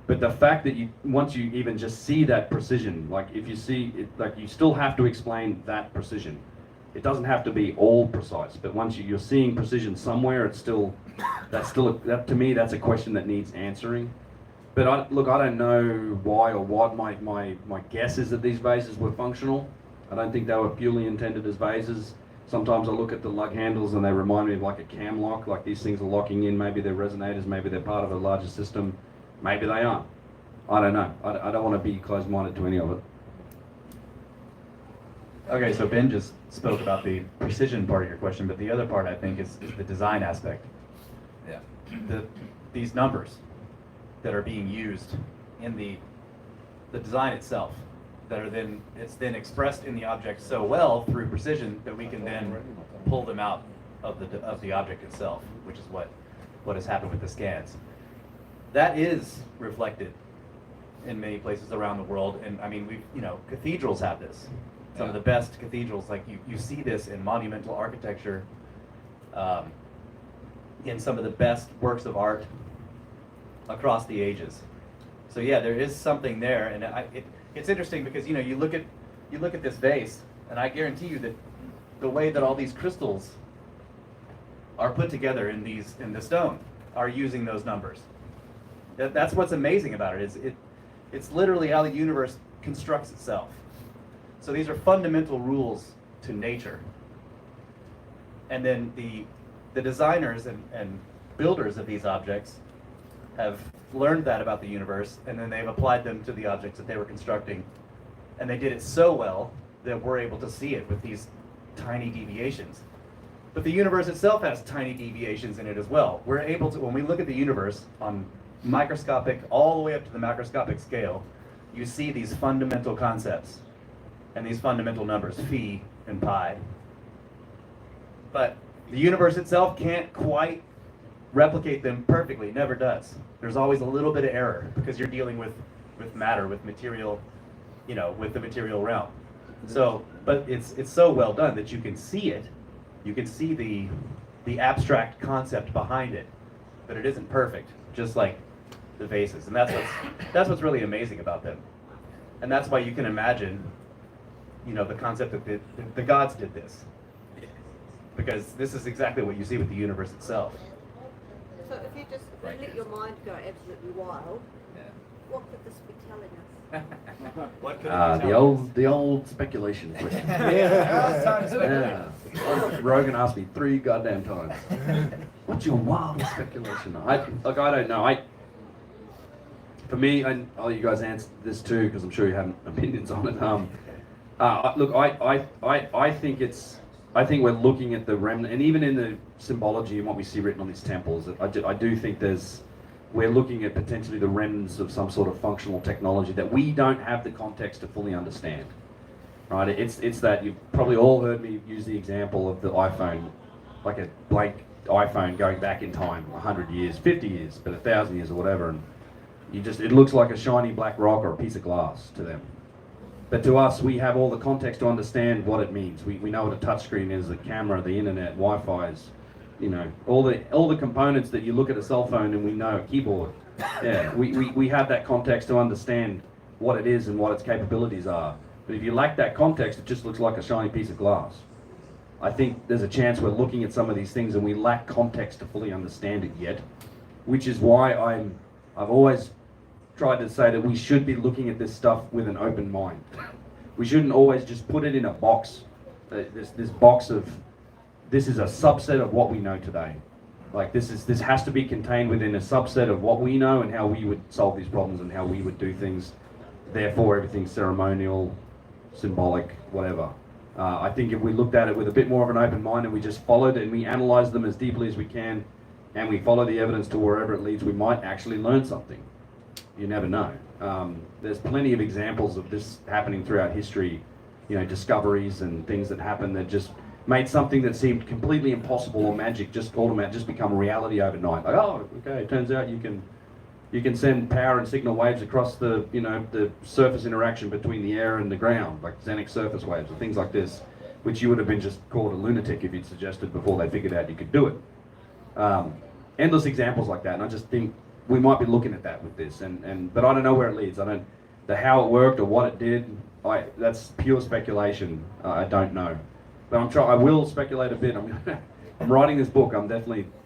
But the fact that once you even just see that precision, like if you see it, like you still have to explain that precision. It doesn't have to be all precise, but once you're seeing precision somewhere, that to me, that's a question that needs answering. But I don't know why or what. My guess is that these vases were functional. I don't think they were purely intended as vases. Sometimes I look at the lug handles and they remind me of like a cam lock, like these things are locking in. Maybe they're resonators, maybe they're part of a larger system. Maybe they aren't. I don't know. I don't want to be closed-minded to any of it. Okay, so Ben just spoke about the precision part of your question, but the other part I think is the design aspect. Yeah. These numbers that are being used in the design itself, it's then expressed in the object so well through precision that we can then pull them out of the object itself, which is what has happened with the scans. That is reflected in many places around the world, and I mean, cathedrals have this. Some of the best cathedrals, like you see this in monumental architecture, in some of the best works of art across the ages. So yeah, there is something there, and it's interesting because you look at this vase, and I guarantee you that the way that all these crystals are put together in the stone are using those numbers. That's what's amazing about it. It's literally how the universe constructs itself. So these are fundamental rules to nature. And then the designers and builders of these objects have learned that about the universe, and then they've applied them to the objects that they were constructing. And they did it so well that we're able to see it with these tiny deviations. But the universe itself has tiny deviations in it as well. We're able to, when we look at the universe on microscopic, all the way up to the macroscopic scale, you see these fundamental concepts and these fundamental numbers, phi and pi. But the universe itself can't quite replicate them perfectly. It never does. There's always a little bit of error because you're dealing with matter, with material, with the material realm. So, but it's so well done that you can see it. You can see the abstract concept behind it, but it isn't perfect, just like the vases. And that's what's really amazing about them. And that's why you can imagine, the concept that the gods did this. Because this is exactly what you see with the universe itself. So if you just let your mind go absolutely wild, what could this be telling us? What could it be the old speculation question. Rogan asked me 3 goddamn times. What's your wildest speculation? I don't know. For me, I'll let you guys answer this too, because I'm sure you have opinions on it. Look, I think we're looking at the remnant, and even in the symbology and what we see written on these temples, I do think we're looking at potentially the remnants of some sort of functional technology that we don't have the context to fully understand. Right? It's that you've probably all heard me use the example of the iPhone, like a blank iPhone going back in time, 100 years, 50 years, but 1,000 years or whatever, and it looks like a shiny black rock or a piece of glass to them. But to us, we have all the context to understand what it means. We know what a touchscreen is, the camera, the internet, Wi-Fi is, all the components that you look at a cell phone and we know, a keyboard. Yeah, we have that context to understand what it is and what its capabilities are. But if you lack that context, it just looks like a shiny piece of glass. I think there's a chance we're looking at some of these things and we lack context to fully understand it yet, which is why I've always tried to say that we should be looking at this stuff with an open mind. We shouldn't always just put it in a box this box of, this is a subset of what we know today. Like this has to be contained within a subset of what we know and how we would solve these problems and how we would do things. Therefore, everything's ceremonial, symbolic, whatever. I think if we looked at it with a bit more of an open mind and we just followed and we analysed them as deeply as we can, and we follow the evidence to wherever it leads, we might actually learn something. You never know. There's plenty of examples of this happening throughout history, you know, discoveries and things that happened that just made something that seemed completely impossible or magic just become reality overnight. Like, oh, okay, it turns out you can send power and signal waves across the, you know, the surface interaction between the air and the ground, like xenic surface waves or things like this, which you would have been just called a lunatic if you'd suggested before they figured out you could do it. Endless examples like that, and I just think we might be looking at that with this, but I don't know where it leads. The how it worked or what it did, that's pure speculation. I don't know, but I will speculate a bit. I'm writing this book.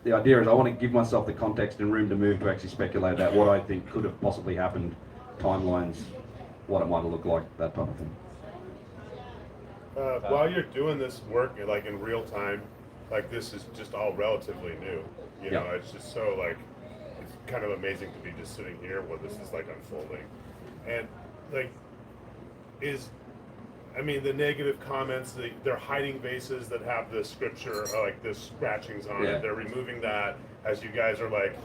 The idea is I want to give myself the context and room to move to actually speculate about what I think could have possibly happened, timelines, what it might have looked like, that type of thing. While you're doing this work, like in real time, like this is just all relatively new. You know, it's just so like, it's kind of amazing to be just sitting here while this is like unfolding. And like, the negative comments, they're hiding vases that have the scripture, like the scratchings on it. They're removing that. As you guys are like,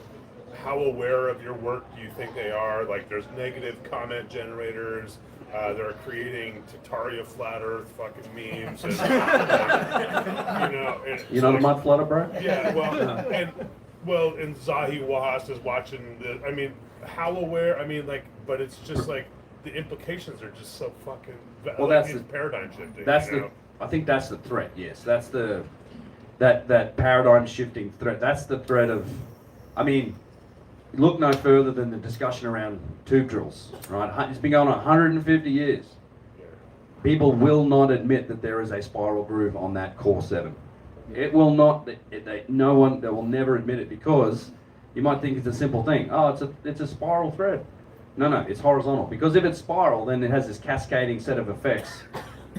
how aware of your work do you think they are? Like, there's negative comment generators. They're creating Tataria flat Earth fucking memes. And, like, you know, and you're not a mud flutter, bro? Yeah, and Zahi Wahas is watching the. How aware? But it's just like the implications are just so fucking. Well, like, that's the paradigm shifting. I think that's the threat. Yes, that's that paradigm shifting threat. That's the threat of. Look no further than the discussion around tube drills, right? It's been going on 150 years. People will not admit that there is a spiral groove on that core 7. It will not. They will never admit it, because you might think it's a simple thing. Oh, it's a spiral thread. No, it's horizontal. Because if it's spiral, then it has this cascading set of effects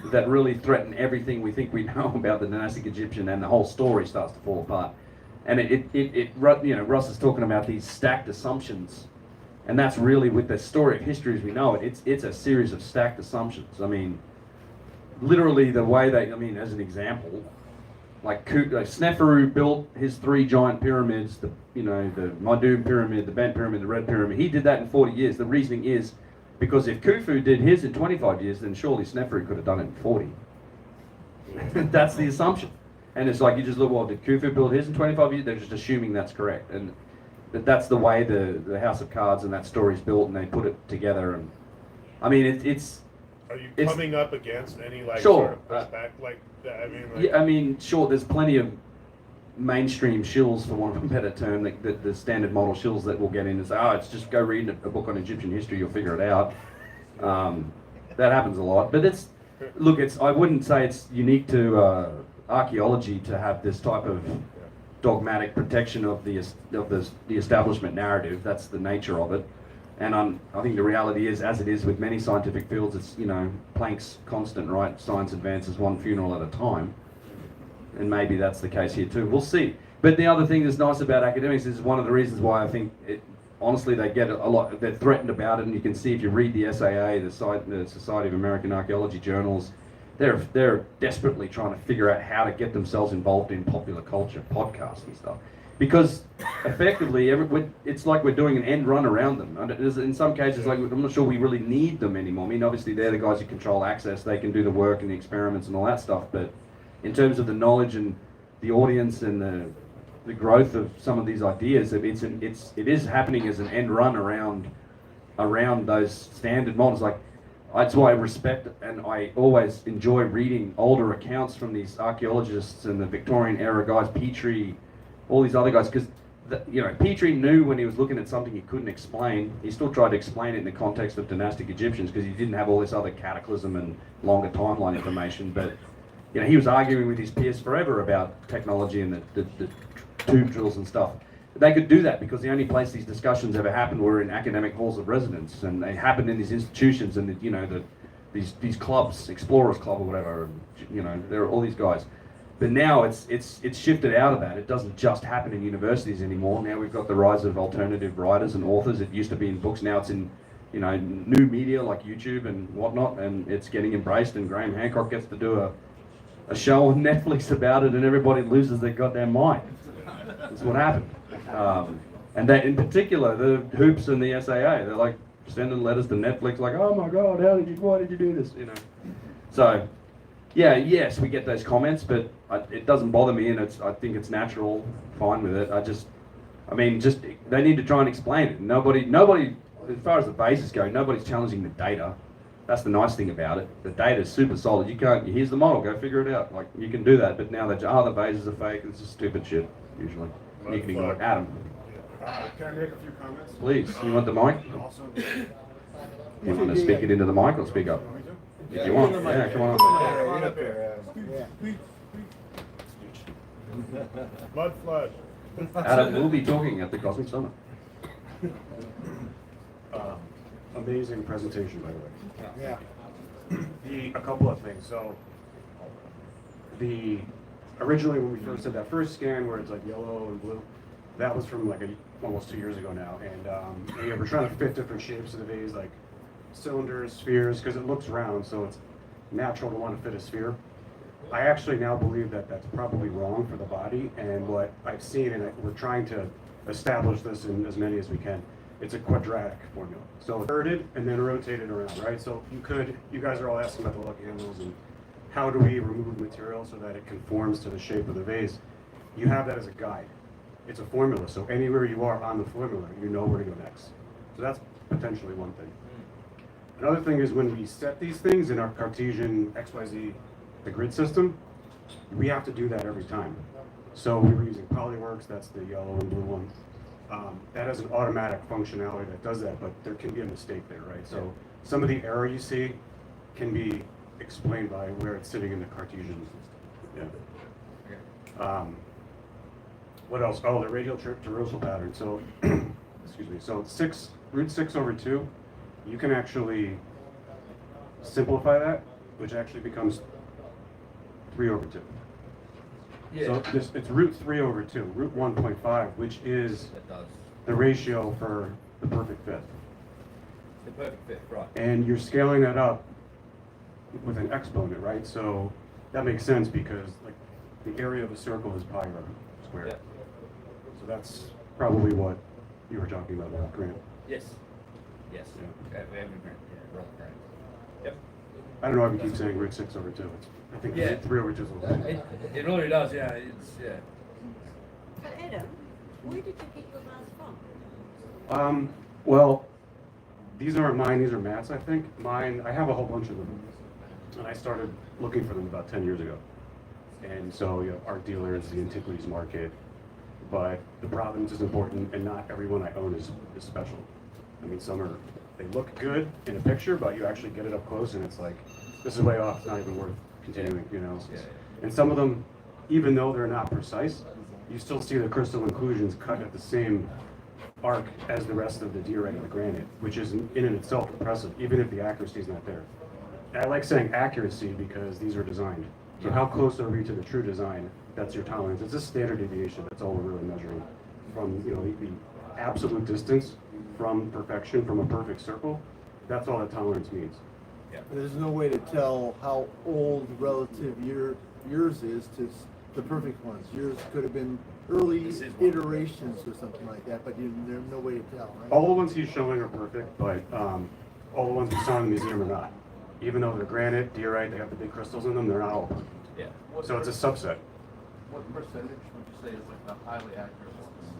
that really threaten everything we think we know about the dynastic Egyptian, and the whole story starts to fall apart. And Russ is talking about these stacked assumptions, and that's really, with the story of history as we know it, it's a series of stacked assumptions. Literally the way as an example, like Sneferu built his 3 giant pyramids, the Madum pyramid, the Bent pyramid, the Red pyramid. He did that in 40 years. The reasoning is because if Khufu did his in 25 years, then surely Sneferu could have done it in 40. That's the assumption. And it's like, you just look, well, did Khufu build his in 25 years? They're just assuming that's correct. And that's the way the House of Cards and that story is built, and they put it together. And it's. Are you coming up against any sure, sort of pushback like that? Sure. There's plenty of mainstream shills, for want of a better term, the standard model shills that will get in and say, it's just go read a book on Egyptian history, you'll figure it out. That happens a lot. But I wouldn't say it's unique to archaeology to have this type of dogmatic protection of the establishment narrative. That's the nature of it. And I think the reality is, as it is with many scientific fields, it's, Planck's constant, right? Science advances one funeral at a time. And maybe that's the case here too. We'll see. But the other thing that's nice about academics is one of the reasons why I think, honestly, they get a lot, they're threatened about it. And you can see if you read the SAA, the Society of American Archaeology journals, they're desperately trying to figure out how to get themselves involved in popular culture, podcasts and stuff. Because effectively, it's like we're doing an end run around them. And in some cases, I'm not sure we really need them anymore. Obviously, they're the guys who control access. They can do the work and the experiments and all that stuff. But in terms of the knowledge and the audience and the growth of some of these ideas, it is happening as an end run around those standard models. That's why I respect and I always enjoy reading older accounts from these archaeologists and the Victorian era guys, Petrie, all these other guys, because Petrie knew when he was looking at something he couldn't explain, he still tried to explain it in the context of dynastic Egyptians, because he didn't have all this other cataclysm and longer timeline information. But he was arguing with his peers forever about technology and the tube drills and stuff. They could do that because the only place these discussions ever happened were in academic halls of residence, and they happened in these institutions, and these clubs, Explorers Club or whatever. You know, there are all these guys. But now it's shifted out of that. It doesn't just happen in universities anymore. Now we've got the rise of alternative writers and authors. It used to be in books. Now it's in, you know, new media like YouTube and whatnot, and it's getting embraced. And Graham Hancock gets to do a show on Netflix about it, and everybody loses their goddamn mind. That's what happened. And that in particular, the Hoops and the SAA, they're like sending letters to Netflix like, oh my God, why did you do this? You know. So, yeah, yes, we get those comments, but it doesn't bother me, and I think it's natural, fine with it. They need to try and explain it. Nobody, as far as the bases go, nobody's challenging the data. That's the nice thing about it. The data is super solid. Here's the model, go figure it out. Like, you can do that, but now the bases are fake. It's just stupid shit, usually. You can ignore it. Adam, Can I make a few comments? please, you want the mic? Also, You want to speak it into the mic or speak up? If you want, yeah, come on. Right up there, Mud flood. Adam will be talking at the Cosmic Summit. Amazing presentation, by the way. Yeah. A couple of things. So, originally when we first did that first scan where it's like yellow and blue, that was from like almost 2 years ago now. And we're trying to fit different shapes of the vase, like cylinders, spheres, because it looks round, so it's natural to want to fit a sphere. I actually now believe that that's probably wrong for the body, and what I've seen, and we're trying to establish this in as many as we can, it's a quadratic formula. So inverted and then rotated around, right? So you guys are all asking about the luck handles and how do we remove material so that it conforms to the shape of the vase. You have that as a guide. It's a formula, so anywhere you are on the formula, you know where to go next. So that's potentially one thing. Another thing is when we set these things in our Cartesian XYZ, the grid system, we have to do that every time. So we were using Polyworks, that's the yellow and blue one. That has an automatic functionality that does that, but there can be a mistake there, right? So some of the error you see can be explained by where it's sitting in the Cartesian system. Yeah. What else? Oh, the radial torusal pattern. So, excuse me. So root 6 over 2, you can actually simplify that, which actually becomes 3 over 2. Yeah. So it's root 3 over 2, root 1.5, which is It does. the ratio for the perfect fit. The perfect fit, right. And you're scaling that up with an exponent, right? So that makes sense because like the area of a circle is pi squared. Yeah. So that's probably what you were talking about, Grant. Yes. Yes. Yeah. Every grant. Yeah, rough grant. Yep. I don't know if you keep saying root 6 over 2. I think Yeah. root 3 over 2 is a little It really does, yeah. It's, yeah. But Adam, where did you get your vase from? Well, these aren't mine, these are Matt's, I think. Mine, I have a whole bunch of them. And I started looking for them about 10 years ago. And so, you know, art dealers, the antiquities market, but the provenance is important, and not everyone I own is special. I mean, they look good in a picture, but you actually get it up close and it's like, this is way off, it's not even worth continuing, you know? Yeah. And some of them, even though they're not precise, you still see the crystal inclusions cut at the same arc as the rest of the diorite and the granite, which is in and itself impressive, even if the accuracy is not there. And I like saying accuracy because these are designed. So how close are we to the true design? That's your tolerance. It's a standard deviation. That's all we're really measuring. From the absolute distance from perfection, from a perfect circle. That's all that tolerance means. There's no way to tell how old relative yours is to the perfect ones. Yours could have been early iterations or something like that, but there's no way to tell, right? All the ones he's showing are perfect, but all the ones we saw in the museum are not. Even though they're granite, diorite, they have the big crystals in them, they're not all perfect. Yeah. So it's a subset. What percentage would you say is like the highly accurate ones?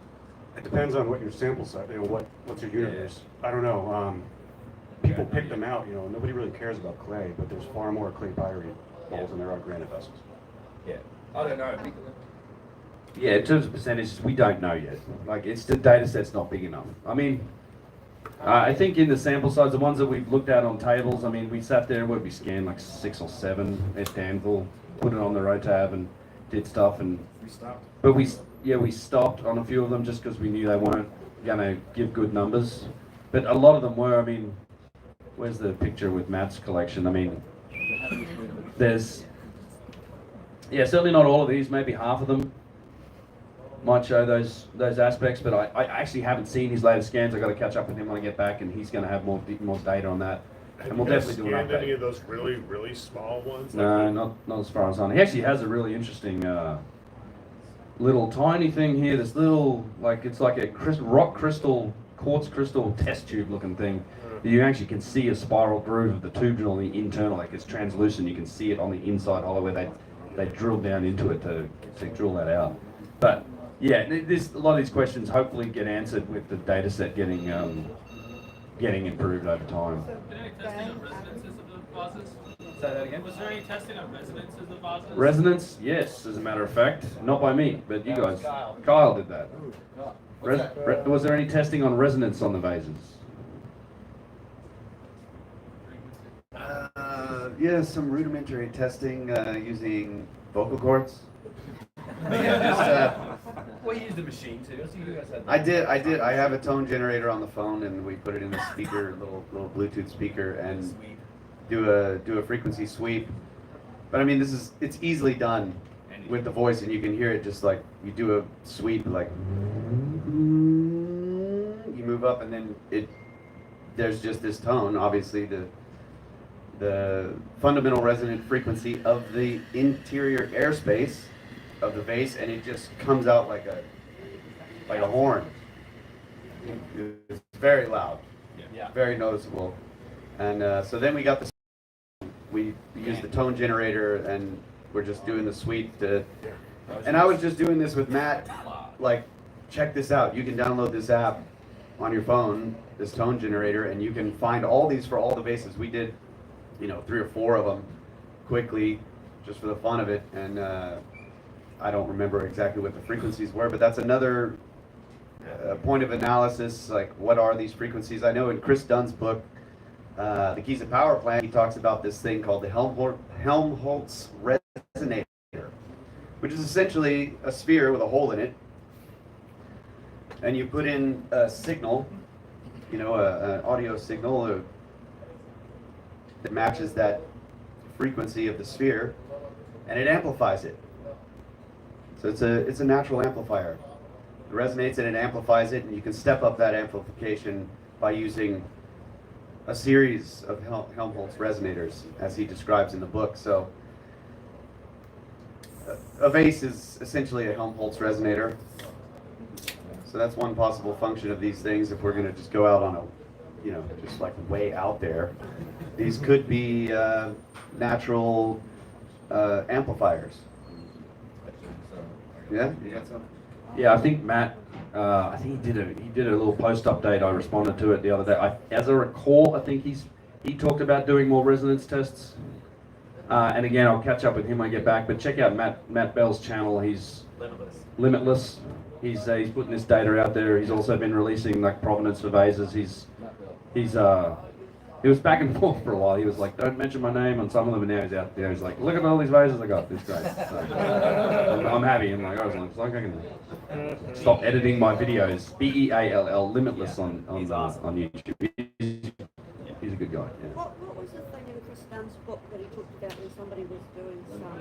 It depends on what your sample size, what's your universe. I don't know. People pick them out, nobody really cares about clay, but there's far more clay pyrite balls than there are granite vessels. Yeah. I don't know. Yeah, in terms of percentages, we don't know yet. Like, it's the data set's not big enough. I mean, I think in the sample size, the ones that we've looked at on tables, I mean, we sat there, we scanned like 6 or 7 at Danville, put it on the rotab and did stuff, and We stopped. but we stopped on a few of them just because we knew they weren't going to give good numbers. But a lot of them were. I mean, where's the picture with Matt's collection? I mean, there's, yeah, certainly not all of these, maybe half of them might show those aspects, but I actually haven't seen his latest scans. I've got to catch up with him when I get back, and he's going to have more data on that. And we'll definitely do an scanned any update. of those really, really small ones? No, not as far as I know. He actually has a really interesting little tiny thing here. This little, like, it's like a rock crystal, quartz crystal test tube looking thing. You actually can see a spiral groove of the tube on the internal, like it's translucent. You can see it on the inside hollow where they drilled down into it to drill that out. But yeah, a lot of these questions hopefully get answered with the data set getting improved over time. Say that again? Was there any testing of resonances of vases? Resonance, yes, as a matter of fact. Not by me, but you guys. Kyle did that. Was there any testing on resonance on the vases? Yeah, some rudimentary testing using vocal cords. We used a machine too. I see you guys had that. I did. I have a tone generator on the phone, and we put it in a speaker, little Bluetooth speaker, and do a frequency sweep. But I mean, it's easily done with the voice, and you can hear it just like you do a sweep, like you move up, and then there's just this tone. Obviously, the fundamental resonant frequency of the interior airspace of the vase, and it just comes out like a horn. It's very loud, very noticeable. And so then we used the tone generator, and we're just doing the sweep and I was just doing this with Matt, like, check this out. You can download this app on your phone, this tone generator, and you can find all these for all the vases. We did 3 or 4 of them quickly, just for the fun of it, and I don't remember exactly what the frequencies were, but that's another point of analysis, like what are these frequencies? I know in Chris Dunn's book, The Keys of Power Plant, he talks about this thing called the Helmholtz resonator, which is essentially a sphere with a hole in it, and you put in a signal, an audio signal that matches that frequency of the sphere, and it amplifies it. So it's a natural amplifier. It resonates and it amplifies it, and you can step up that amplification by using a series of Helmholtz resonators, as he describes in the book. So a vase is essentially a Helmholtz resonator. So that's one possible function of these things. If we're going to just go out on just like way out there, these could be natural amplifiers. Yeah, you got some? Yeah, I think Matt. I think he did a little post update. I responded to it the other day. As I recall, I think he talked about doing more resonance tests. And again, I'll catch up with him when I get back. But check out Matt Bell's channel. He's Limitless. He's putting this data out there. He's also been releasing like provenance for vases. He was back and forth for a while. He was like, don't mention my name on some of them, and now he's out there. He's like, look at all these vases I got. It's great. So, I'm happy. I'm like, it's like I can stop editing my videos. Beall Limitless on YouTube. He's a good guy. Yeah. What was the thing in Chris Dunn's book that he talked about when somebody was doing some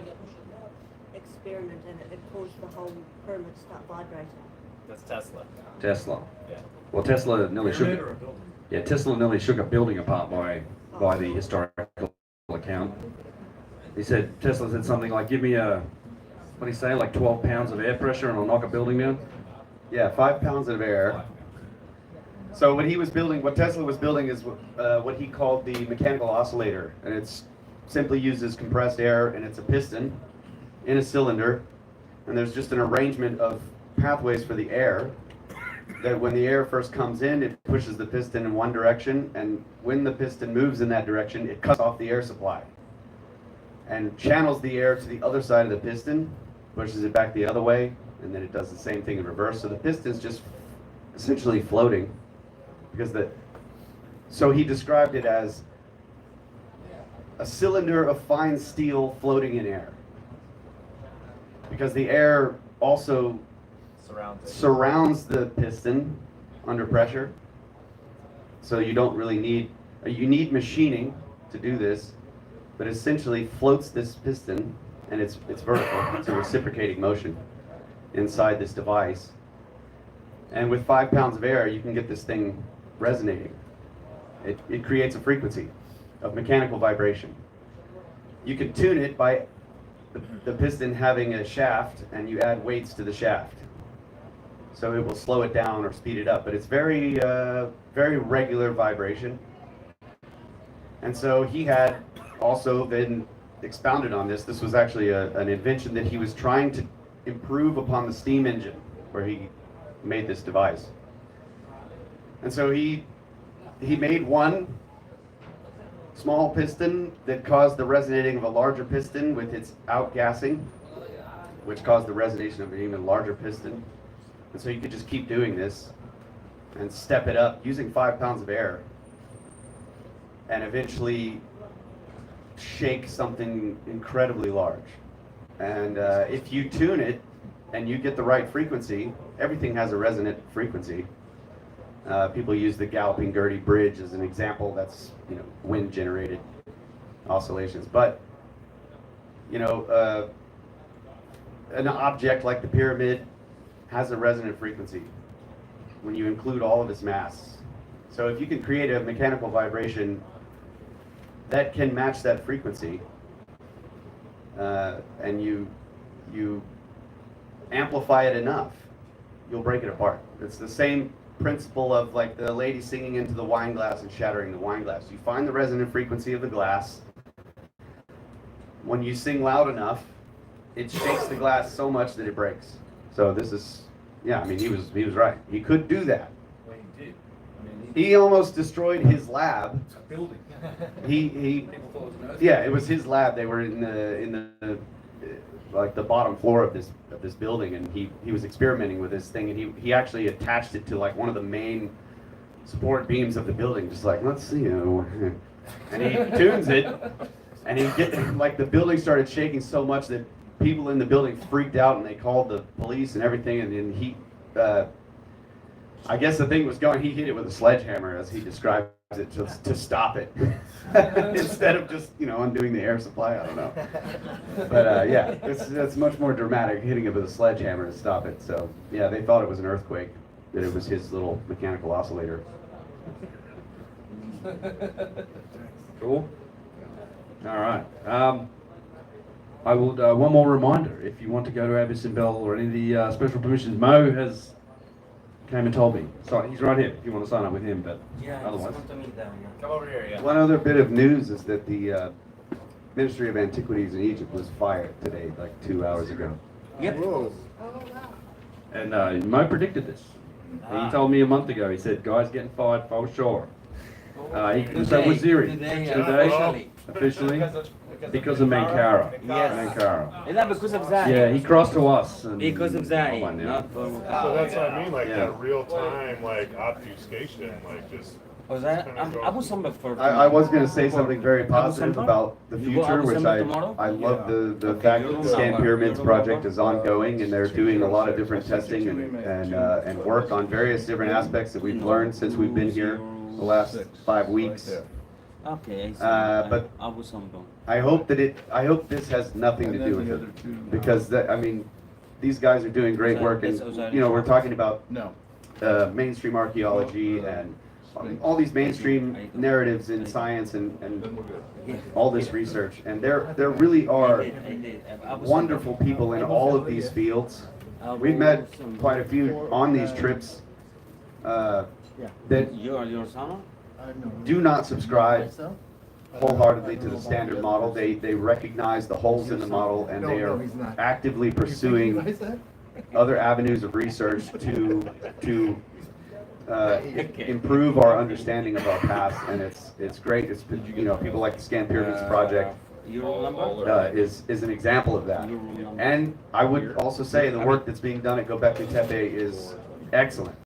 experiment and it caused the whole pyramid to start vibrating? That's Tesla. Tesla. Yeah. Well, Tesla nearly shook a building apart by the historical account. Tesla said something like, give me what do you say, like 12 pounds of air pressure and I'll knock a building down? Yeah, 5 pounds of air. So what Tesla was building is what he called the mechanical oscillator, and it simply uses compressed air, and it's a piston in a cylinder, and there's just an arrangement of pathways for the air, that when the air first comes in, it pushes the piston in one direction, and when the piston moves in that direction, it cuts off the air supply and channels the air to the other side of the piston, pushes it back the other way, and then it does the same thing in reverse. So the piston's just essentially floating, so he described it as a cylinder of fine steel floating in air, because the air also surrounds the piston under pressure, so you don't really need You need machining to do this, but essentially floats this piston, and it's vertical. It's a reciprocating motion inside this device. And with 5 pounds of air, you can get this thing resonating. It creates a frequency of mechanical vibration. You can tune it by the piston having a shaft, and you add weights to the shaft. So it will slow it down or speed it up, but it's very, very regular vibration. And so he had also been expounded on this. This was actually an invention that he was trying to improve upon the steam engine, where he made this device. And so he made one small piston that caused the resonating of a larger piston with its outgassing, which caused the resonation of an even larger piston. And so you could just keep doing this and step it up using 5 pounds of air and eventually shake something incredibly large. And if you tune it and you get the right frequency, everything has a resonant frequency. People use the Galloping Gertie Bridge as an example. That's, you know, wind generated oscillations. But, you know, an object like the pyramid has a resonant frequency when you include all of its mass. So if you can create a mechanical vibration that can match that frequency, and you amplify it enough, you'll break it apart. It's the same principle of like the lady singing into the wine glass and shattering the wine glass. You find the resonant frequency of the glass. When you sing loud enough, it shakes the glass so much that it breaks. So this is, yeah, I mean, he was right. He could do that. Well, he did. I mean, He almost destroyed his lab. it's a building. He People thought it was an earthquake. yeah, it was his lab. They were in the like the bottom floor of this building, and he was experimenting with this thing, and he actually attached it to like one of the main support beams of the building, just like, let's see, and he tunes it, and he like the building started shaking so much that people in the building freaked out, and they called the police and everything, and then he I guess the thing was going, he hit it with a sledgehammer, as he describes it, to stop it. Instead of just, you know, undoing the air supply, I don't know. But yeah, it's much more dramatic, hitting it with a sledgehammer to stop it. So yeah, they thought it was an earthquake, that it was his little mechanical oscillator. Cool. All right. I will, one more reminder, if you want to go to Abyss and Bell or any of the special permissions, Mo has came and told me. So he's right here if you want to sign up with him, but otherwise. Come over here, yeah. One other bit of news is that the Ministry of Antiquities in Egypt was fired today, like 2 hours ago. Yep. Whoa. And Mo predicted this. He told me a month ago, he said, guys getting fired for sure. So was Ziri. Today, officially, because of Mankara. Yes. Mankara. Is that because of that? Yeah, he crossed to us. And Because of that, oh, yeah. not for... So that's what I mean, like Yeah. that real time, like obfuscation, like just. Was that? Abu Samba for... I was going to say something very positive Samba? about the You go future, Abu which Samba tomorrow? I love the Okay, fact you that don't the Scan know. Pyramids You don't know. project is ongoing, and they're doing a lot of different testing and work on various different aspects that we've learned since we've been here the last 5 weeks. Okay, I see. But Abu Samba. I hope this has nothing to do with it, because I mean, these guys are doing great work, and you know, we're talking about mainstream archaeology and all these mainstream narratives in science and all this research, and there really are wonderful people in all of these fields. We've met quite a few on these trips that Your son? do not subscribe wholeheartedly to the standard model. They recognize the holes in the model, and they are actively pursuing other avenues of research to improve our understanding of our past, and it's great. It's, you know, people like the Scan Pyramids Project is an example of that. And I would also say the work that's being done at Göbekli Tepe is excellent.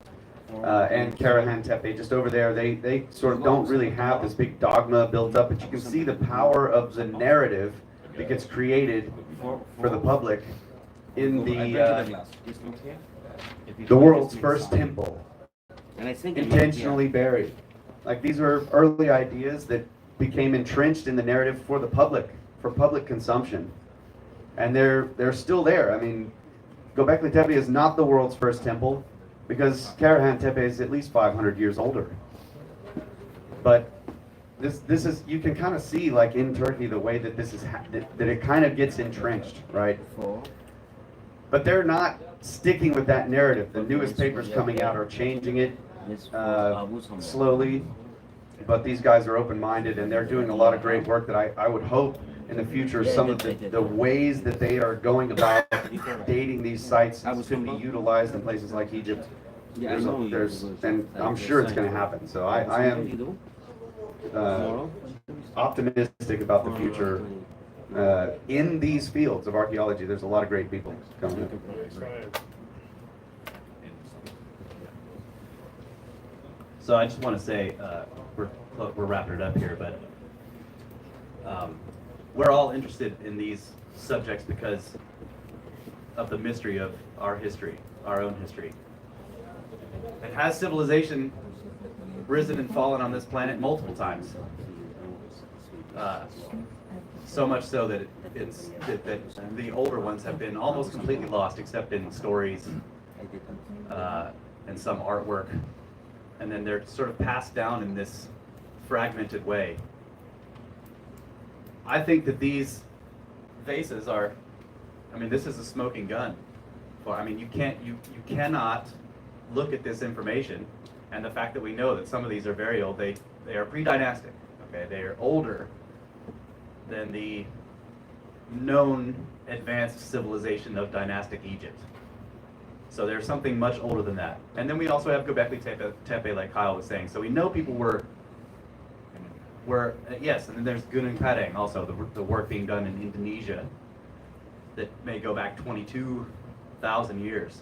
And Karahan Tepe, just over there, they sort of don't really have this big dogma built up, but you can see the power of the narrative that gets created for the public in the world's first temple, intentionally buried Like these were early ideas that became entrenched in the narrative for the public, for public consumption. And they're still there. I mean, Göbekli Tepe is not the world's first temple because Karahan Tepe is at least 500 years older. But this is, you can kind of see like in Turkey the way that this is that it kind of gets entrenched, right? But they're not sticking with that narrative. The newest papers coming out are changing it slowly. But these guys are open-minded and they're doing a lot of great work that I would hope in the future some of the ways that they are going about dating these sites could be utilized in places like Egypt. And I'm sure it's going to happen. So I am optimistic about the future in these fields of archaeology. There's a lot of great people coming up. So I just want to say, we're wrapping it up here, but we're all interested in these subjects because of the mystery of our history, our own history. And has civilization risen and fallen on this planet multiple times? So much so that that the older ones have been almost completely lost, except in stories and some artwork. And then they're sort of passed down in this fragmented way. I think that these vases are, I mean, this is a smoking gun. Well, I mean, you cannot look at this information and the fact that we know that some of these are very old. They are pre-dynastic. Okay, they are older than the known advanced civilization of dynastic Egypt. So there's something much older than that. And then we also have Göbekli Tepe, like Kyle was saying. So we know people were yes, and then there's Gunung Padang also, the work being done in Indonesia that may go back 22,000 years.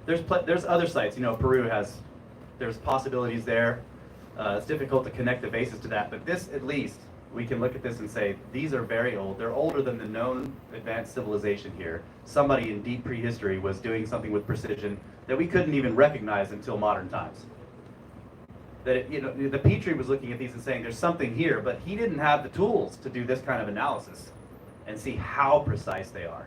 There's other sites, you know, Peru there's possibilities there. It's difficult to connect the vases to that, but this at least, we can look at this and say, these are very old. They're older than the known advanced civilization here. Somebody in deep prehistory was doing something with precision that we couldn't even recognize until modern times. That, you know, the Petrie was looking at these and saying, there's something here, but he didn't have the tools to do this kind of analysis and see how precise they are.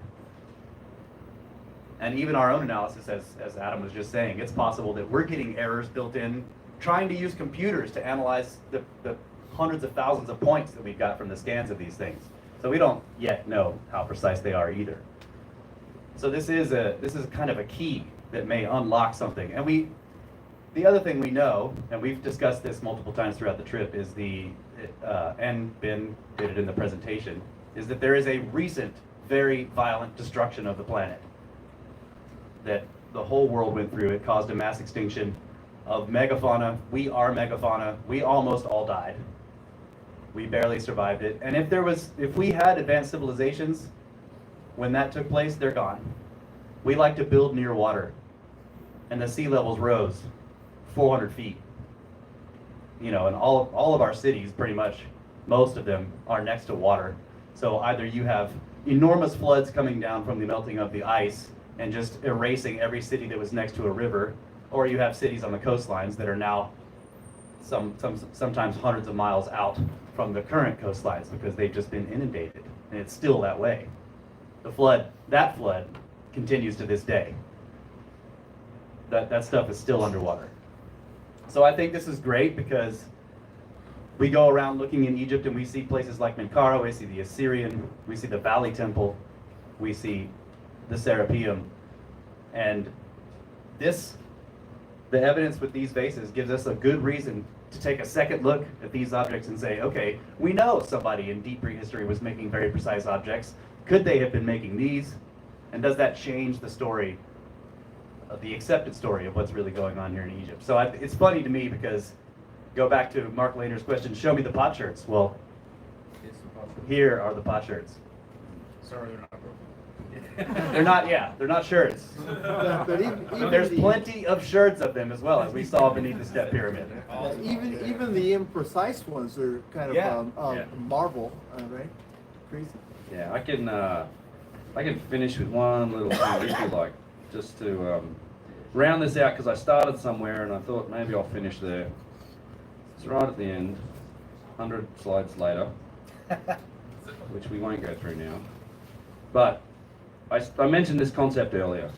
And even our own analysis, as Adam was just saying, it's possible that we're getting errors built in, trying to use computers to analyze the hundreds of thousands of points that we've got from the scans of these things. So we don't yet know how precise they are either. So this is kind of a key that may unlock something. And the other thing we know, and we've discussed this multiple times throughout the trip, is and Ben did it in the presentation, is that there is a recent, very violent destruction of the planet that the whole world went through. It caused a mass extinction of megafauna. We are megafauna. We almost all died. We barely survived it. And if we had advanced civilizations, when that took place, they're gone. We like to build near water, and the sea levels rose 400 feet. You know, and all of our cities, pretty much, most of them are next to water. So either you have enormous floods coming down from the melting of the ice and just erasing every city that was next to a river, or you have cities on the coastlines that are now sometimes hundreds of miles out from the current coastlines because they've just been inundated, and it's still that way. That flood continues to this day. That stuff is still underwater. So I think this is great because we go around looking in Egypt and we see places like Menkaure, we see the Assyrian, we see the Valley Temple, we see the Serapeum, and the evidence with these vases gives us a good reason to take a second look at these objects and say, okay, we know somebody in deep prehistory was making very precise objects. Could they have been making these? And does that change the story, the accepted story of what's really going on here in Egypt? So it's funny to me because, go back to Mark Lehner's question, show me the potsherds. Well, here are the potsherds. Sorry, they're not broken. They're not shirts. But even There's plenty of shirts of them as well, as we saw beneath the step pyramid. even the imprecise ones are kind of marvel, right? Crazy. Yeah, I can finish with one little thing if you like, just to round this out, because I started somewhere and I thought maybe I'll finish there. It's right at the end, 100 slides later, which we won't go through now. But I mentioned this concept earlier,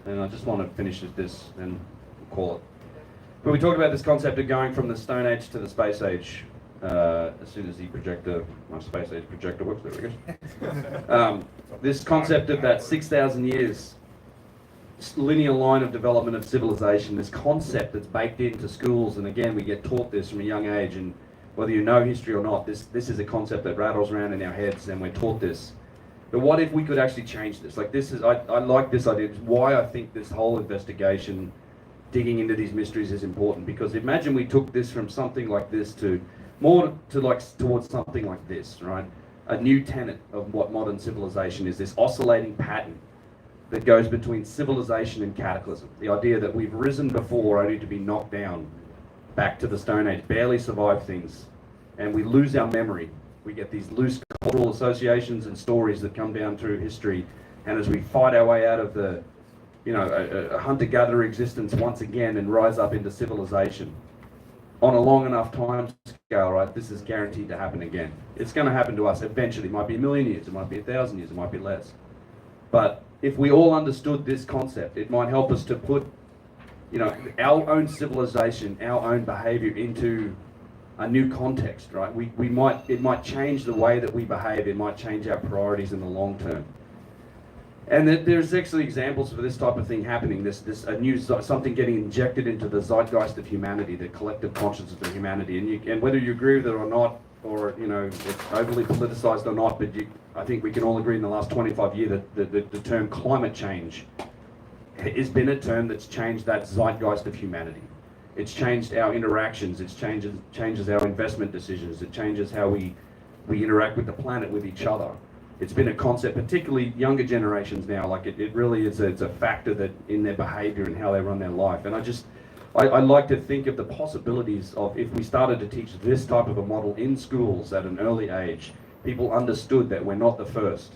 and I just want to finish with this and call it. But we talked about this concept of going from the Stone Age to the Space Age. As soon as my Space Age projector works, there we go. This concept of that 6,000 years linear line of development of civilization, this concept that's baked into schools, and again, we get taught this from a young age, and whether you know history or not, this is a concept that rattles around in our heads, and we're taught this. But what if we could actually change this? Like this is, I like this idea. It's why I think this whole investigation, digging into these mysteries is important, because imagine we took this from something like this to more to like towards something like this, right? A new tenet of what modern civilization is, this oscillating pattern that goes between civilization and cataclysm. The idea that we've risen before only to be knocked down back to the Stone Age, barely survive things, and we lose our memory. We get these loose cultural associations and stories that come down through history, and as we fight our way out of the, a hunter-gatherer existence once again and rise up into civilization, on a long enough time scale, right, this is guaranteed to happen again. It's going to happen to us eventually. It might be 1,000,000 years, it might be 1,000 years, it might be less. But if we all understood this concept, it might help us to put, our own civilization, our own behavior into a new context, right? It might change the way that we behave. It might change our priorities in the long term. And there's actually examples for this type of thing happening. Something getting injected into the zeitgeist of humanity, the collective consciousness of humanity. And whether you agree with it or not, or it's overly politicized or not, but I think we can all agree in the last 25 years that the term climate change has been a term that's changed that zeitgeist of humanity. It's changed our interactions. It changes our investment decisions. It changes how we interact with the planet, with each other. It's been a concept, particularly younger generations now. Like it really is. It's a factor that in their behaviour and how they run their life. And I like to think of the possibilities of if we started to teach this type of a model in schools at an early age, people understood that we're not the first.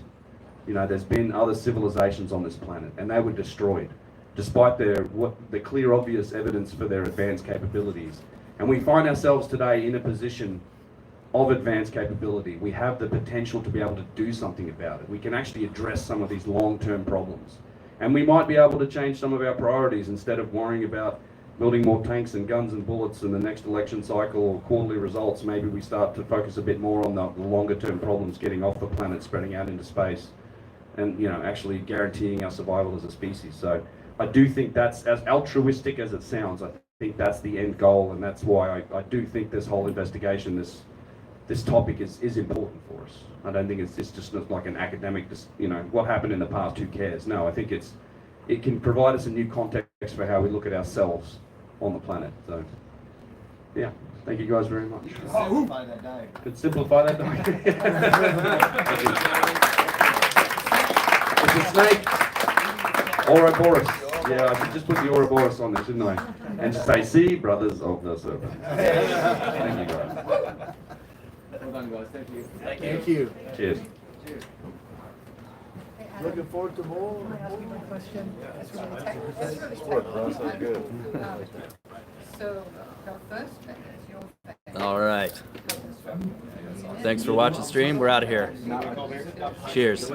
There's been other civilizations on this planet, and they were destroyed, despite the clear, obvious evidence for their advanced capabilities. And we find ourselves today in a position of advanced capability. We have the potential to be able to do something about it. We can actually address some of these long-term problems. And we might be able to change some of our priorities. Instead of worrying about building more tanks and guns and bullets in the next election cycle or quarterly results, maybe we start to focus a bit more on the longer-term problems, getting off the planet, spreading out into space, and actually guaranteeing our survival as a species. So I do think that's, as altruistic as it sounds, I think that's the end goal, and that's why I do think this whole investigation, this topic is important for us. I don't think it's just like an academic, what happened in the past, who cares? No, I think it can provide us a new context for how we look at ourselves on the planet. So, yeah, thank you guys very much. Simplify that diagram. Could simplify that diagram. It's a snake. Ouroboros. Yeah, I should just put the Ouroboros on there, shouldn't I? And just say, see, brothers of the serpent. Thank you guys. Well done, guys. Thank you. Thank you. Cheers. Looking forward to more. Can I ask you one question? It's really technical. It's really good. So, go first, but it's your thing. All right. Thanks for watching the stream. We're out of here. Cheers.